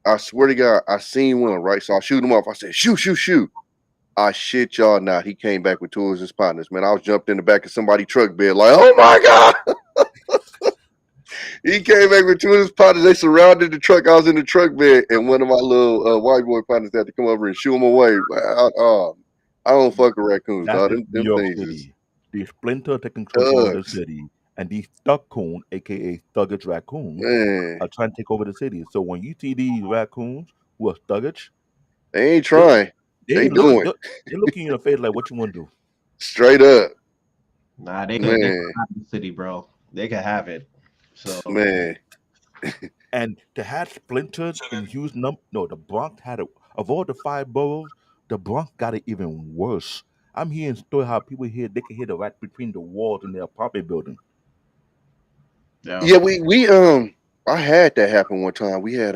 I swear to God, I seen one right, so I shoot him off. I said, "Shoot, shoot, shoot!" I shit y'all not. He came back with two of his partners. Man, I was jumped in the back of somebody's truck bed like, "Oh my God!" He came back with two of his partners. They surrounded the truck. I was in the truck bed, and one of my little white boy partners had to come over and shoo him away. I don't fuck with raccoons, That dog. is New Them York things is City. The splinter taking control of the thugs, city, and these thug coon, aka thuggish raccoons, man. are trying to take over the city. So when you see these raccoons who are thuggish, They ain't they trying. they They look doing they look you in the face like what you want to do. straight up, Nah, they could man, have the city, bro. They could have it. So man. And to have splinters in huge no, the Bronx had it. Of all the 5 boroughs, the Bronx got it even worse. I'm hearing story how people here they can hear the rat between the walls in their apartment building. Yeah. Yeah, we I had that happen one time. We had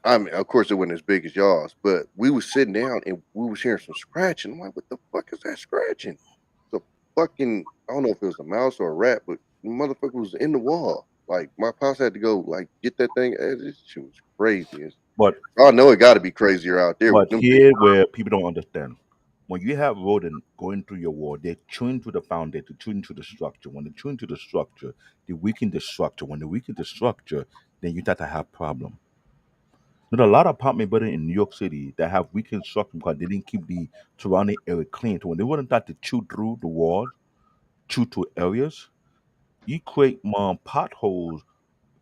I mean, of course, it wasn't as big as y'all's, but we was sitting down and we was hearing some scratching. I'm like, what the fuck is that scratching? The fucking, I don't know if it was a mouse or a rat, but the motherfucker was in the wall. Like my pops had to go like get that thing. This shit was crazy. But I know it got to be crazier out there with but them things. here where people don't understand. When you have rodent going through your wall, they tune to the foundation, tune to the structure. When they tune to the structure, they weaken the structure. When they weaken the structure, then you start to have problem. There's a lot of apartment buildings in New York City that have weakened structure because they didn't keep the surrounding area clean. So when they wouldn't start to chew through the walls, chew to areas, you create potholes,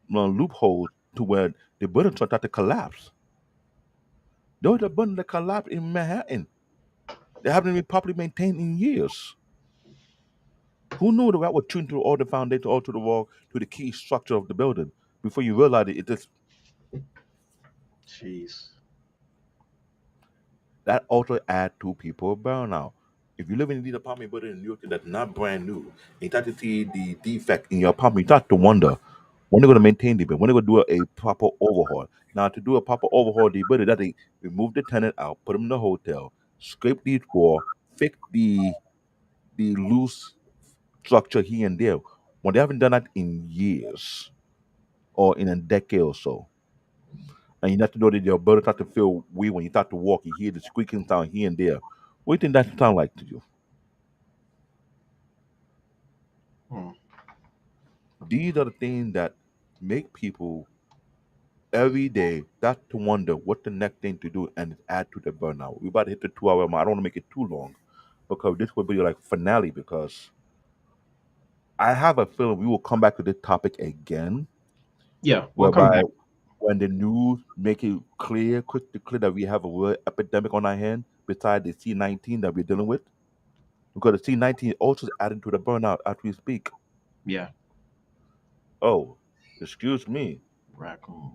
loopholes to where the buildings start to collapse. There was a building that collapsed in Manhattan. They haven't been properly maintained in years. Who knew the rat would tune through all the foundation, all to the wall, to the key structure of the building before you realize it just Jeez. that also add to people burnout. If you live in these apartment building in New York that's not brand new, you start to see the defect in your apartment, you start to wonder when they're going to maintain the building, when they're going to do a proper overhaul. Now, to do a proper overhaul of the building, that they remove the tenant out, put them in the hotel, scrape the wall, fix the loose structure here and there. When they haven't done that in years or in a decade or so, and you have to know that your building start to feel weird when you start to walk, you hear the squeaking sound here and there. What do you think that sound like to you? Hmm. These are the things that make people every day start to wonder what the next thing to do and add to the burnout. We about to hit the 2 hour mark. I don't want to make it too long because this will be like finale because I have a feeling we will come back to this topic again, Yeah, we'll come whereby back. when the news make it clear, crystal clear that we have a real epidemic on our hand besides the C-19 that we're dealing with, because the C-19 also is adding to the burnout as we speak. Yeah. Oh, excuse me. Raccoon.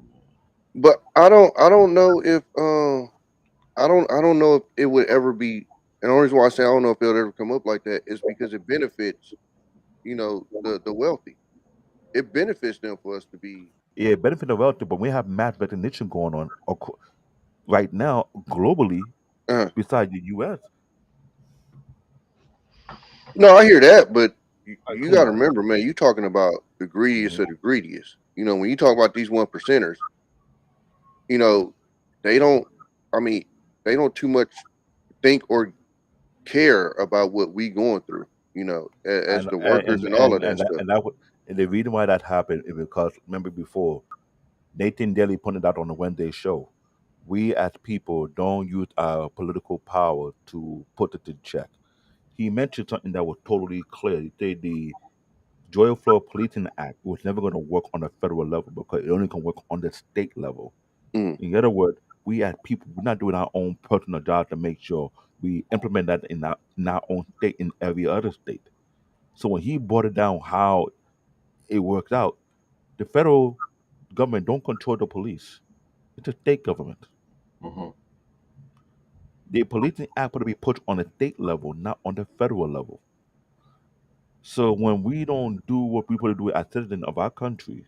But I don't know if I don't know if it would ever be. And the only reason why I say I don't know if it'll ever come up like that is because it benefits, the wealthy. It benefits them for us to be. Yeah, benefit the wealthy, but we have mass recognition going on right now globally Uh, besides the US. no, I hear that, but Like, you come got to on. remember, man. You talking about the greediest Mhm. of the greediest. When you talk about these one percenters, you know, they don't. I mean, they don't too much think or care about what we going through. As And the and workers and and all of and, that and, that, stuff. and that would and the reason why that happened is because remember before Nathan Daly pointed out on the Wednesday show, we as people don't use our political power to put it in check. He mentioned something that was totally clear. He said the Joy Flow Policing Act was never going to work on a federal level because it only can work on the state level. Mm. In other words, we as people, we're not doing our own personal job to make sure we implement that in our own state, in every other state. So when he brought it down how it works out, the federal government don't control the police. It's a state government. Hmm. The policing act will be put on a state level, not on the federal level. So when we don't do what we supposed to do as citizens of our country,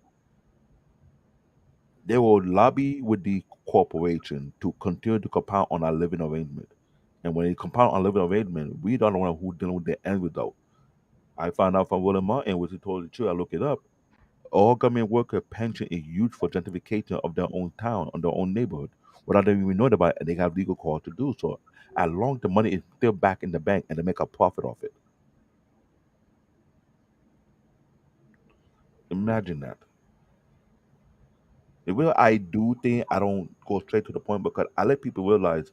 they will lobby with the corporation to continue to compound on our living arrangement. And when they compound on living arrangement, we don't know who's dealing with the end result. I found out from William Martin, which is totally true. I look it up. All government worker pension is used for gentrification of their own town, or their own neighborhood, without them even knowing about it, and they have legal cause to do so. As long as the money is still back in the bank and they make a profit off it. Imagine that. The real I do thing, I don't go straight to the point because I let people realize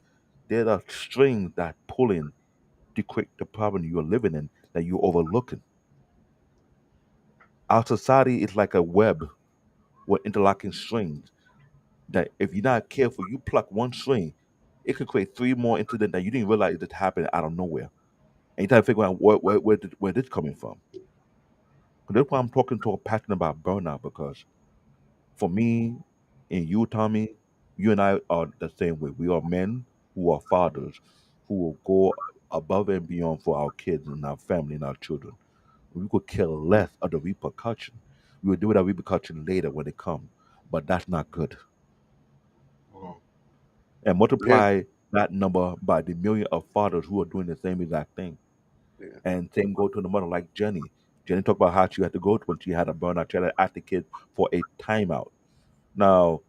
there are strings that pulling to create the problem you're living in that you're overlooking. Our society is like a web with interlocking strings that if you're not careful, you pluck one string, it could create three more incidents that you didn't realize that happened out of nowhere. And you try to figure out where this coming from. That's why I'm talking to a passionate about burnout because for me and you, Tommy, you and I are the same way. We are men who are fathers who will go above and beyond for our kids and our family and our children. we could care less of the repercussion. We will do that repercussion later when it comes, but that's not good. Mhm. And Yeah, multiply that number by the million of fathers who are doing the same exact thing. yeah, And same go to the mother like Jenny. Jenny talked about how she had to go when she had a burnout. She had to ask the kid for a timeout. Now,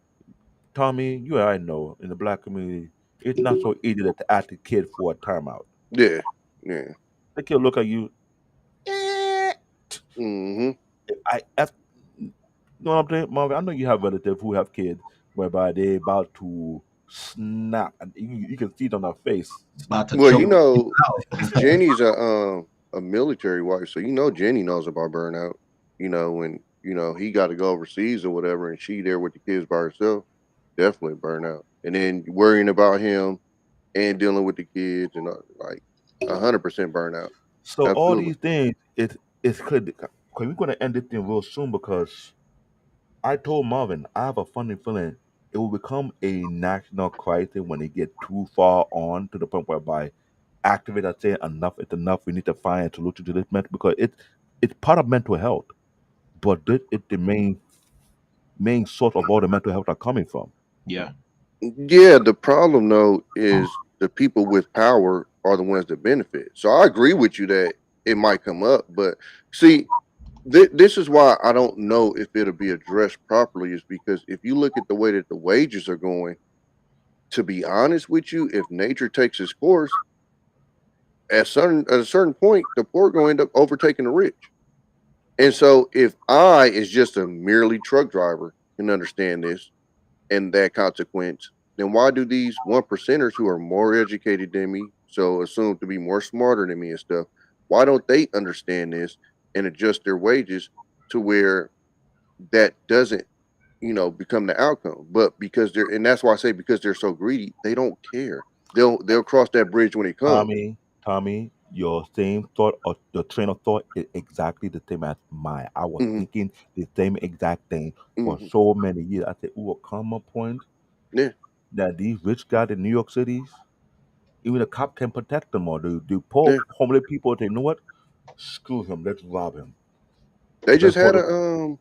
Tommy, you and I know in the black community, it's not so easy to ask the kid for a timeout. yeah, yeah. The kid look at you. Eh. Mm-hmm. That's, you know what I'm saying, Marvin? I know you have relatives who have kids whereby they about to snap, and you can see it on their face. About to Well, choke the kid out. Jenny's a military wife, so Jenny knows about burnout. When he got to go overseas or whatever, and she there with the kids by herself, definitely burnout. And then worrying about him and dealing with the kids and like 100% burnout. So all Absolutely. these things, it's clear. Because we're gonna end this thing real soon because I told Marvin I have a funny feeling it will become a national crisis when it get too far on to the point whereby activists are saying enough is enough. We need to find a solution to this mental because it's part of mental health, but this is the main source of all the mental health are coming from. Yeah. Yeah, the problem though is the people with power are the ones that benefit. So I agree with you that it might come up, but see, this is why I don't know if it'll be addressed properly. Is because if you look at the way that the wages are going, to be honest with you, if nature takes its course, at a certain point, the poor are going to end up overtaking the rich. And so, if I, as just a merely truck driver, can understand this and that consequence, then why do these one percenters who are more educated than me, so assumed to be more smarter than me and stuff, why don't they understand this and adjust their wages to where that doesn't, become the outcome? But because and that's why I say because they're so greedy, they don't care. They'll cross that bridge when it comes. Tommy, your same thought or the train of thought is exactly the same as mine. I was Hmm. thinking the same exact thing for Hmm. so many years. I said, "It will come a point Yeah, that these rich guys in New York cities, even the cop can protect them, or the poor yeah. homeless people. They know what? Screw him. Let's rob him. They Let's just hold had him."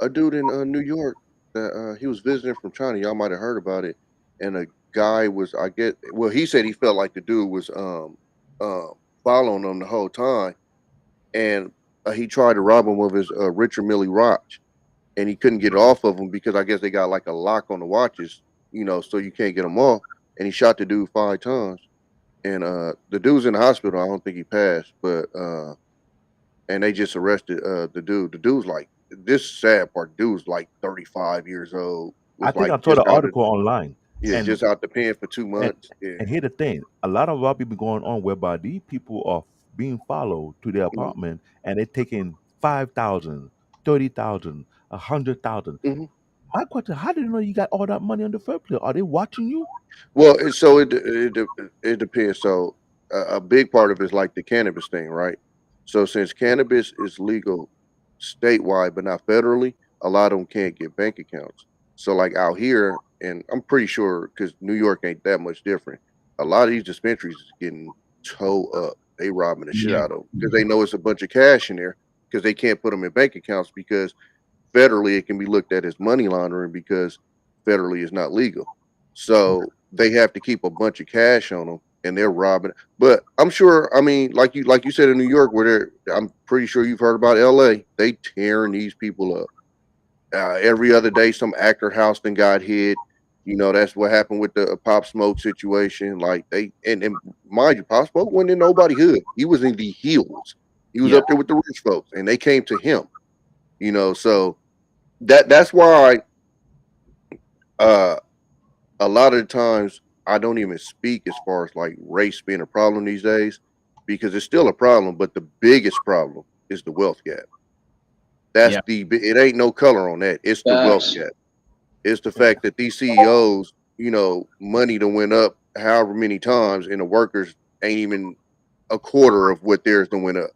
a dude in New York that he was visiting from China. Y'all might have heard about it. And a guy was, I get, well, he said he felt like the dude was um following him the whole time, and he tried to rob him of his Richard Millie watch, and he couldn't get it off of him because I guess they got like a lock on the watches, so you can't get them off. And he shot the dude 5 times, and the dude's in the hospital. I don't think he passed, but and they just arrested the dude. The dude's like this sad part. Dude's like 35 years old. I Was think I like saw just the out of article online, yeah, and just out the pen for two and months. Yeah. and here's the thing: a lot of robbery been going on whereby these people are being followed to their Hmm. apartment, and they're taking 5,000, 30,000, 100,000. Hmm. My question: how did you know you got all that money in the first place? Are they watching you? Well, it depends. So a big part of it is like the cannabis thing, right? So since cannabis is legal statewide but not federally, a lot of them can't get bank accounts. So like out here, and I'm pretty sure because New York ain't that much different. A lot of these dispensaries is getting towed up. They robbing the shit Yeah. out of them because they know it's a bunch of cash in there because they can't put them in bank accounts because federally it can be looked at as money laundering because federally it's not legal. So they have to keep a bunch of cash on them and they're robbing. But I'm sure, I mean, like you said in New York, where I'm pretty sure you've heard about LA. They tearing these people up. Every other day, some actor house then got hit. That's what happened with the Pop Smoke situation. Like and mind you, Pop Smoke wasn't in nobody hood. He was in the hills. He was Yeah. up there with the rich folks, and they came to him. So that's why uh a lot of the times I don't even speak as far as like race being a problem these days because it's still a problem, but the biggest problem is the wealth gap. Yeah. It ain't no color on that. It's the wealth Facts. gap. It's the fact that these CEOs, money to went up however many times and the workers ain't even a quarter of what theirs to went up.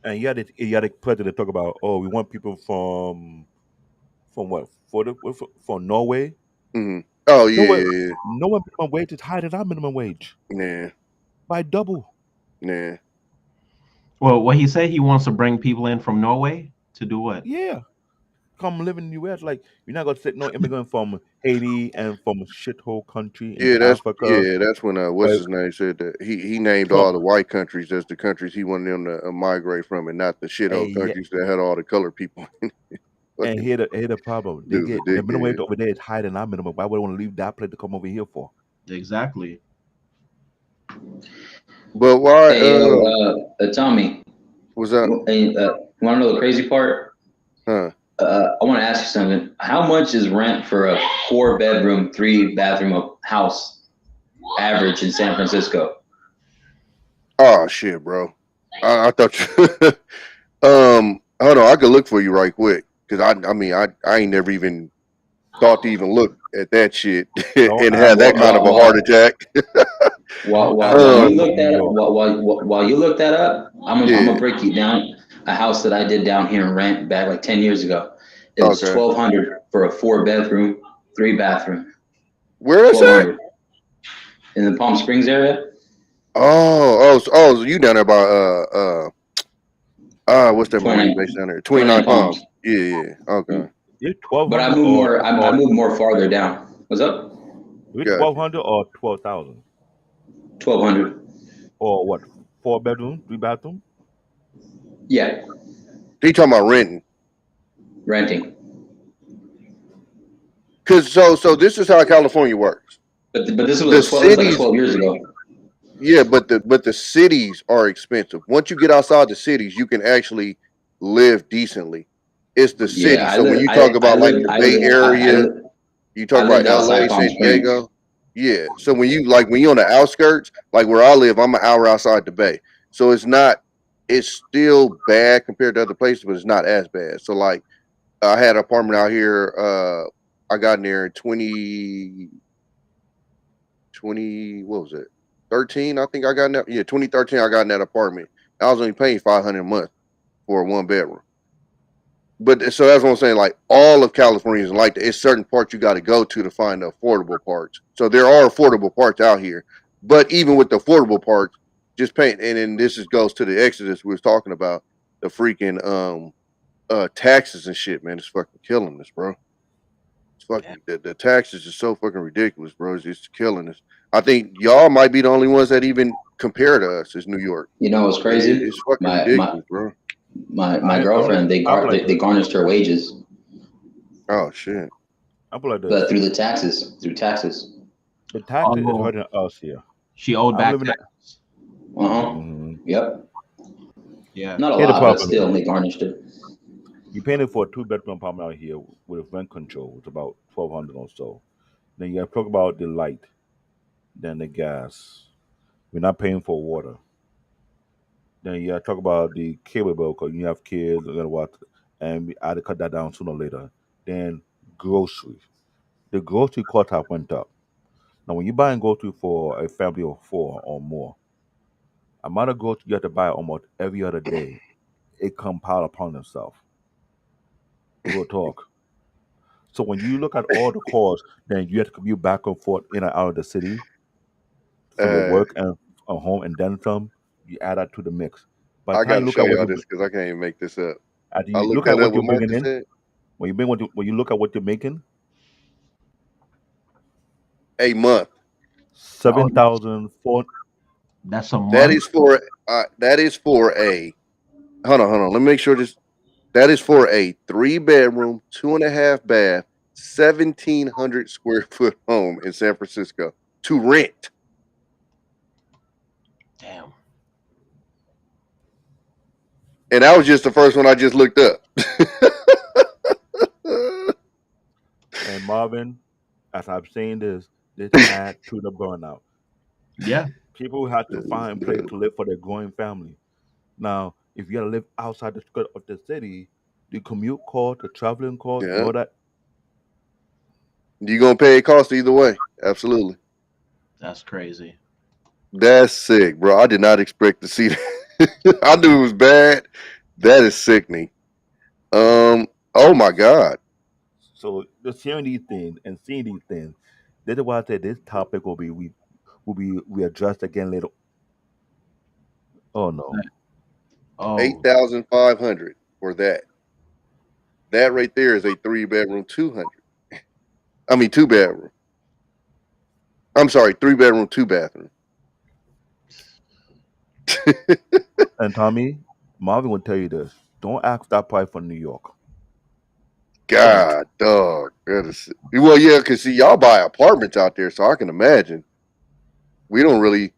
And you had it, you had a president talk about, oh, we want people from what for Norway. Hmm. Oh Norway, yeah, yeah, Norway minimum wage is higher than our minimum wage yeah. by double. Nah, nah. Well, what he said, he wants to bring people in from Norway to do what? Yeah, come live in the U.S. Like you're not gonna take no immigrant from Haiti and from a shithole country in Africa. That's when what's Like his name said that he named Trump, all the white countries as the countries he wanted them to migrate from, and not the shithole and yeah, countries that had all the colored people. and Fucking here the problem. They dude's a get the minimum wage dickhead. over there is higher than our minimum. Why would I want to leave that place to come over here for? Exactly. But why Hey, yo, Tommy, was that? hey, want to know the crazy part? Huh? I want to ask you something. How much is rent for a 4 bedroom, 3 bathroom house average in San Francisco? Oh shit, bro. I thought you. Hold on. I could look for you right quick because I mean I ain't never even thought to even look at that shit Don't and ask have me that Well, kind for of a well, heart well, attack. don't ask me while for you um, for look New that up, York. while you look that up, I'm yeah. gonna break you down a house that I did down here in rent back like 10 years ago. It was Okay. 1,200 for a 4 bedroom, 3 bathroom. Where is Twelve that? hundred in the Palm Springs area. So you down there by what's that Marine base 29, down there? 29 29 Palms. Palms. Yeah, yeah. Okay, It's twelve But I hundred moved more. I or moved more farther down. What's up? it's got twelve you. hundred or 12,000 1,200. or what? 4 bedroom, 3 bathroom. Yeah, He talking about renting. renting. Cause so this is how California works. But this The was 12. It was like cities, 12 years ago. yeah, but the cities are expensive. Once you get outside the cities, you can actually live decently. It's the Yeah, city. So when you talk about like the Bay Area, you talk I about lived outside LA, Palm San Springs. Diego. Yeah. So when you on the outskirts, like where I live, I'm an hour outside the Bay. So it's still bad compared to other places, but it's not as bad. So like I had an apartment out here. I got in there in 20, what was it? 13, I think I got in that. Yeah, 2013, I got in that apartment. I was only paying 500 a month for a 1 bedroom. But so that's what I'm saying. Like all of California is like that. It's certain parts you got to go to find the affordable parts. So there are affordable parts out here. But even with the affordable parts, just paying, and then goes to the exodus we was talking about, the freaking taxes and shit, man. It's fucking killing us, bro. It's Yeah. fucking the taxes is so fucking ridiculous, bro. It's killing us. I think y'all might be the only ones that even compare to us as New York. You know what's crazy? It's fucking My my ridiculous, bro. my I put girlfriend I put like they this. garnished her wages, Oh shit. I put like but this. through the taxes, through taxes. The taxes is Oh, hurting us here. she owed I'm back living. taxes. Uh huh. Mm-hmm. Yep. Yeah. Not a Here the lot, but problem still, is they garnished it. you paying for a 2 bedroom apartment out here with rent control. It's about 1,200 or so. Then you have to talk about the light, then the gas. We're not paying for water. Then you talk about the cable bill because you have kids and what, and we had to cut that down sooner or later. Then groceries. The grocery cost have went up. Now, when you buy grocery for a family of four or more, amount of grocery you have to buy almost every other day, it compound upon itself. Real talk. So when you look at all the costs, then you have to commute back and forth in and out of the city for your Uh, work and home, and then some. You add that to the mix. By the I time got you to look show at what y'all you this because I can't even make this up. As I you looked look at that up. what you're What bringing Marcus in, said. when you look at what you're making, A month. Oh, 7,004. that's a That month. is for that is for a hold on. Let me make sure this that is for a 3 bedroom, 2.5 bath, 1,700 square foot home in San Francisco to rent. Damn. And that was just the first one I just looked up. And Marvin, as I'm saying this add to the burnout. Yeah. People have to find a place to live for their growing family. Now, if you gotta live outside the skirt of the city, the commute cost, the traveling cost, and Yeah. all that, You gonna pay a cost either way. Absolutely. That's crazy. That's sick, bro. I did not expect to see that. I knew it was bad. That is sickening. Oh my God. so just hearing these things and seeing these things, this is why I said this topic will be we addressed again later. Oh no. Eight Oh, thousand 500 for that. That right there is a 3 bedroom 200. I mean 2 bedroom. I'm sorry, 3 bedroom 2 bathroom. And Tommy, Marvin will tell you this: don't ask that price for New York. Don't. God, dog. That is, well, yeah, because see, y'all buy apartments out there, so I can imagine. We don't really.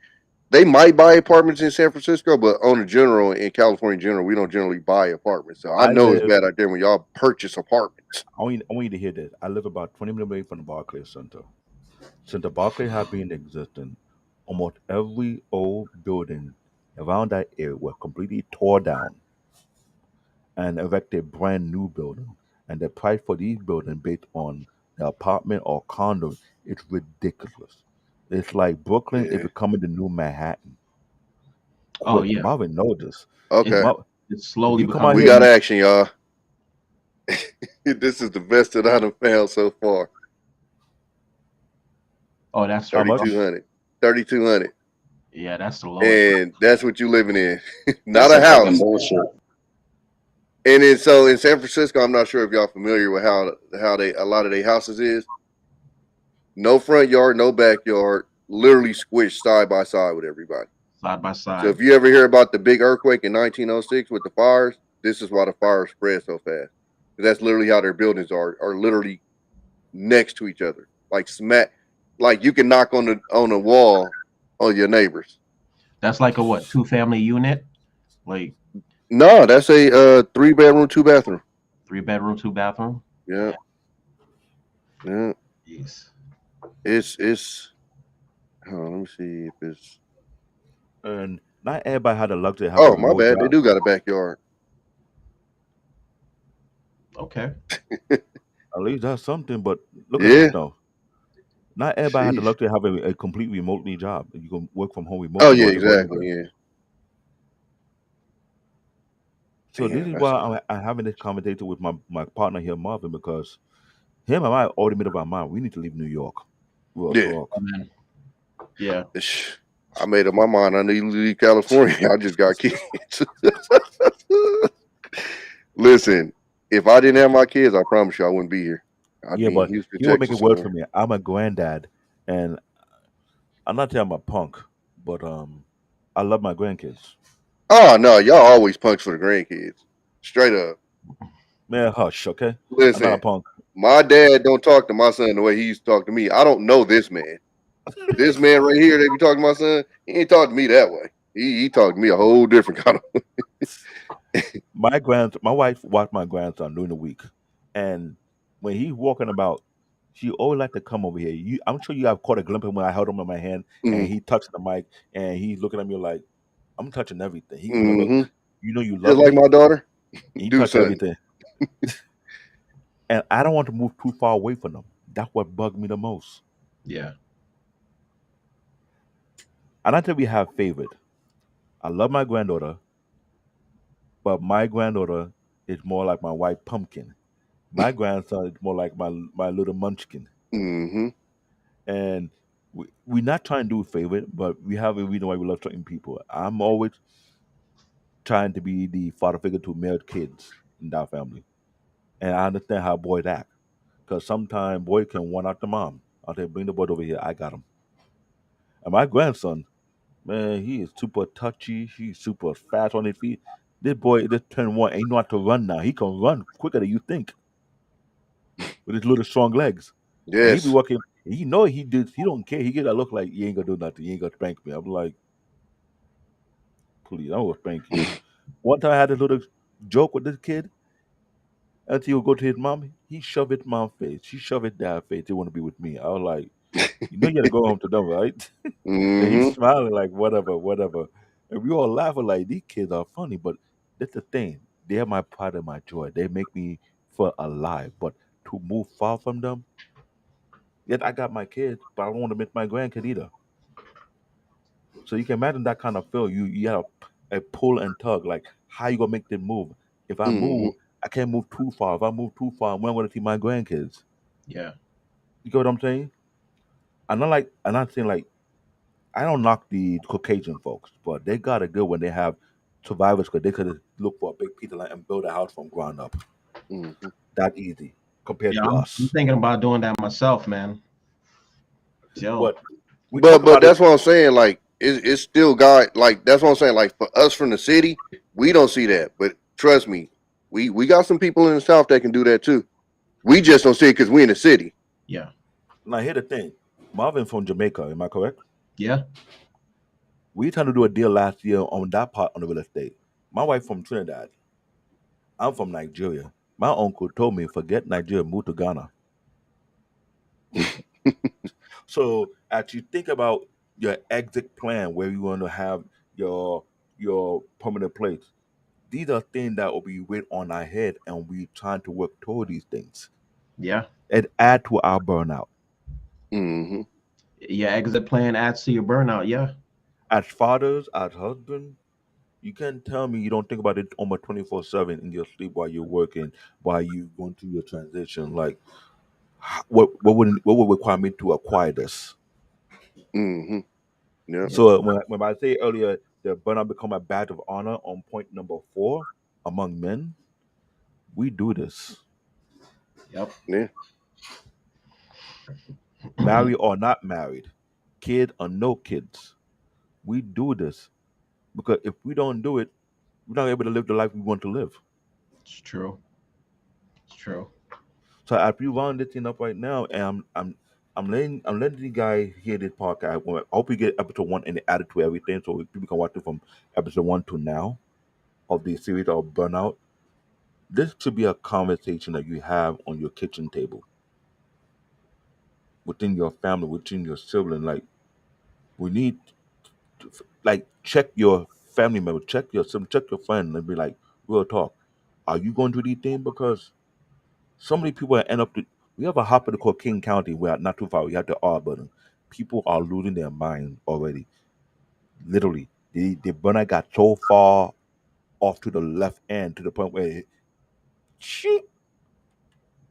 They might buy apartments in San Francisco, but on the general in California in general, we don't generally buy apartments. So I I know it's live. bad out there when y'all purchase apartments. I want you to hear this. I live about 20 minutes away from the Barclays Center. Since the Barclays have been in existence, almost every old building around that area was completely tore down and erected brand new building. And the price for these buildings based on the apartment or condo is ridiculous. It's like Brooklyn is Yeah. becoming the new Manhattan. oh Quick, yeah. Marvin know this. It's Okay. Mar- it's if slowly you come out We becoming here, got that. action, y'all. This is the best that I've found so far. Oh, that's how the much? 3,200. 3,200. yeah, that's the lowest. And that's what you living in. That's Not a some fucking house. bullshit. And then so in San Francisco, I'm not sure if y'all familiar with how they a lot of their houses is. No front yard, no backyard, literally squished side by side with everybody. Side by So side. if you ever hear about the big earthquake in 1906 with the fires, this is why the fires spread so fast. That's literally how their buildings are literally next to each other, like smack, like you can knock on the wall on your neighbors. That's like a what? Two family unit? Like No, that's a 3 bedroom 2 bathroom. 3 bedroom, 2 bathroom? Yeah, Yeah. yeah. Jeez. It's. Hold on, let me see if it's. And not everybody had the luxury to have a Oh, my remote bad. They job. do got a backyard. Okay. At least that's something. But look at this Yeah. though. Not everybody had the Sheesh. luxury to have a complete remotely job. You can work from home Oh remotely. You yeah, don't have to go exactly. anywhere. Yeah. So this Damn, is that's why a. I'm having this conversation with my partner here, Marvin, because him and I already made up our mind. We need to leave New York. Real Yeah. talk. Man. Yeah. I made up my mind. I need to leave California. I just got kids. Listen, if I didn't have my kids, I promise you I wouldn't be here. I'd Yeah, be in but Houston, he will make it Texas work for somewhere. me. I'm a granddad, and I'm not saying I'm a punk, but I love my grandkids. Oh no, y'all always punks for the grandkids. Straight up. Man, hush, okay? I'm not a Listen, punk. my dad don't talk to my son the way he used to talk to me. I don't know this man. This man right here that be talking to my son, he ain't talking to me that way. He talked to me a whole different kind of. My wife watched my grandson during the week, and when he's walking about, she always like to come over here. I'm sure you have caught a glimpse of when I held him in my hand, and Mm-hmm. he touched the mic, and he's looking at me like I'm touching everything. He gonna look, Mm-hmm. you Just love like me, my daughter, and you do touch something. everything, and I don't want to move too far away from them. That's what bugged me the most. Yeah. And I think we have favorite. I love my granddaughter, but my granddaughter is more like my white pumpkin. My grandson is more like my little munchkin. Mm-hmm. And we're not trying to do a favor, but we have a reason why we love certain people. I'm always trying to be the father figure to male kids in that family, and I understand how boys act because sometimes boy can one out the mom. I'll say, bring the boy over here. I got him. And my grandson, man, he is super touchy. He's super fast on his feet. This boy just turned one, ain't know how to run now. He can run quicker than you think with his little strong legs. And he be Yes. walking. He know he did. He don't care. He get that look like you ain't gonna do nothing. You ain't gonna spank me. I'm like, please, I will spank you. One time I had a little joke with this kid until he would go to his mom. He shoved it in my face. She shoved it down her face. They want to be with me. I was like, you know, you gotta go home to them, right? And he's Mm-hmm. smiling like whatever, whatever. And we all laughing like these kids are funny, but that's the thing. They're my pride and my joy. They make me feel alive. But to move far from them, yet I got my kids, but I don't want to miss my grandkid either. So you can imagine that kind of feel. You have a pull and tug. Like how you gonna make them move? If I Mm-hmm. move, I can't move too far. If I move too far, when I'm gonna see my grandkids? Yeah. You get what I'm saying? I'm not saying like I don't knock the Caucasian folks, but they got it good when they have survivors because they could look for a big piece of land and build a house from ground up. Mhm. That easy compared Yeah, to I'm us. thinking about doing that myself, man. Yo, But we talk But about it. that's what I'm saying. Like it's still God. Like that's what I'm saying. Like for us from the city, we don't see that. But trust me, we got some people in the south that can do that too. We just don't see it because we in the city. yeah, Now, here's the thing. Marvin from Jamaica, am I correct? yeah. We trying to do a deal last year on that part on the real estate. My wife from Trinidad. I'm from Nigeria. My uncle told me forget Nigeria, move to Ghana. So as you think about your exit plan, where you want to have your your permanent place, these are things that will be weight on our head, and we trying to work toward these things. Yeah. It add to our burnout. Hmm. Your exit plan adds to your burnout. Yeah. As fathers, as husbands, you can't tell me you don't think about it almost 24/7 in your sleep while you're working, while you going through your transition. Like, what would require me to acquire this? Hmm. Yeah. Yeah. So when I say earlier the burnout become a badge of honor on point number 4 among men, we do this, Yep. Yeah. married or not married, kid or no kids. We do this because if we don't do it, we're not able to live the life we want to live. It's true. It's true. So as we round this thing up right now, and I'm letting you guys hear this podcast. I hope we get episode 1 and add it to everything, so people can watch it from episode 1 to now of the series of burnout. This should be a conversation that you have on your kitchen table within your family, within your sibling. Like we need to, like check your family member, check your sibling, check your friend, and be like, real talk. Are you going through these things? Because so many people end up. We have a hospital called King County, where not too far we have the R button. People are losing their mind already. Literally, the burner got so far off to the left end to the point where shoot,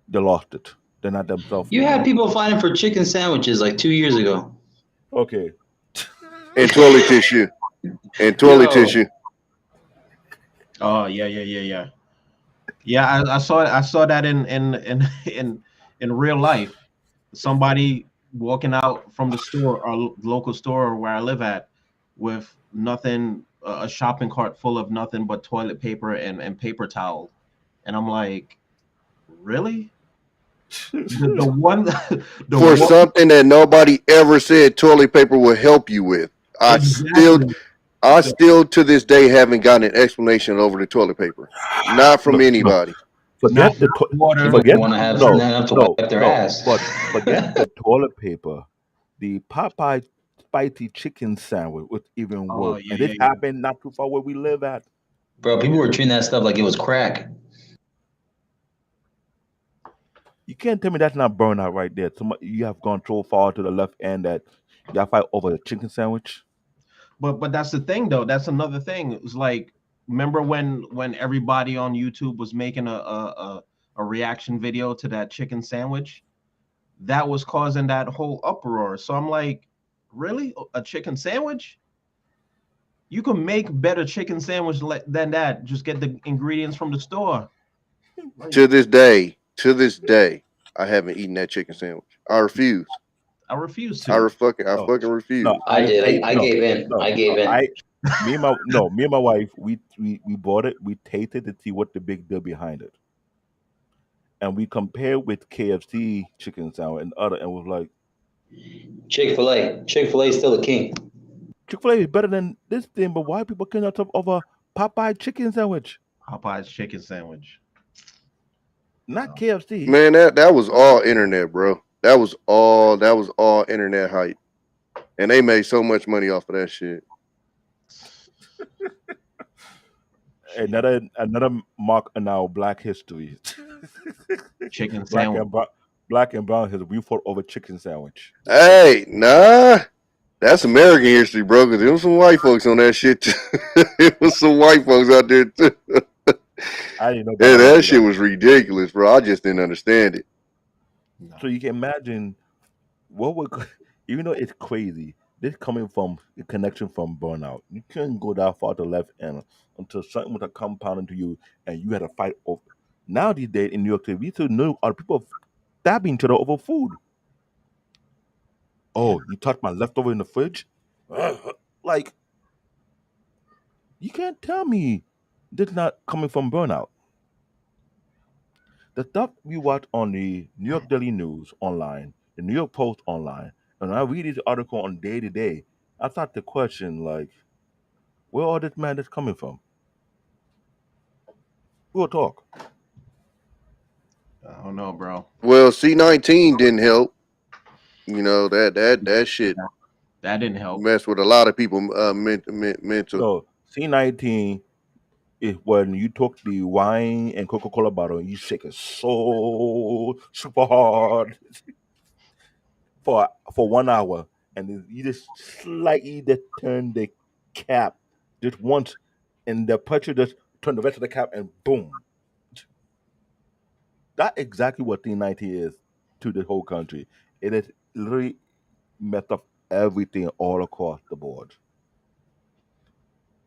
they lost it. They're not themselves no You had more. people fighting for chicken sandwiches like 2 years ago. Okay. And toilet tissue. And toilet Yo, tissue. Oh yeah, yeah, yeah, yeah. Yeah, I saw that in real life. Somebody walking out from the store, our local store where I live at, with nothing, a shopping cart full of nothing but toilet paper and paper towel, and I'm like, really? The one, the For one, something that nobody ever said toilet paper will help you with. I still exactly. I The still to this day haven't gotten an explanation over the toilet paper. Not from No, no. anybody. not Forget the not water, people forget want to not have water. no, enough to no, wipe their no. ass. But forget the toilet paper. The Popeye spicy chicken sandwich was even Oh worse, yeah, and yeah, this yeah. happened not too far where we live at. Bro, people Yeah. were treating that stuff like it was crack. You can't tell me that's not burnout right there. You have gone so far to the left end that y'all fight over the chicken sandwich. But that's the thing though. That's another thing. It was like, remember when everybody on YouTube was making a reaction video to that chicken sandwich? That was causing that whole uproar. So I'm like, really? A chicken sandwich? You can make better chicken sandwich than that. Just get the ingredients from the store. Like, To this day, I haven't eaten that chicken sandwich. I refuse. I refuse to. I No, fucking no, refuse. I did. I no, gave in. no, I gave no. in. Me and my wife, we bought it. We tasted to see what the big deal behind it, and we compared with KFC chicken sandwich and other, and was like, Chick-fil-A. Chick-fil-A is still the king. Chick-fil-A is better than this thing. But why people cannot talk over Popeye chicken sandwich, Popeye's chicken sandwich. not No. KFC? Man, that was all internet, bro. That was all internet hype. And they made so much money off of that shit. Another mark in our Black history. Chicken black sandwich. and brown, black and brown history. We fought over chicken sandwich. Hey, nah. That's American history, bro, because there was some white folks on that shit too. There was some white folks out there too. I didn't know about Yeah, that that history shit though. was ridiculous, bro. I just didn't understand it. No. So you can imagine what would, even though it's crazy, This coming from a connection from burnout. You couldn't go that far to the left end until something was a compound into you, and you had to fight over. Now these days in New York City, we still know are people stabbing each other over food. Yeah. Oh, you touched my leftover in the fridge? Like, you can't tell me this not coming from burnout. The stuff we watch on the New York Daily News online, the New York Post online, and I read this article on day to day, I start to question, like, where all this madness coming from? We'll talk. I don't know, bro. Well, C-19 didn't help. You know that shit That didn't help. messed with a lot of people mental. So, C19 is when you took the wine and Coca Cola bottle and you shake it so super hard for 1 hour, and then you just slightly just turn the cap just once, and the pressure just turn the rest of the cap, and boom. That's exactly what T90 is to the whole country. It is literally messed up everything all across the board.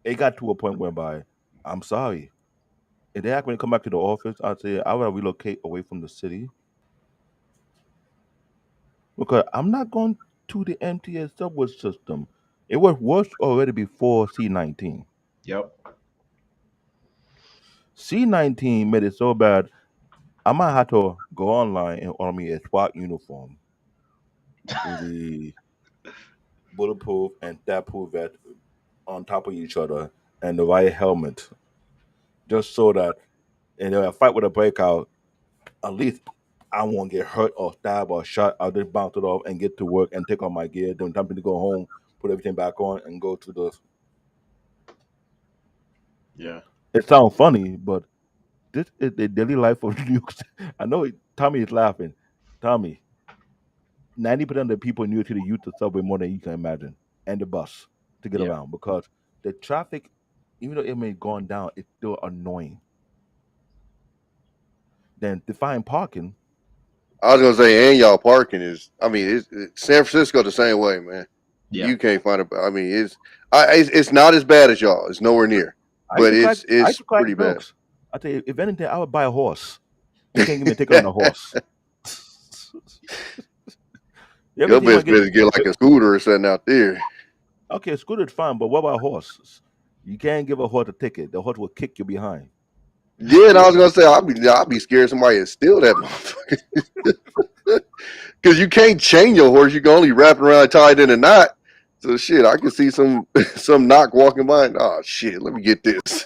It got to a point whereby I'm sorry. If they ask me to come back to the office, I'd say I would relocate away from the city because I'm not going to the MTS subway system. It was worse already before C19. Yep. C19 made it so bad, I might have to go online and order me a SWAT uniform with the bulletproof and stab-proof vest on top of each other and the right helmet, just so that in a fight with a breakout, at least I won't get hurt or stabbed or shot. I'll just bounce it off and get to work and take off my gear. Then time to go home, put everything back on, and go to the. Yeah. It sounds funny, but this is the daily life of New York. I know Tommy is laughing. Tommy, 90% of the people in New York City use the subway more than you can imagine, and the bus to get Yeah. around because the traffic, even though it may have gone down, it's still annoying. Then to find parking, I was gonna say, and y'all parking is. I mean, San Francisco the same way, man. Yeah. You can't find a. I mean, it's not as bad as y'all. It's nowhere near, but I used it's to crack pretty bad. jokes. I tell you, if anything, I would buy a horse. You can't give me a ticket on a horse. Your Everything I best get, bet is get like a scooter or something out there. okay, scooter's fine, but what about horses? You can't give a horse a ticket. The horse will kick you behind. Yeah, and I was gonna say I'll be scared somebody would steal that motherfucker because you can't chain your horse. You can only wrap it around, tied in a knot. So shit, I can see some some knock walking by. And, oh shit, let me get this.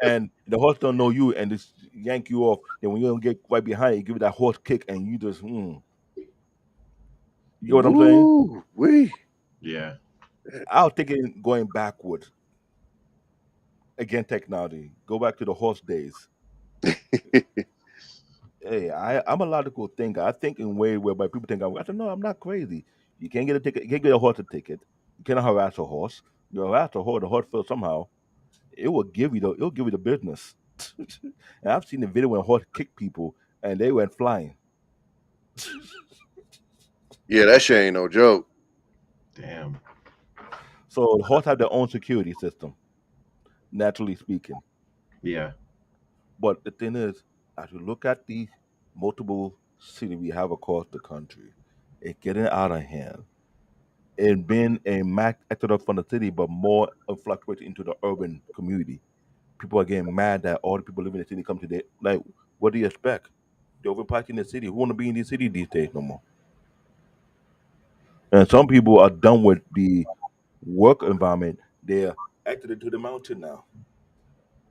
And the horse don't know you and just yank you off. Then when you don't get right behind, you give it that horse kick and you just, you know what I'm saying? Woo wee. Yeah. I was thinking going backwards again, technology. Go back to the horse days. Hey, I'm a logical thinker. I think in way whereby people think I said, no, I'm not crazy. You can't get a ticket. You can't get a horse a ticket. You cannot harass a horse. You harass a horse, the horse feels somehow. It'll give you the business. And I've seen the video when a horse kicked people and they went flying. Yeah, that shit ain't no joke. Damn. So the horse have their own security system, naturally speaking. Yeah. But the thing is, as you look at the multiple cities we have across the country, it's getting out of hand. It been a mass exodus from the city, but more fluctuating into the urban community. People are getting mad that all the people living in the city come to the like. What do you expect? They're overpacking the city. Who want to be in the city these days no more? And some people are done with the work environment. They're exited to the mountain now.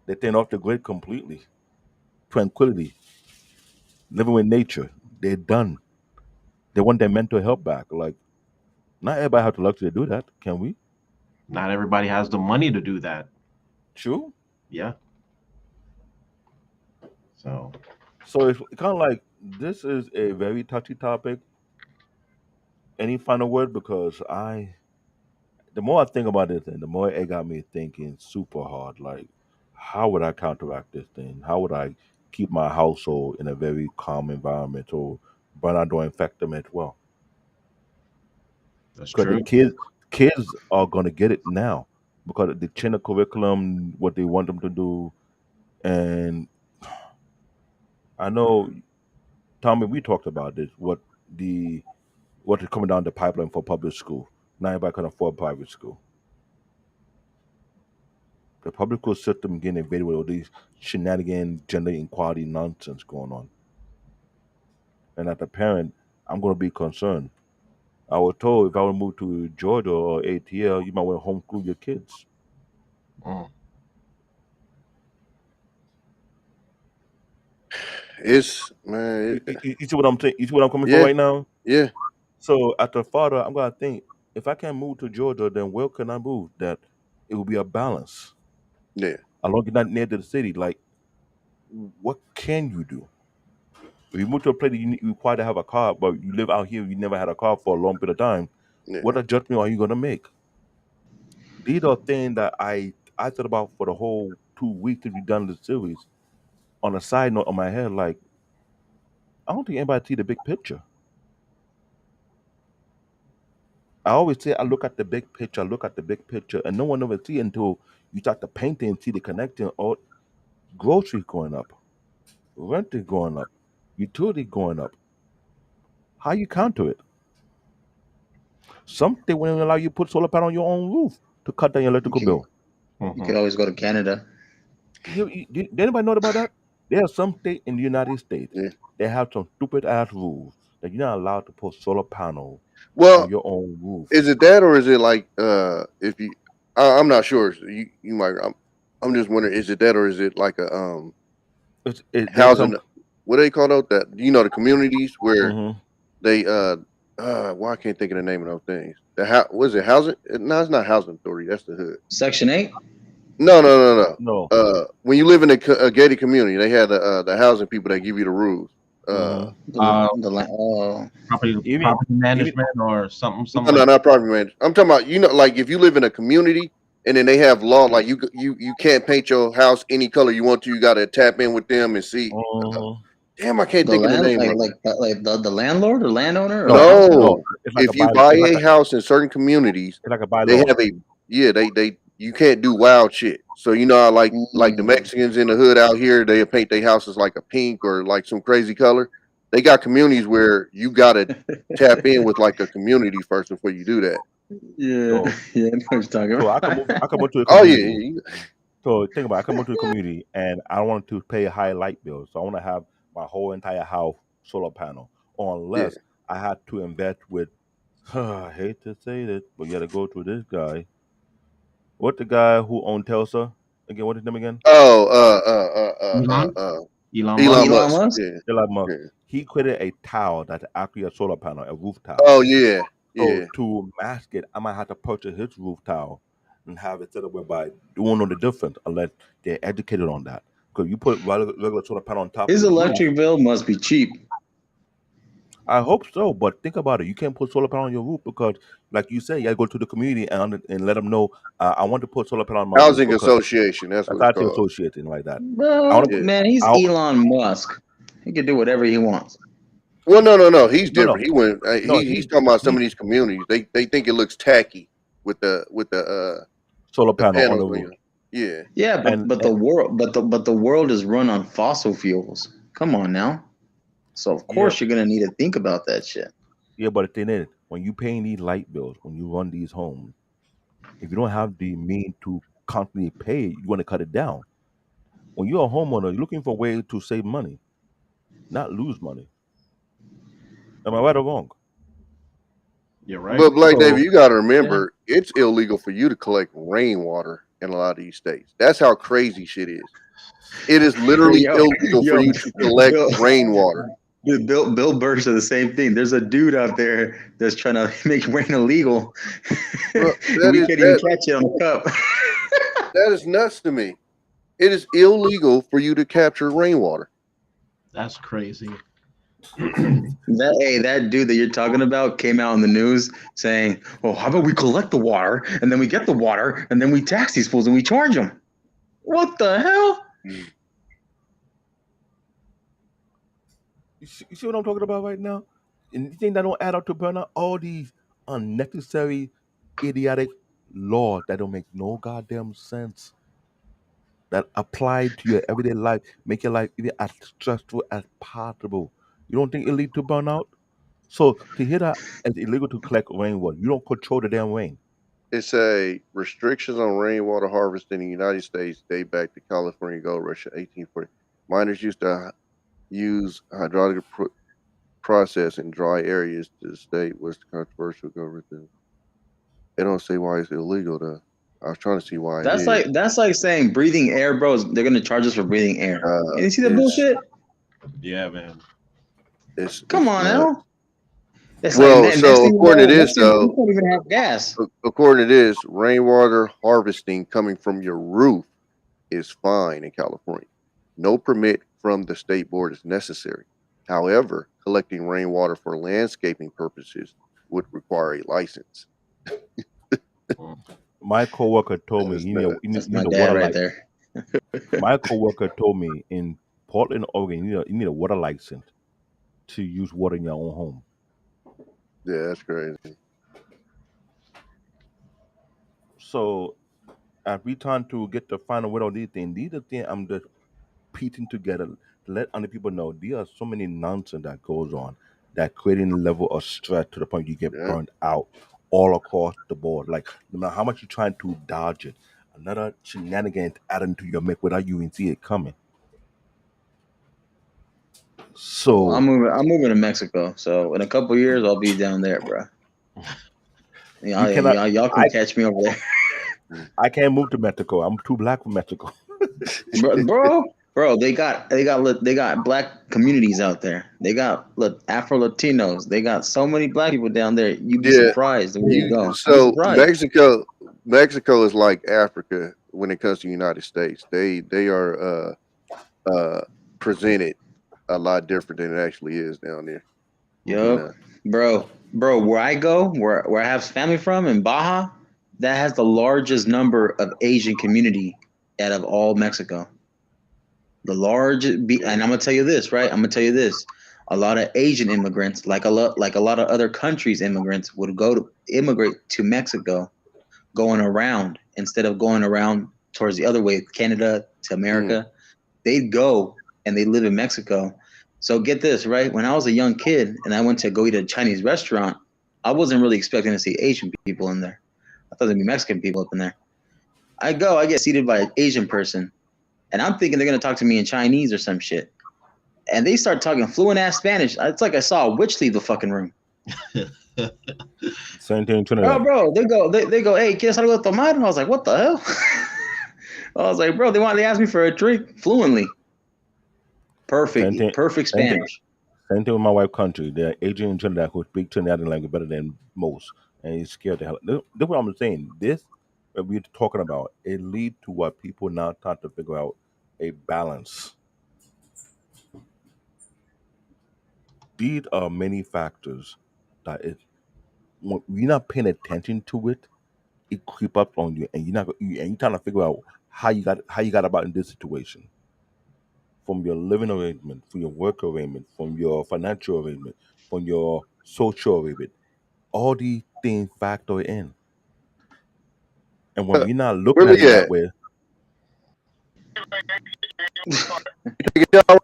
They turn off the grid completely. Tranquility, living with nature. They're done. They want their mental health back. Like, not everybody has the luxury to do that. Can we? Not everybody has the money to do that. True. Yeah. So So it's kind of like this is a very touchy topic. Any final word? Because the more I think about this thing, the more it got me thinking super hard. Like, how would I counteract this thing? How would I keep my household in a very calm environment so burnout don't infect them as well? that's Because true. Kids are gonna get it now because they change the curriculum, what they want them to do, and I know Tommy, we talked about this. The what is coming down the pipeline for public school? Not everybody can afford private school. The public school system getting invaded with all these shenanigans, gender equality nonsense going on. And as a parent, I'm going to be concerned. I was told if I would move to Georgia or ATL, you might want to homeschool your kids. Mm. It's man, You see what I'm saying? You see what I'm coming from yeah, right now? yeah, So, as a father, I'm going to think if I can't move to Georgia, then where can I move? That it will be a balance. yeah, As long as you're not near to the city, like, what can you do? If you move to a place that you require to have a car, but you live out here, you never had a car for a long period of time, what yeah. adjustment are you going to make? These are things that I thought about for the whole 2 weeks that we done the series. On a side note, on my head, like I don't think anybody see the big picture. I always say I look at the big picture, I look at the big picture, and no one ever see it until you start to paint it and see the connection. Oh, groceries going up, rent is going up, utility going up. How you counter it? Some they won't even allow you to put solar panel on your own roof to cut down your You electrical could, bill. you Mhm. could always go to Canada. Did anybody know about that? There are some states in the United States Yeah. that have some stupid ass rules that you're not allowed to put solar panel on Well, your own roof. is it that or is it like if you? I'm not sure. So you might. I'm just wondering. Is it that or is it like a There's housing? some. What do they call those? That the communities where Hmm. they well, I can't think of the name of those things. Was it housing? No, it's not housing authority. That's the hood. Section 8? No, no, no, no. No. When you live in a gated community, they have the housing people that give you the rules. Hmm. Oh, Even Property even management or something No, no, like not property management. I'm talking about like if you live in a community and then they have law like you can't paint your house any color you want to. You got to tap in with them and see. mhm. Damn, I can't the think of the land, name of it. like the landlord or landowner or the No, house owner. no. No, It's like a if you bylaw. buy a house in certain communities, It's like a they bylaw. have a yeah. They you can't do wild shit. So how like the Mm. Mexicans in the hood out here, they paint their houses like a pink or like some crazy color. They got communities where you gotta tap in with like a community first before you do that. Yeah, So yeah, I know what you're talking so I can about. move. I can move to a Oh yeah, community. So think about it. I come into a community and I want to pay a high light bill. So I want to have my whole entire house solar panel. yeah. Unless I had to invest with I hate to say this, but you gotta go through this guy. What the guy who owned Telsa? Again, what is his name again? Oh, Elon, Elon Musk. Elon Elon Musk. Musk? Yeah, Elon Musk. yeah. He created a tile that's actually a solar panel, a roof tile. Oh yeah, So yeah. to mask it, I might have to purchase his roof tile and have it set up whereby you won't know the difference unless they're educated on that. Because you put regular solar panel on top of His his roof. electric bill must be cheap. I hope so, but think about it. You can't put solar panel on your roof because, like you said, you gotta go to the community and let them know. I want to put solar panel on my roof Housing because Association. That's that's what it's actually called. associated like that. I Well, want to. Yeah. man, he's I Elon Musk. He can do whatever he wants. Well, no, no, no. He's no no different. He went. no. He's talking about some He of these communities. They think it looks tacky solar with the panel on panels the on roof you. Yeah. Yeah, and, but and the world is run on fossil fuels. Come on now. So of yeah course you're gonna need to think about that shit. yeah. But the thing is, when you paying these light bills, when you run these homes, if you don't have the mean to constantly pay, you want to cut it down. When you're a homeowner, you're looking for a way to save money, not lose money. Am I right or wrong? You're right. But Black David, So you got to Yeah. remember, it's illegal for you to collect rainwater in a lot of these states. That's how crazy shit is. It is Hey, literally yo, illegal for yo, you to collect Bill, rainwater. dude, Bill Burr said the same thing. There's a dude out there that's trying to make rain illegal, Bro, and we can't even catch it on the cup. that is nuts to me. It is illegal for you to capture rainwater. That's crazy. That dude that you're talking about came out in the news saying, "Oh, how about we collect the water and then we get the water and then we tax these fools and we charge them." What the hell? you see what I'm talking about right now? And you think that don't add up to burn out all these unnecessary idiotic laws that don't make no goddamn sense that apply to your everyday life, make your life even as stressful as possible. You don't think it lead to burnout? So to hear that it's illegal to collect rainwater, you don't control the damn rain. It's a restrictions on rainwater harvest in the United States date back to California Gold Rush in 1840. Miners used to use hydraulic process in dry areas. The state was controversial government. They don't say why it's illegal though. I was trying to see why it is. That's like saying breathing air, bro. They're gonna charge us for breathing air. And you see that It's bullshit? Yeah, man. Come it's on not. now. It's like Well, next so thing you according know, to this we though, don't even have gas. according to this, rainwater harvesting coming from your roof is fine in California. No permit from the state board is necessary. However, collecting rainwater for landscaping purposes would require a license. Mm. My coworker told That me is not. That's you my need a dad water right light. there. My coworker told me in Portland, Oregon, you need a water license to use water in your own home. Yeah, that's crazy. So as we trying to get to find out what all these are things I'm just piecing together to let other people know there are so many nonsense that goes on that creating a level of stress to the point you get Yeah. burned out all across the board. Like no matter how much you're trying to dodge it, another shenanigans adding to your mix without you even see it coming. Well, So I'm moving to Mexico, so in a couple years I'll be down there, bro. you cannot Y'all can I catch me over there, I can't move to Mexico. I'm too black for Mexico. bro. They got black communities out there. They got Afro Latinos. They got so many black people down there. You'd be Yeah. surprised the way you You go. You'd be so surprised. Mexico is like Africa when it comes to the United States. They are uh presented a lot different than it actually is down there. You Yup, know. bro. Where I go, where I have family from in Baja, that has the largest number of Asian community out of all Mexico. The largest, and I'm gonna tell you this, right? I'm gonna tell you this. A lot of Asian immigrants, like a lot of other countries, immigrants would go to immigrate to Mexico, going around instead of going around towards the other way, Canada to Mm. America. They'd go and they live in Mexico. So get this, right? When I was a young kid and I went to go eat at a Chinese restaurant, I wasn't really expecting to see Asian people in there. I thought there'd be Mexican people up in there. I get seated by an Asian person, and I'm thinking they're gonna talk to me in Chinese or some shit. And they start talking fluent ass Spanish. It's like I saw a witch leave the fucking room. Same thing in Oh, Trinidad. bro, they go, hey, ¿quieres algo de tomar? And I was like, what the hell? I was like, bro, they asked me for a drink fluently. Same thing. Perfect Same thing. Spanish. Same thing with my wife country. There are Asian in Trinidad who speak Trinidadian language better than most, and he's scared the hell. This what I'm saying. This that we're talking about, it lead to what people now trying to figure out a balance. These are many factors that it when you're not paying attention to it, it creep up on you, and you're trying to figure out how you got about in this situation. From your living arrangement, from your work arrangement, from your financial arrangement, from your social arrangement. All these things factor in. And when we're not looking Where at it we that at? way, Take a shower?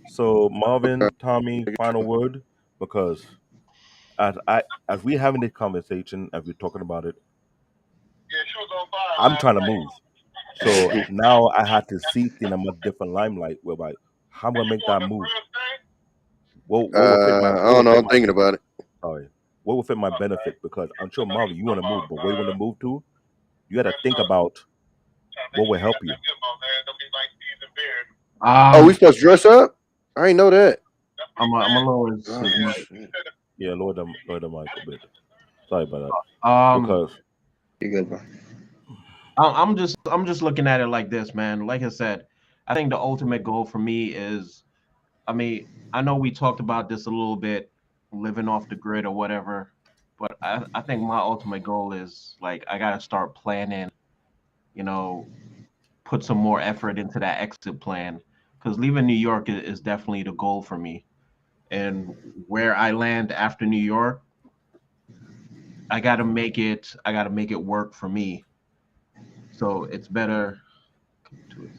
so Marvin, Tommy, final word, because as we having this conversation, as we're talking about it, I'm trying to move. So now I had to see things in a much different limelight whereby how I'm gonna make that move. What will fit my I what will don't know. fit I'm my thinking about it. sorry, what will fit my benefit because I'm sure Marvin, you want to move, but where you want to move to, you got to think about what will help you. Oh, we Um, supposed to dress up? I ain't know that. I'm a lower Oh mic. shit. Yeah, lower the mic a bit. Sorry about that. Um, Because You good, bro? I'm just looking at it like this, man. Like I said, I think the ultimate goal for me is, I mean, I know we talked about this a little bit, living off the grid or whatever, but I think my ultimate goal is like I gotta start planning, you know, put some more effort into that exit plan because leaving New York is definitely the goal for me. And where I land after New York, I gotta make it work for me. So it's better to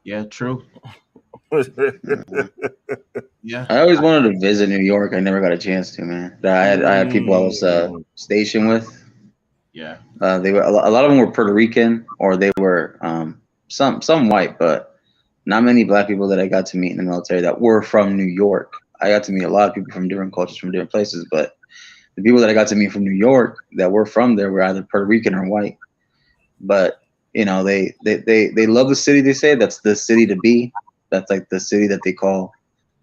yeah, true. Yeah. I always wanted to visit New York. I never got a chance to, man. I had people I was Mm, stationed with. Yeah. They were a lot of them were Puerto Rican or they were some white, but not many black people that I got to meet in the military that were from New York. I got to meet a lot of people from different cultures from different places, but the people that I got to meet from New York that were from there were either Puerto Rican or white. But they love the city. They say that's the city to be. That's like the city that they call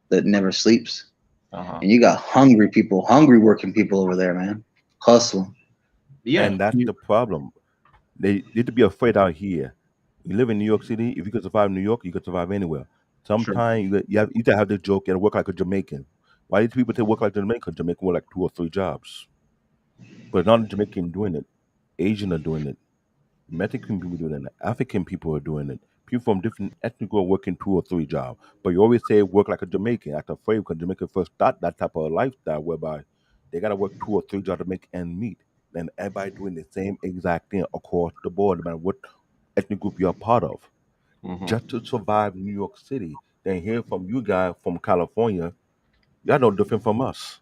that never sleeps. Uh-huh. And you got hungry people, hungry working people over there, man. Hustle. Yeah. and that's the problem. They need to be afraid out here. You live in New York City. If you can survive in New York, you can survive anywhere. True. Sometimes you have to have the joke. You got to work like a Jamaican. Why do people say work like a Jamaican? Jamaican work like two or three jobs, but not a Jamaican doing it. Asian are doing it. Mexican people doing it. African people are doing it. People from different ethnic groups working two or three jobs. But you always say work like a Jamaican. Act afraid because Jamaican first start that type of lifestyle whereby they gotta work two or three jobs to make ends meet. And everybody doing the same exact thing across the board, no matter what ethnic group you're a part of. Hmm. Just to survive New York City. Then hear from you guys from California, y'all no different from us.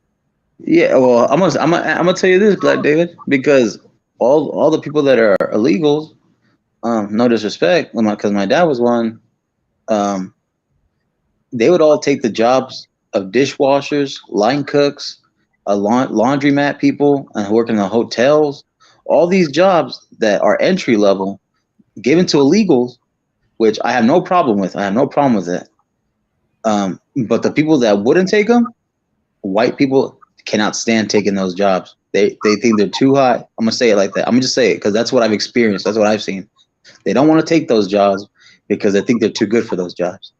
Yeah, well, I'm gonna tell you this, Black David, because all the people that are illegals, no disrespect, because my dad was one, um, they would all take the jobs of dishwashers, line cooks, laundromat people, and who work in the hotels. All these jobs that are entry level given to illegals, which I have no problem with. I have no problem with it. But the people that wouldn't take them, white people cannot stand taking those jobs. They think they're too high. I'm gonna say it like that. I'm gonna just say it because that's what I've experienced. That's what I've seen. They don't want to take those jobs because they think they're too good for those jobs.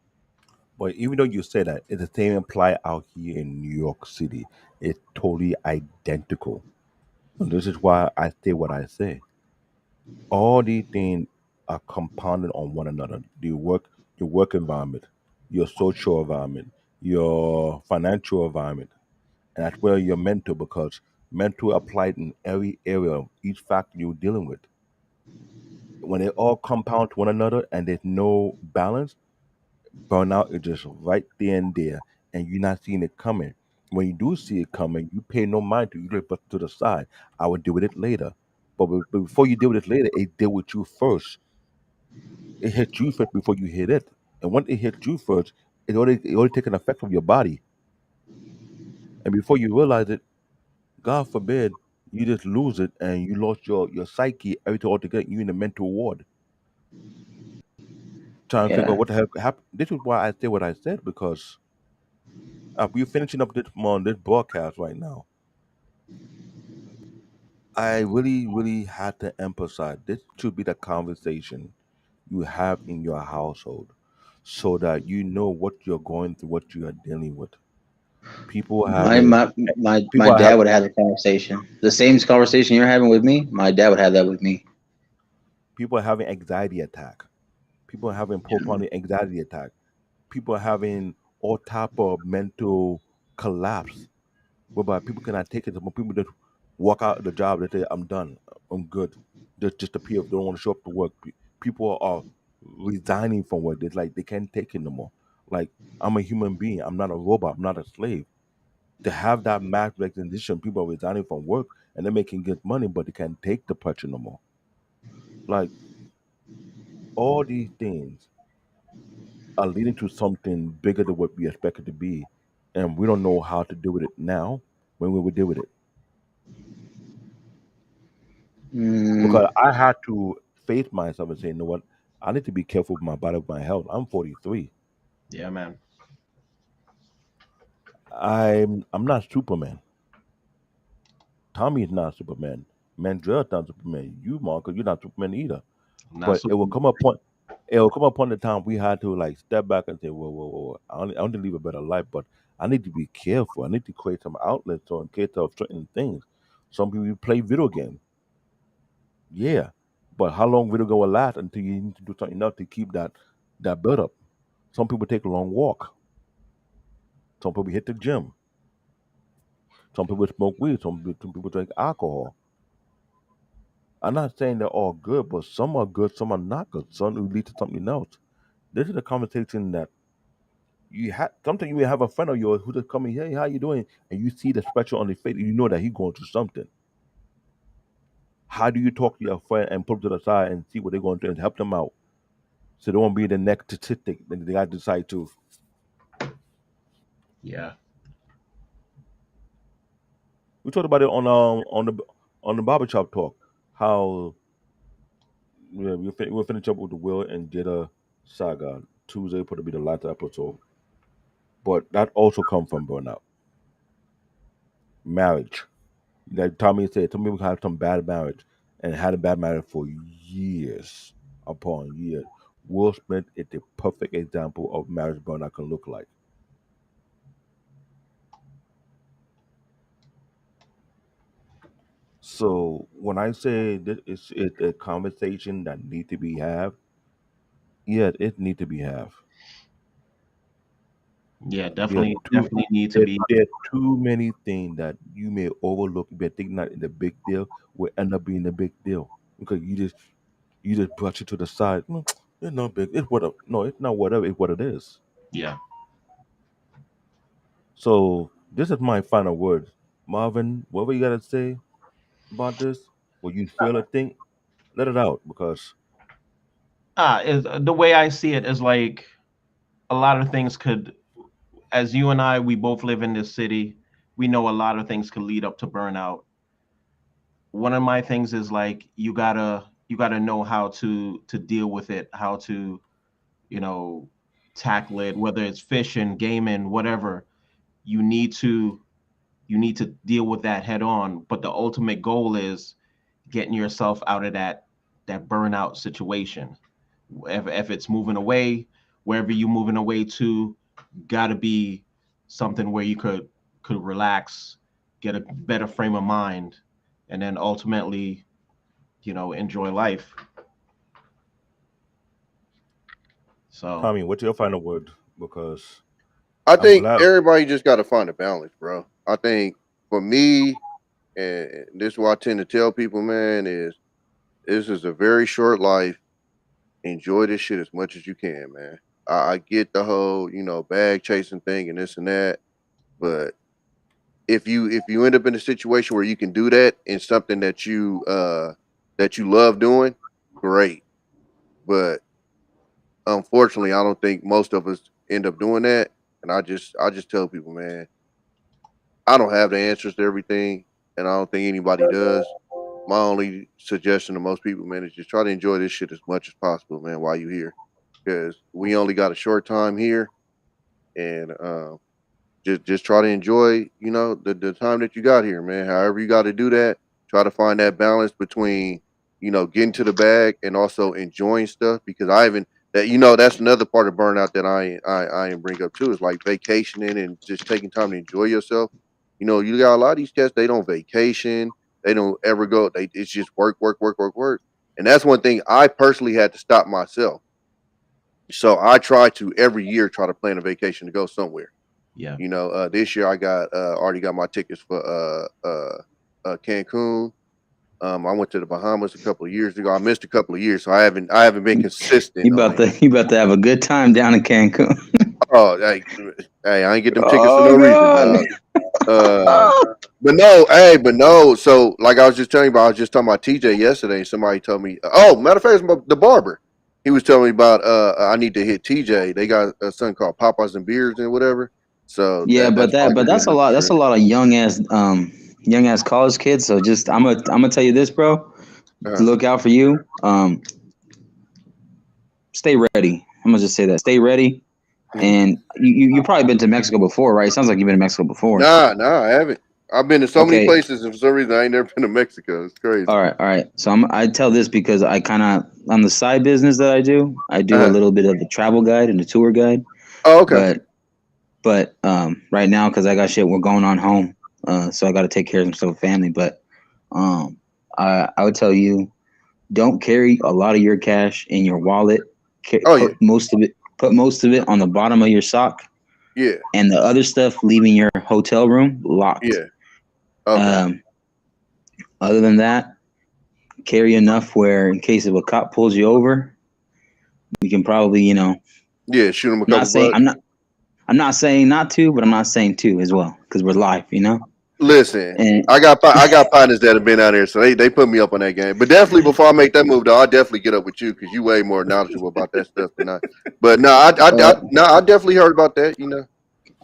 But even though you say that, it's the same apply out here in New York City. It's totally identical. And this is why I say what I say. All these things are compounded on one another. Your work environment, your social environment, your financial environment, and that's where your mental, because mental applied in every area of each factor you're dealing with. When they all compound to one another and there's no balance, burnout is just right there and there, and you're not seeing it coming. When you do see it coming, you pay no mind to, you just put it to the side. I will deal with it later. But before you deal with it later, it deal with you first. It hits you first before you hit it. And once it hits you first, it already taken effect from your body. And before you realize it, God forbid, you just lose it and you lost your psyche, everything altogether. You in the mental ward, trying to figure out Yeah. what the hell happened. This is why I say what I said, because we're finishing up this broadcast right now. I really, really had to emphasize this should be the conversation you have in your household, so that you know what you're going through, what you are dealing with. People My having my my people are dad have would have the conversation. The same conversation you're having with me, my dad would have that with me. people are having anxiety attack. People are having postpartum anxiety attack. People are having all type of mental collapse, whereby people cannot take it. When people just walk out of the job, they say, "I'm done. I'm good." Just appear. They don't want to show up to work. People are resigning from work. It's like they can't take it no more. Like, I'm a human being. I'm not a robot. I'm not a slave. To have that mass recognition, people are resigning from work and they're making good money, but they can't take the pressure no more. Like, all these things are leading to something bigger than what we expect it to be, and we don't know how to deal with it now. When we will deal with it, Mm, because I had to face myself and say, you know what, I need to be careful with my body, with my health. I'm 43. Yeah, man. I'm not Superman. Tommy is not Superman. Mandrell's not Superman. You, Marcus, you're not Superman either. Not But so. it will come upon the time we had to like step back and say, whoa, whoa, whoa. I want to live a better life, but I need to be careful. I need to create some outlets or in case of certain things. Some people play video games, yeah, but how long video game will last until you need to do something else to keep that build up? Some people take a long walk. Some people hit the gym. Some people smoke weed. Some people drink alcohol. I'm not saying they're all good, but some are good, some are not good. Some will lead to something else. This is a conversation that you have. Sometimes you may have a friend of yours who just come in, hey, how you doing? And you see the expression on his face, and you know that he's going through something. How do you talk to your friend and put them to the side and see what they're going through and help them out? So they won't be the next statistic that they got to decide to. Yeah. We talked about it on the barbershop talk. How we'll finish up with the Will and Jada saga. Tuesday put to be the last episode. But that also comes from burnout. Marriage. Like Tommy said, some people have some bad marriage and had a bad marriage for years upon years. Will Smith is the perfect example of marriage burnout can look like. So when I say this is it a conversation that need to be have, yeah, it need to be have. Yeah, Yeah, definitely need to be. there are too many things that you may overlook, but thinking that the big deal will end up being a big deal because you just brush it to the side. It's not big. It's what no, it's not whatever. It's what it is. Yeah. So this is my final word, Marvin. Whatever you gotta say about this, what you feel or think, let it out because Is the way I see it is like a lot of things could, as you and I, we both live in this city. We know a lot of things could lead up to burnout. One of my things is like you gotta know how to deal with it, how to you know tackle it, whether it's fishing, gaming, whatever. You need to you need to deal with that head on. But the ultimate goal is getting yourself out of that burnout situation. If it's moving away, wherever you're moving away to, got to be something where you could relax, get a better frame of mind, and then ultimately, enjoy life. So Tommy, what's your final word? Because I I'm think glad. everybody just got to find a balance, bro. I think for me, and this is what I tend to tell people, man, is this is a very short life. Enjoy this shit as much as you can, man. I get the whole, bag chasing thing and this and that, but if you end up in a situation where you can do that in something that you love doing, great. But unfortunately, I don't think most of us end up doing that. And I just tell people, man, I don't have the answers to everything, and I don't think anybody does. My only suggestion to most people, man, is just try to enjoy this shit as much as possible, man, while you're here, because we only got a short time here, and just try to enjoy, the time that you got here, man. However you got to do that, try to find that balance between, getting to the bag and also enjoying stuff. Because I even that that's another part of burnout that I ain't bring up too is like vacationing and just taking time to enjoy yourself. You got a lot of these cats, they don't vacation, they don't ever go. It's just work, work, work, work, work, and that's one thing I personally had to stop myself. So I try to every year try to plan a vacation to go somewhere. yeah, This year I got already got my tickets for Cancun. I went to the Bahamas a couple of years ago. I missed a couple of years, so I haven't been consistent You on about it. to you about to have a good time down in Cancun. Oh, hey, I ain't get them tickets for Oh no reason, God. dog. But no, hey, but no. So like I was just telling you about, I was just talking about TJ yesterday, and somebody told me. Oh, matter of fact, it's the barber. He was telling me about. I need to hit TJ. They got a something called Papas and Beards and whatever. So Yeah, that's probably but gonna be that's a another lot. That's a trip. lot of young ass college kids. So just I'm gonna tell you this, bro. To Uh-huh. look out for you. Stay ready. I'm gonna just say that. Stay ready. Mhm. And you probably been to Mexico before, right? Sounds like you've been to Mexico before. Nah, I haven't. I've been to so many Okay. places, and for some reason, I ain't never been to Mexico. It's crazy. All right. So I tell this because I kind of on the side business that I do a Uh-huh. little bit of the travel guide and the tour guide. Oh, okay. But right now because I got shit we're going on home, so I got to take care of some stuff with family. But um, I would tell you don't carry a lot of your cash in your wallet. Oh yeah, Put most of it on the bottom of your sock, yeah, and the other stuff leaving your hotel room locked. yeah. Okay. Um, other than that, carry enough where in case if a cop pulls you over, we can probably, Yeah, shoot him a not couple saying bucks. I'm not saying not to, but I'm not saying to as well because we're live. Listen, And I got partners that have been out here, so they put me up on that game. But definitely before I make that move, though, I'll definitely get up with you because you way more knowledgeable about that stuff than I. But no, uh, no, I definitely heard about that. Couple of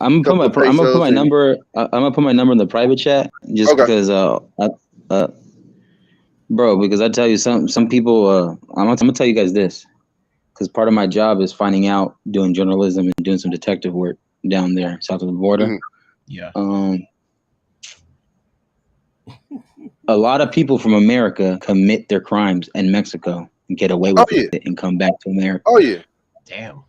I'm gonna put pesos my and number. I'm gonna put my number in the private chat just okay. because uh bro, because I tell you some people. I'm gonna tell you guys this because part of my job is finding out, doing journalism and doing some detective work down there south of the border. Mhm. Yeah. Um, a lot of people from America commit their crimes in Mexico and get away Oh with yeah, it and come back to America. oh yeah. Damn.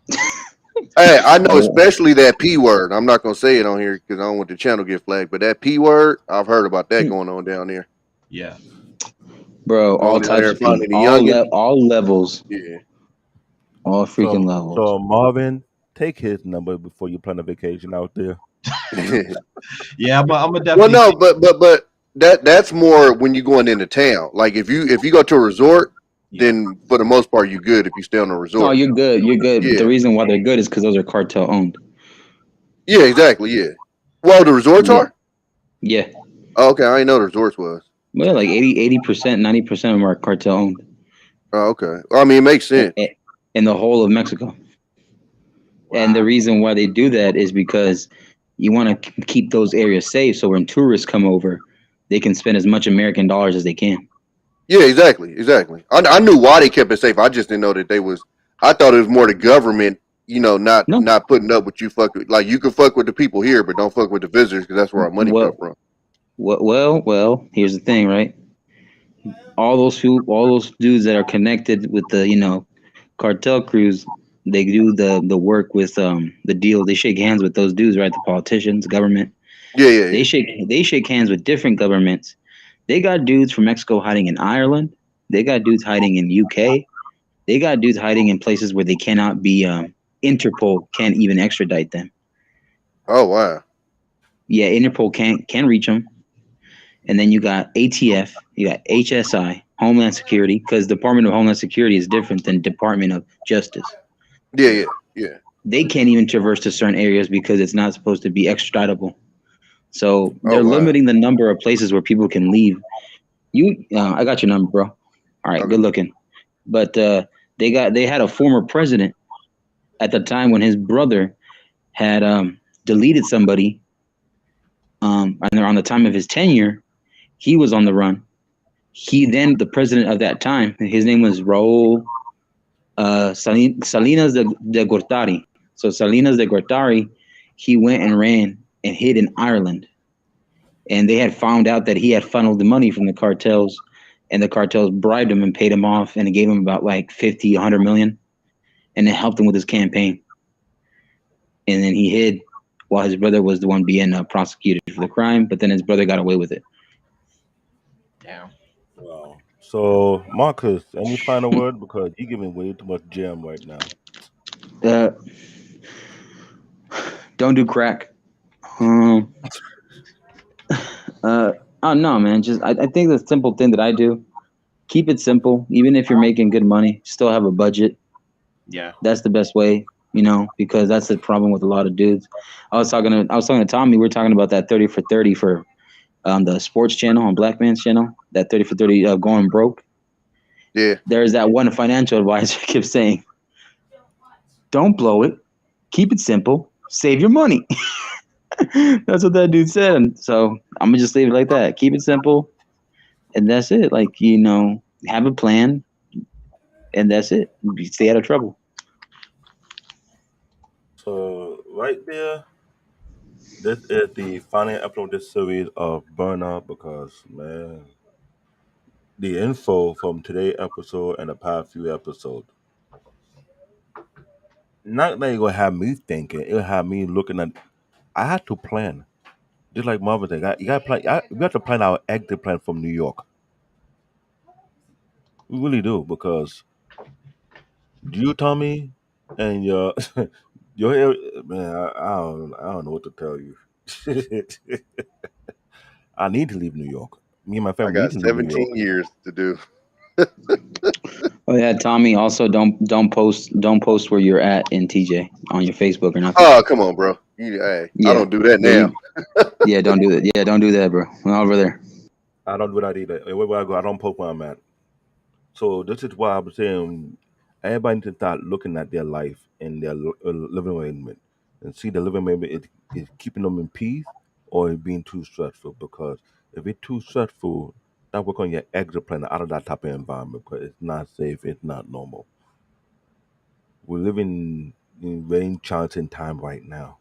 Hey, I know Oh, especially that P word. I'm not gonna say it on here because I don't want the channel to get flagged. But that P word, I've heard about that going on down there. Yeah. bro, all Going down there types and of people, finding the youngin. all levels, Yeah. all freaking So, levels. so Marvin, take his number before you plan a vacation out there. Yeah. I'm gonna Well, definitely no, take. but that's more when you're going into town. Like if you go to a resort, Yeah. then for the most part you good if you stay on a No, resort. you're good. You're good. But the Yeah, reason why they're good is because those are cartel owned. yeah, exactly. Yeah. Well, the resorts Yeah. are. Yeah. Oh, okay, I didn't know the resorts was. Well, like 80%, 90% of them are cartel owned Oh, okay. Well, I mean, it makes sense. in the whole of Mexico. And the Wow. reason why they do that is because you want to keep those areas safe. So when tourists come over, they can spend as much American dollars as they can. Yeah, exactly, exactly. I knew why they kept it safe. I just didn't know that they was. I thought it was more the government. No. Not putting up with you. Fuck with, like you can fuck with the people here, but don't fuck with the visitors because that's where our money come Well, from. well. Here's the thing, right? All those dudes that are connected with the cartel crews, they do the work with the deal. They shake hands with those dudes, right? The politicians, government. Yeah, yeah, yeah. They shake hands with different governments. They got dudes from Mexico hiding in Ireland. They got dudes hiding in UK. They got dudes hiding in places where they cannot be. Interpol can't even extradite them. Oh wow. Yeah, Interpol can reach them. And then you got ATF, you got HSI, Homeland Security, because Department of Homeland Security is different than Department of Justice. Yeah, Yeah. yeah, yeah. They can't even traverse to certain areas because it's not supposed to be extraditable. So Oh they're wow. limiting the number of places where people can leave. I got your number, bro. All right, Okay. good looking. But they had a former president at the time when his brother had deleted somebody. And on the time of his tenure, he was on the run. He then the president of that time. His name was Raul Salinas de Gortari. So Salinas de Gortari, he went and ran and hid in Ireland, and they had found out that he had funneled the money from the cartels, and the cartels bribed him and paid him off, and it gave him about like 50, 100 million, and it helped him with his campaign. And then he hid while his brother was the one being prosecuted for the crime, but then his brother got away with it. Damn. Wow. So, Marcus, any final word? Because you're giving way too much jam right now. Uh, don't do crack. Um, oh no, man. Just I think the simple thing that I do, keep it simple. Even if you're making good money, still have a budget. Yeah. That's the best way, because that's the problem with a lot of dudes. I was talking to Tommy. We are talking about that 30 for 30 for the sports channel on Black Man's channel. That 30 for 30 going broke. Yeah. There's that one financial advisor kept saying, "Don't blow it. Keep it simple. Save your money." That's what that dude said. And so I'm gonna just leave it like that. Keep it simple, and that's it. Like have a plan, and that's it. Stay out of trouble. So, right there, this is the final episode of this series of Burnout because, man, the info from today's episode and the past few episodes, not that it gonna have me thinking, it'll have me looking at. I had to plan, just like Marvin said. You got to plan. We have to plan our exit plan from New York. We really do because you, Tommy, and your your man, I don't know what to tell you. I need to leave New York. Me and my I family need got to leave New York. 17 years to do. Oh yeah, Tommy. Also, don't post where you're at in TJ on your Facebook or nothing. Oh, come on, bro. Hey, I Yeah, don't do that yeah, now. yeah. Don't do that. Yeah, don't do that, bro. We're over there. I don't do that either. Wherever I go, I don't post where I'm at. So this is why I'm saying everybody needs to start looking at their life and their living arrangement and see the living arrangement is keeping them in peace or it being too stressful. Because if it's too stressful, that work on your exit plan out of that type of environment because it's not safe, it's not normal. We're living in very challenging time right now,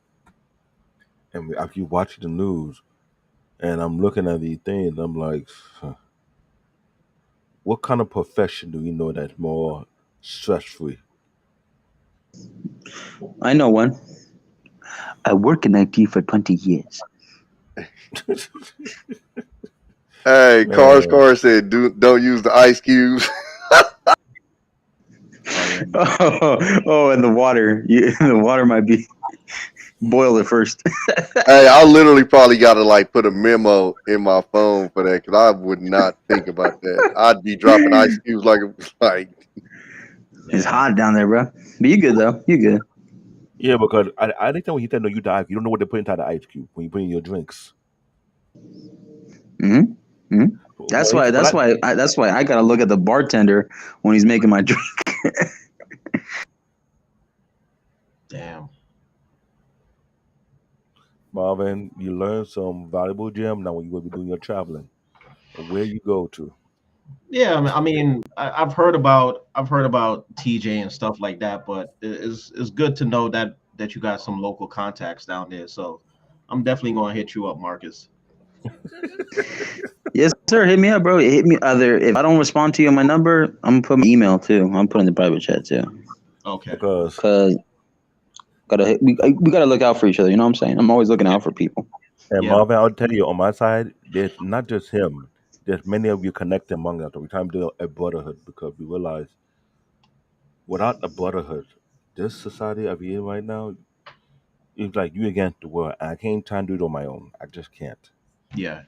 and I keep watching the news and I'm looking at these things. I'm like, huh, what kind of profession do you know that's more stress free? I know one. I work in IT for 20 years. Hey, Cars Man, Car said, don't use the ice cubes. Oh yeah. Oh, and the water. The water might be boil it first. Hey, I literally probably got to like put a memo in my phone for that because I would not think about that. I'd be dropping ice cubes like. It's Yeah. hot down there, bro. But you good though. You good. yeah, because I think when he said no, you dive, you don't know what they put inside the ice cube when you put in your drinks. Hmm. Hmm. That's Well, why. it's, well, That's why. That's why I gotta look at the bartender when he's making my drink. Damn. Marvin, you learn some valuable gem now when you will be doing your traveling. Where you go to. Yeah, I've heard about TJ and stuff like that, but it's good to know that you got some local contacts down there. So I'm definitely gonna hit you up, Marcus. Yes, sir. Hit me up, bro. Hit me. Other if I don't respond to you on my number, I'm gonna put my email too. I'm putting the private chat too. Okay. Because Cause we gotta look out for each other. You know what I'm saying? I'm always looking Yeah. out for people. and Yeah. Marvin, I'll tell you on my side, there's not just him. There's many of you connected among us. We're trying to do a brotherhood because we realize without a brotherhood, this society of in right now, it's like you against the world. And I can't try and do it on my own. I just can't. Yeah.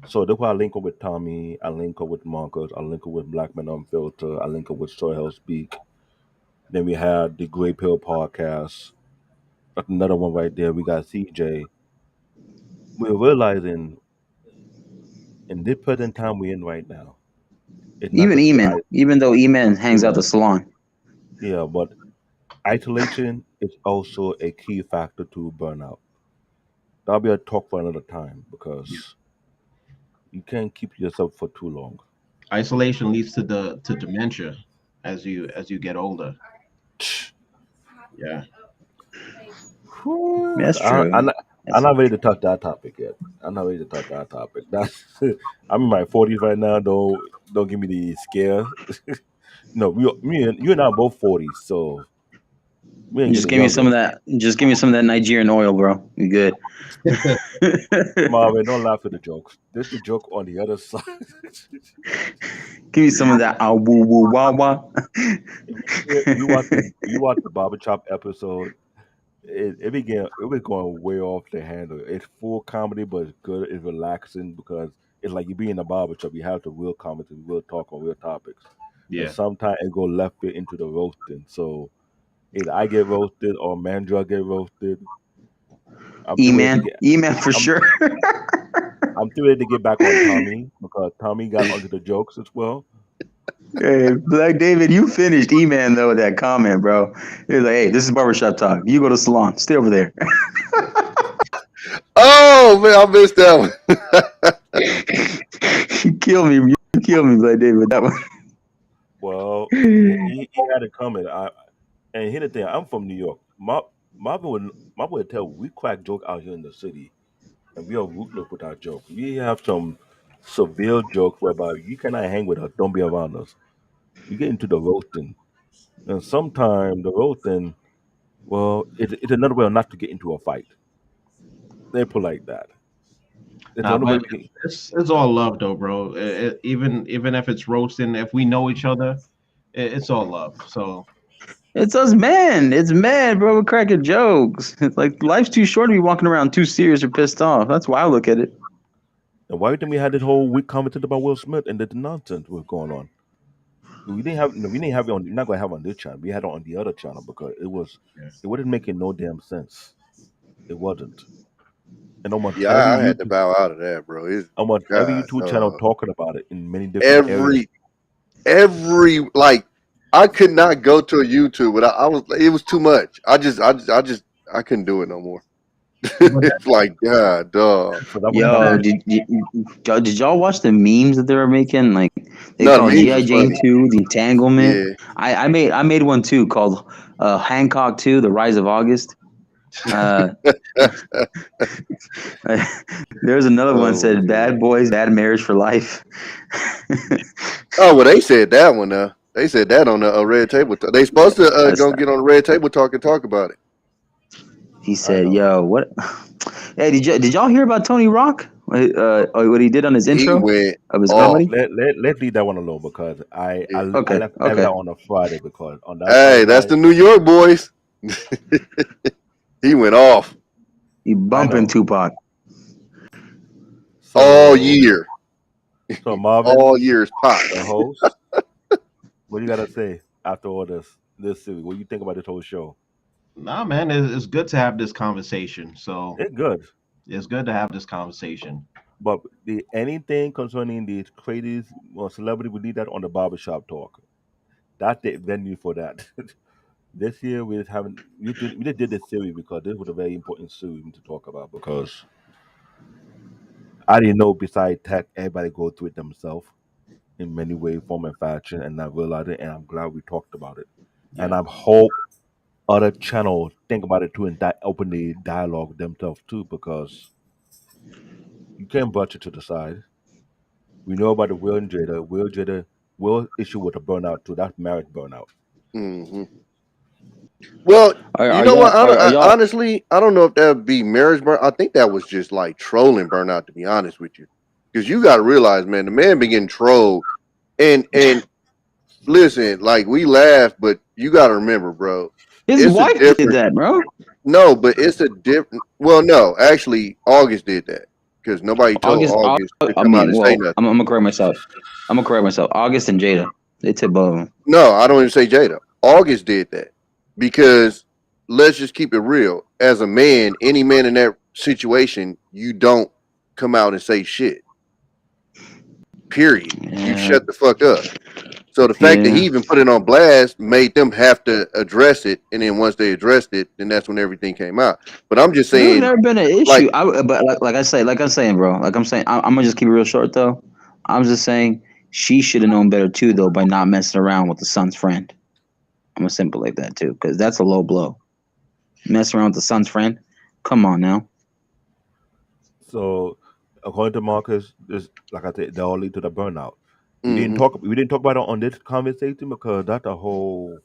So that's why I link up with Tommy, I link up with Marcus, I link up with Black Men Unfiltered, I link up with Soil Speak. Then we had the Grey Pill podcast. That's another one right there. We got CJ. We're realizing in this present time we're in right now, it's not Even just the E-Man. Even though E-Man hangs out the yeah, salon. yeah, but isolation is also a key factor to burnout. That'll be a talk for another time Yeah. because you can't keep yourself for too long. Isolation leads to dementia as you get older. Yeah. Whew, That's true. I'm That's not ready to touch that topic yet. I'm not ready to touch that topic. That's I'm in my 40s right now. Don't give me the scare. No, you and I are both 40s, so we ain't just getting give me some younger. of that. Just give me some of that Nigerian oil, bro. You good? Marvin, don't laugh at the jokes. There's the joke on the other side. Give me some of that. Ah, woo woo wah wah. You watch the barbershop episode. It was going way off the handle. It's full comedy, but it's good. It's relaxing because it's like you be in a barbershop. You have the real comedy, real talk on real topics, and Yeah. sometimes it go left bit into the roasting. So either I get roasted or Mandra get roasted. I'm too ready to E-Man. get. E-Man for I'm sure. I'm too ready to get back on Tommy because Tommy got onto the jokes as well. Hey, Black David, you finished E-Man though with that comment, bro. You're like, hey, this is barbershop talk. You go to the salon. Stay over there. Oh man, I missed that one. You kill me. You kill me, Black David, with that one. Well, he had a comment. And here's the thing: I'm from New York. Marvin would tell we crack joke out here in the city, and we are ruthless with our joke. We have some severe jokes whereby you cannot hang with us, don't be around us. We get into the roasting, and sometimes the roasting, well, it's another way not to get into a fight. They put like that. It's Nah, another way but we can. it's all love though, bro. Even if it's roasting, if we know each other, it's all love. So It's us men. It's men, bro. We're cracking jokes. It's like life's too short to be walking around too serious or pissed off. That's why I look at it. And why do you think we had this whole week conversation about Will Smith and the nonsense was going on? We didn't have it on. We're not gonna have it on this channel. We had it on the other channel because Yeah. it wasn't making no damn sense. It wasn't. And almost Yeah, every I had to YouTube, bow out of that, bro. It's almost every God, YouTube channel talking about it in many different areas. every like I could not go to a YouTube without I was it was too much. I couldn't do it no more. But It's like God, dog. So that was the Yo, thing. did y'all watch the memes that they were making? Like they No, the called memes GI is Jane funny. 2 the Entanglement. Yeah. I made one too called Hancock 2 the Rise of August. Uh, there's another one Oh said man. Bad Boys Bad Marriage for Life. Oh well, they said that one. They said that on the red table. They supposed to That's go get on the red table talk and talk about it. He I said, know. "Yo, what? Hey, did y'all hear about Tony Rock? What he did on his He intro went of his off. comedy? Let's leave that one alone because Yeah. I Okay, left everything okay. on a Friday because on that Hey, Friday that's night the New York boys. He went off He I bumping know. Tupac. all So year. Marvin, All year's pot. the host, what you gotta say after all this series? What do you think about this whole show? nah, man, it's good to have this conversation. So It's good. it's good to have this conversation. But anything concerning these crazy celebrity, we need that on the barbershop talk. That's the venue for that. This year we just haven't we just did this series because this was a very important series to talk about because I didn't know besides tech everybody go through it themselves in many ways, form and fashion, and I realized it and I'm glad we talked about it. And Yeah. I hope other channels think about it too and open the dialogue themselves too because you can't brush it to the side. We know about the Will and Jada. Will issue with a burnout too. That's marriage burnout. Hmm. Well, you Are know what? y'all? Are y'all? Honestly, I don't know if that would be marriage burn. I think that was just like trolling burnout. To be honest with you, because you got to realize, man, the man been getting trolled, and listen, like we laugh, but you got to remember, bro. His It's a wife did different. that, bro. No, but it's a different. Well, no, actually, August did that because nobody told August to I come out mean, and say well, nothing. I'm gonna correct myself. I'm gonna correct myself. August and Jada, they took both of them. No, I don't even say Jada. August did that because let's just keep it real. As a man, any man in that situation, you don't come out and say shit. Period. You Yeah, shut the fuck up. So the fact that he yeah. even put it on blast made them have to address it, and then once they addressed it, then that's when everything came out. But I'm just There was saying, never been an like, issue. But like I'm saying, bro. Like I'm saying, I'm gonna just keep it real short though. I'm just saying she should have known better too, though, by not messing around with the son's friend. I'm gonna simple like that too, because that's a low blow. Messing around with the son's friend. Come on now. So according to Marcus, this like I said, they all lead to the burnout. mm-hmm, We didn't talk about it on this conversation because that's a whole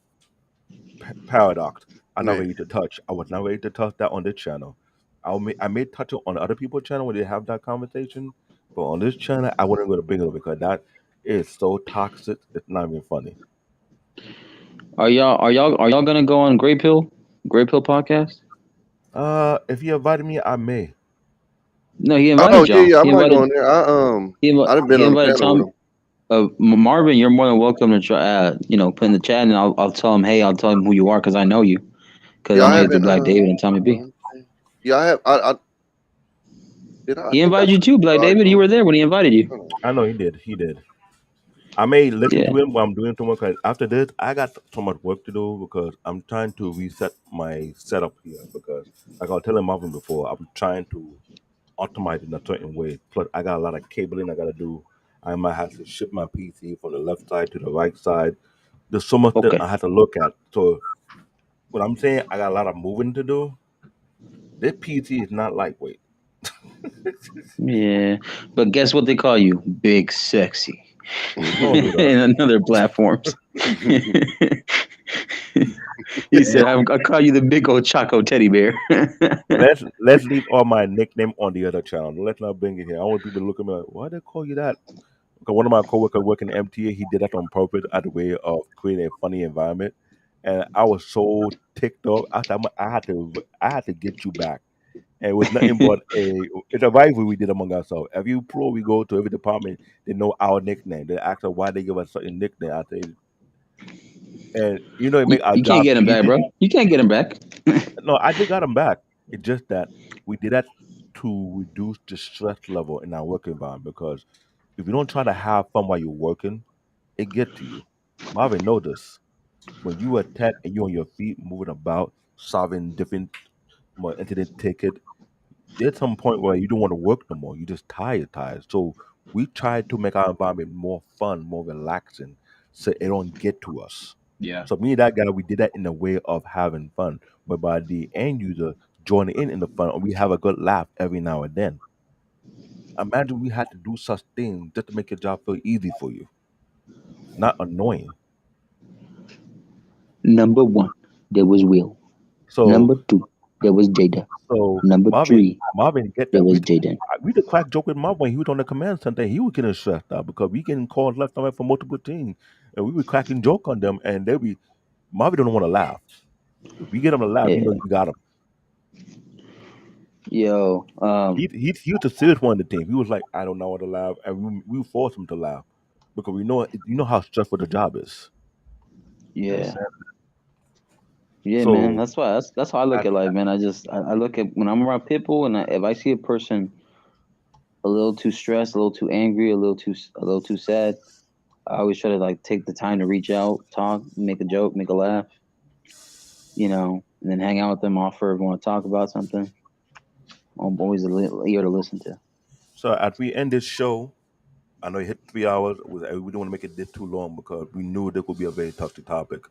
paradox. I'm not man. ready to touch. I was not ready to touch that on this channel. I may touch it on other people's channel when they have that conversation, but on this channel, I wasn't going to bring it up because that is so toxic. It's not even funny. Are y'all gonna go on Gray Pill podcast? If you invited me, I may. No, he Oh invited yeah, y'all. yeah, I might go in there. I done been He on the invited panel with Tom. him. Marvin, you're more than welcome to try. Put in the chat, and I'll tell him. Hey, I'll tell him who you are because I know you. Because Yeah, I I know you through haven't. Black David and Tommy B. Yeah, I have. I did. I He think I invited you sent too, the Black invite David. You on. were there when he invited you. Hold I know he did. He did. I may listen Yeah. to him while I'm doing too much. 'Cause after this, I got so much work to do because I'm trying to reset my setup here. Because, like I was telling Marvin before, I'm trying to optimize in a certain way. Plus, I got a lot of cabling I got to do. I might have to shift my PC from the left side to the right side. There's so much that Okay. I have to look at. So, what I'm saying, I got a lot of moving to do. This PC is not lightweight. Yeah. But guess what they call you? Big Sexy. Don't do that. In other platforms. He Yeah. said, I call you the big old Choco teddy bear. Let's leave all my nickname on the other channel. Let's not bring it here. I want people to look at me like, why they call you that? Because one of my coworkers working in MTA, he did that on purpose as a way of creating a funny environment. And I was so ticked off. I had to get you back. And it was nothing but it's a rivalry we did among ourselves. Every pro we go to, every department, they know our nickname. They ask us why they give us certain nickname. I say, and it You, make our you can't job get him back, easy. bro. You can't get him back. No, I did got them back. It's just that we did that to reduce the stress level in our work environment because if you don't try to have fun while you're working, it get to you. Marvin know this. When you are tech and you're on your feet, moving about, solving different incident ticket, there's some point where you don't want to work no more. You just tired. So we try to make our environment more fun, more relaxing, so it don't get to us. Yeah. So me and that guy, we did that in a way of having fun, whereby the end user joining in the fun, and we have a good laugh every now and then. Imagine we had to do such things just to make your job feel easy for you, not annoying. Number one, there was Will. So Number two, there was Jada. So Number Marvin, three, Marvin get there that. was Jaden. We the crack joke with Marvin when he was on the command center. He was getting stressed out because we getting calls left and right from multiple teams, and we were cracking joke on them, and they be Marvin don't want to laugh. If we get him to laugh, you Yeah. know you got him. Yo. He was the serious one on the team. He was like, I don't know what to laugh, and we force him to laugh because we know how stressful the job is. Yeah. Yes. Yeah, man. So That's how I look at, at life, man. I look at when I'm around people, and if I see a person a little too stressed, a little too angry, a little too sad, I always try to like take the time to reach out, talk, make a joke, make a laugh, and then hang out with them, offer if you want to talk about something. I'm always a ear to listen to. so as we end this show, I know it hit 3 hours. We don't want to make it this too long because we knew this would be a very touchy topic.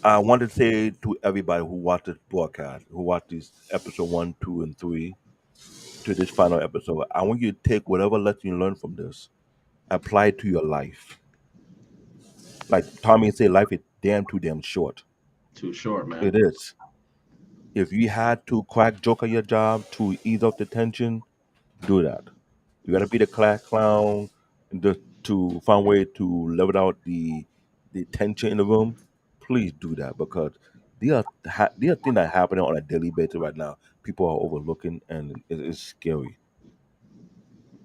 I want to say to everybody who watched this broadcast, who watched this episode 1, 2, and 3 to this final episode, I want you to take whatever lesson you learned from this, apply it to your life. Like Tommy said, life is damn too damn short. Too short, It man. is. If you had to crack joke on your job to ease off the tension, do that. You gotta be the class clown and just to find a way to level out the tension in the room. Please do that because there are things that are happening on a daily basis right now. People are overlooking, and it's scary.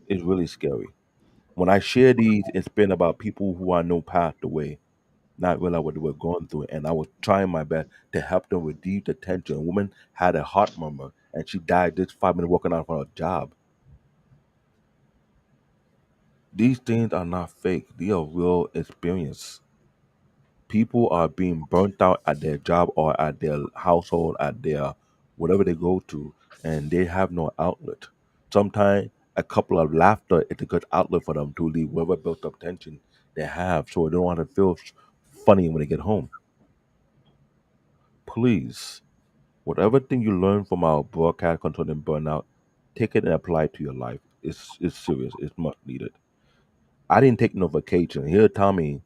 It's really scary. When I share these, it's been about people who I know passed away, not realize what they were going through, and I was trying my best to help them reduce the tension. A woman had a heart murmur, and she died just 5 minutes walking out from her job. These things are not fake. They are real experience. People are being burnt out at their job or at their household, at their whatever they go to, and they have no outlet. Sometimes a couple of laughter is a good outlet for them to leave whatever built up tension they have so they don't have to feel funny when they get home. Please, whatever thing you learn from our broadcast concerning burnout, take it and apply it to your life. It's serious. It's much needed. I didn't take no vacation. Here, Tommy,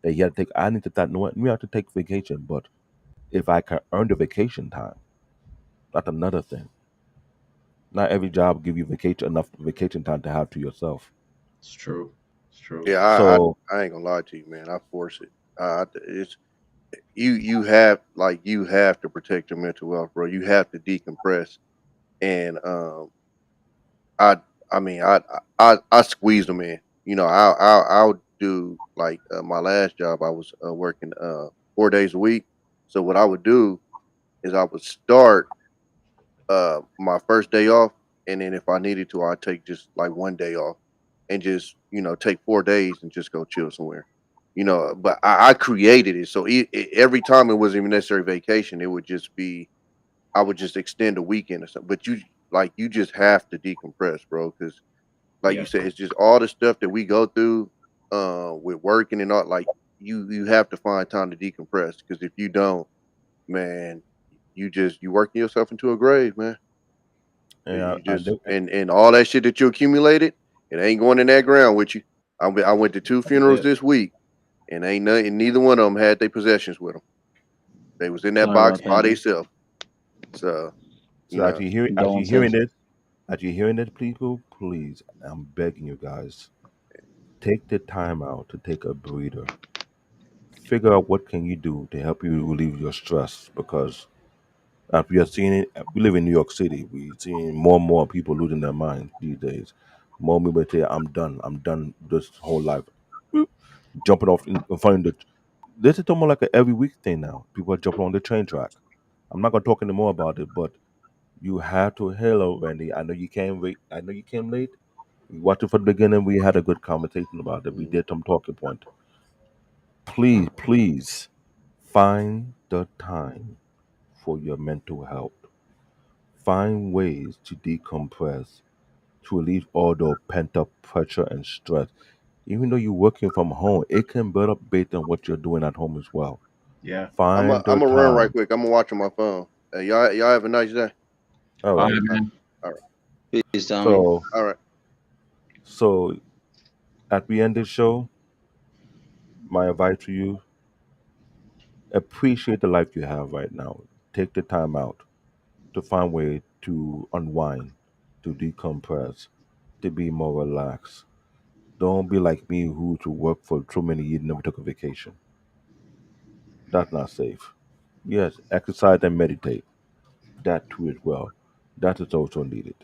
that he had to take. I need to thought, no, we have to take vacation. But if I can earn the vacation time, that's another thing. Not every job give you vacation enough vacation time to have to yourself. It's true. It's true. Yeah, So I ain't gonna lie to you, man. I force it. It's you have you have to protect your mental health, bro. You have to decompress, and I I mean I squeeze them in. You know, I'll do like my last job. I was working 4 days a week. So what I would do is I would start my first day off, and then if I needed to, I'd take just like 1 day off, and just take 4 days and just go chill somewhere. But I created it, so every time it wasn't even necessary vacation, it would just be I would just extend a weekend or something. But you just have to decompress, bro, because like you Yeah. said, it's just all the stuff that we go through with working and all. Like you have to find time to decompress because if you don't, man, you working yourself into a grave, man. and You just and all that shit that you accumulated, it ain't going in that ground with you. I went to two That's funerals it. this week, and ain't nothing. Neither one of them had their possessions with them. They was in that Sorry box about by that, man. themselves. So you so know, as you hearing Condolences. this, people, please, I'm begging you guys, take the time out to take a breather. Figure out what can you do to help you relieve your stress because We are seeing it. We live in New York City. We seeing more and more people losing their minds these days. More people say, "I'm done. I'm done this whole life." Boop. Jumping off in front of the. This is almost like an every week thing now. People are jumping on the train track. I'm not gonna talk anymore about it, but you have to hello, Randy. I know you came late. I know you came late. We watched it from the beginning. We had a good conversation about it. We Mm. did some talking point. Please, please find the time for your mental health. Find ways to decompress, to relieve all the pent up pressure and stress. Even though you're working from home, it can build up based on what you're doing at home as well. Yeah. Find the I'm gonna run right time. quick. I'm gonna watch on my phone. Y'all have a nice day. All All All right. right, right. man. All right. Peace, Tommy. So, All right. so at the end of the show, my advice to you: appreciate the life you have right now. Take the time out to find way to unwind, to decompress, to be more relaxed. Don't be like me who to work for so many years never took a vacation. That's not safe. Yes, exercise and meditate. That too as well. That is also needed.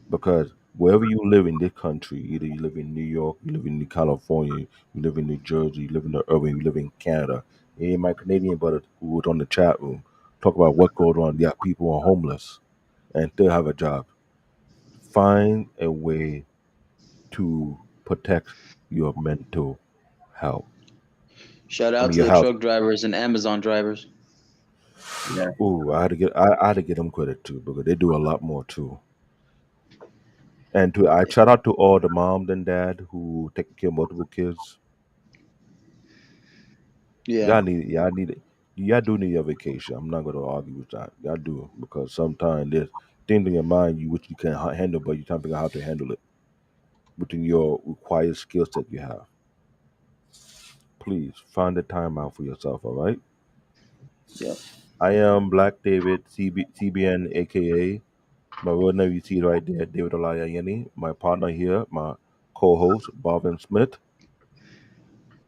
Because wherever you live in this country, either you live in New York, you live in California, you live in New Jersey, you live in the urban, you live in Canada. And my Canadian brother who was on the chat room talk about what goes on. Yeah, people are homeless and still have a job. Find a way to protect your mental health. Shout I out mean to your the health. truck drivers and Amazon drivers. Yeah. Ooh, I had to get them credit too because they do a lot more too. And to I shout out to all the mom and dad who take care of multiple kids. Yeah. Y'all need it. Y'all do need a vacation. I'm not gonna argue with that. Y'all do because sometimes there's things in your mind you which you can handle, but you trying to figure out how to handle it within your required skill set you have. Please find the time out for yourself. All right. Yep. I am Black David CBN, aka my real name. You see right there, David Olayayeni. My partner here, my co-host Marvin Smith.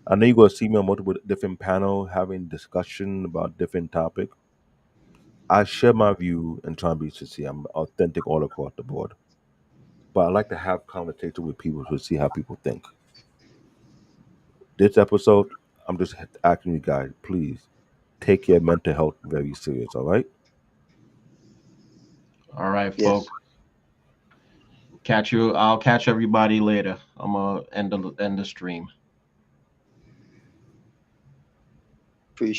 I know you're gonna see me on multiple different panel having discussion about different topic. I share my view and try and be sincere. I'm authentic all across the board. But I like to have conversation with people to see how people think. This episode, I'm just asking you guys, please take your mental health very serious, all right? All right, Yes. folks. Catch you. I'll catch everybody later. I'm gonna end the stream. Appreciate